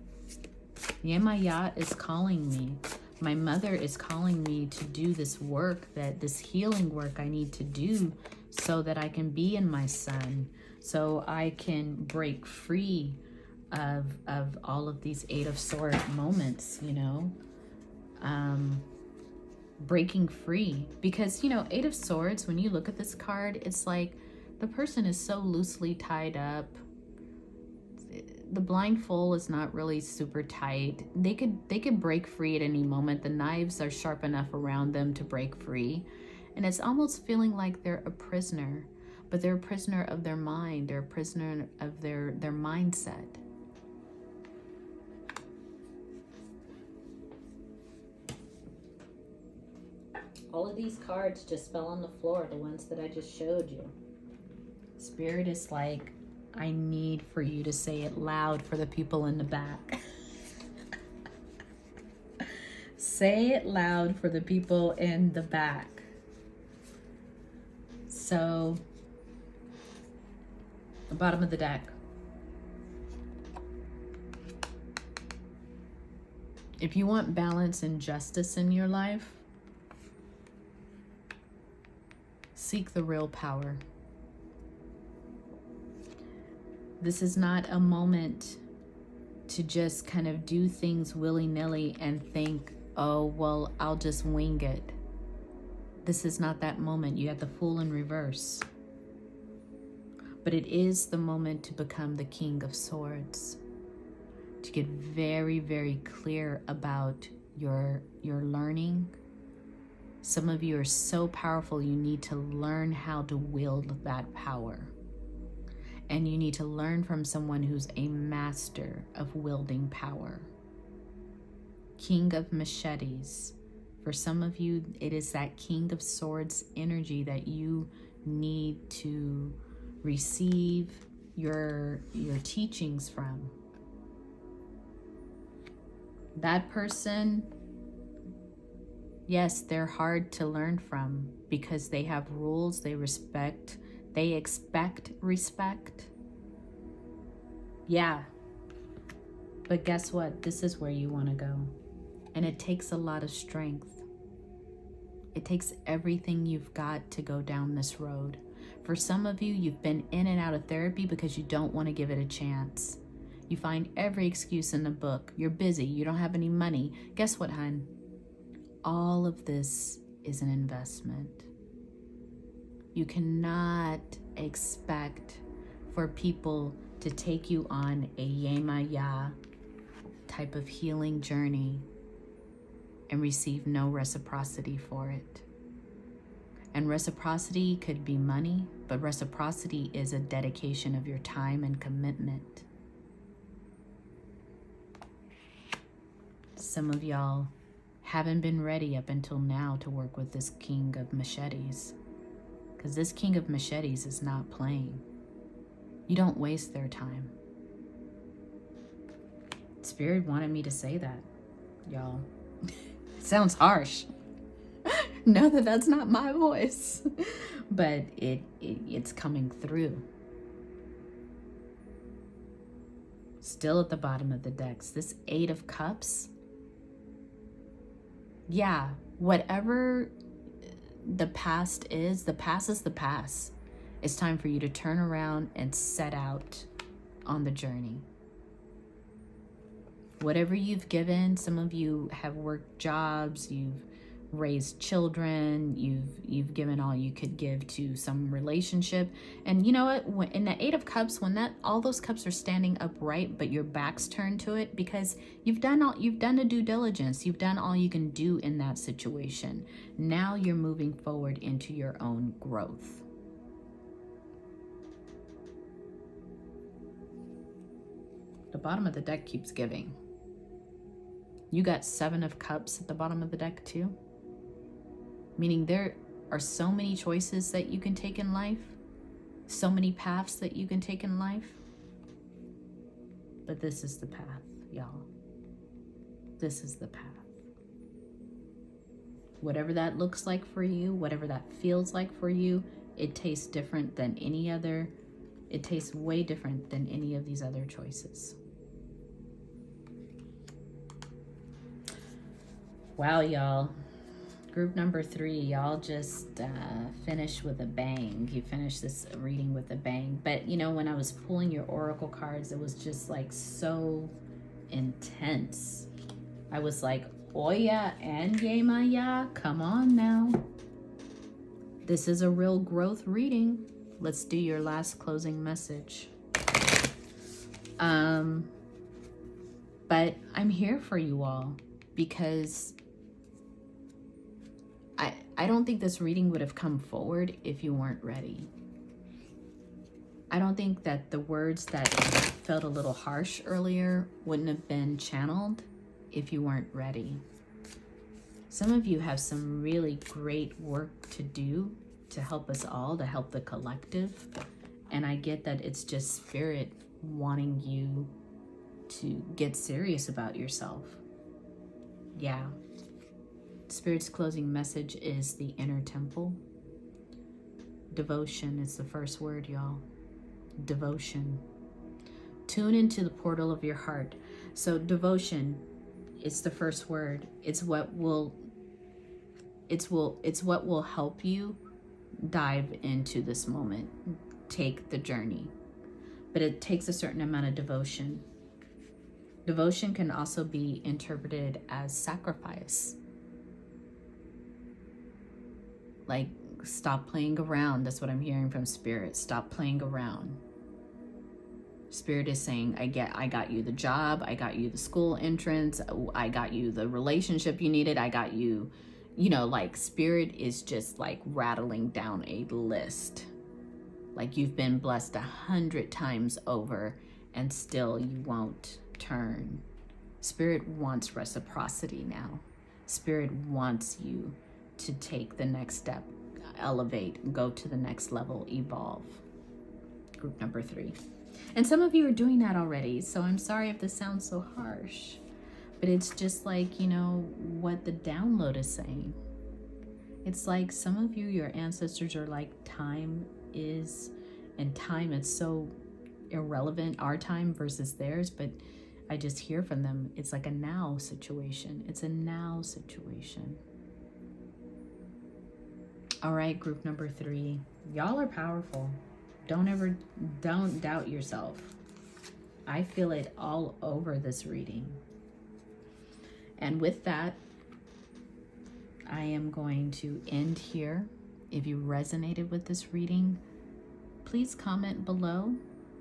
Yemaya is calling me. My mother is calling me to do this work, this healing work I need to do so that I can be in my sun, so I can break free of all of these 8 of Swords moments, breaking free. Because, 8 of Swords, when you look at this card, it's like the person is so loosely tied up. The blindfold is not really super tight. They could break free at any moment. The knives are sharp enough around them to break free. And it's almost feeling like they're a prisoner, but they're a prisoner of their mind. They're a prisoner of their mindset. All of these cards just fell on the floor, the ones that I just showed you. Spirit is like, I need for you to say it loud for the people in the back. Say it loud for the people in the back. So, the bottom of the deck. If you want balance and justice in your life, seek the real power. This is not a moment to just kind of do things willy-nilly and think, oh, well, I'll just wing it. This is not that moment. You have the Fool in reverse. But it is the moment to become the King of Swords. To get very, very clear about your learning. Some of you are so powerful, you need to learn how to wield that power. And you need to learn from someone who's a master of wielding power. King of Machetes. For some of you, it is that King of Swords energy that you need to receive your teachings from. That person Yes, they're hard to learn from because they have rules, they expect respect. Yeah. But guess what? This is where you want to go. And it takes a lot of strength. It takes everything you've got to go down this road. For some of you, you've been in and out of therapy because you don't want to give it a chance. You find every excuse in the book. You're busy. You don't have any money. Guess what, hon? All of this is an investment. You cannot expect for people to take you on a Yemaya type of healing journey and receive no reciprocity for it. And reciprocity could be money, but reciprocity is a dedication of your time and commitment. Some of y'all haven't been ready up until now to work with this king of machetes, because this king of machetes is not playing. You don't waste their time. Spirit wanted me to say that, y'all. Sounds harsh. Know that that's not my voice, but it's coming through. Still at the bottom of the decks, this Eight of Cups. Yeah, whatever the past is the past. It's time for you to turn around and set out on the journey. Whatever you've given, some of you have worked jobs, you've raised children, you've given all you could give to some relationship. And you know what, in the Eight of Cups, when all those cups are standing upright but your back's turned to it, because you've done the due diligence, you've done all you can do in that situation. Now you're moving forward into your own growth. The bottom of the deck keeps giving. You got Seven of Cups at the bottom of the deck too. Meaning there are so many choices that you can take in life, so many paths that you can take in life. But this is the path, y'all. This is the path. Whatever that looks like for you, whatever that feels like for you, it tastes different than any other. It tastes way different than any of these other choices. Wow, y'all. Group number 3, y'all just finished with a bang. You finished this reading with a bang. But you know, when I was pulling your oracle cards, it was just like so intense. I was like, Oya and Yemaya, come on now. This is a real growth reading. Let's do your last closing message. But I'm here for you all because I don't think this reading would have come forward if you weren't ready. I don't think that the words that felt a little harsh earlier wouldn't have been channeled if you weren't ready. Some of you have some really great work to do to help us all, to help the collective. And I get that it's just spirit wanting you to get serious about yourself. Yeah. Spirit's closing message is the inner temple. Devotion is the first word, y'all. Devotion. Tune into the portal of your heart. So devotion, it's the first word. It's what will help you dive into this moment, take the journey. But it takes a certain amount of devotion. Devotion can also be interpreted as sacrifice. Like, stop playing around. That's what I'm hearing from Spirit. Stop playing around. Spirit is saying, I got you the job. I got you the school entrance. I got you the relationship you needed. I got you, like Spirit is just like rattling down a list. Like you've been blessed 100 times over and still you won't turn. Spirit wants reciprocity now. Spirit wants you to take the next step, elevate, go to the next level, evolve. Group number 3. And some of you are doing that already, so I'm sorry if this sounds so harsh. But it's just like, you know, what the download is saying. It's like some of you, your ancestors are like, time is, and time is so irrelevant, our time versus theirs, but I just hear from them. It's like a now situation. It's a now situation. All right, group number 3. Y'all are powerful. Don't doubt yourself. I feel it all over this reading. And with that, I am going to end here. If you resonated with this reading, please comment below.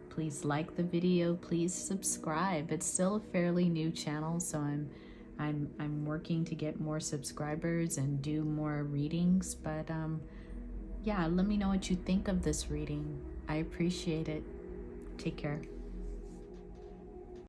Please like the video. Please subscribe. It's still a fairly new channel, so I'm working to get more subscribers and do more readings. But yeah, let me know what you think of this reading. I appreciate it. Take care.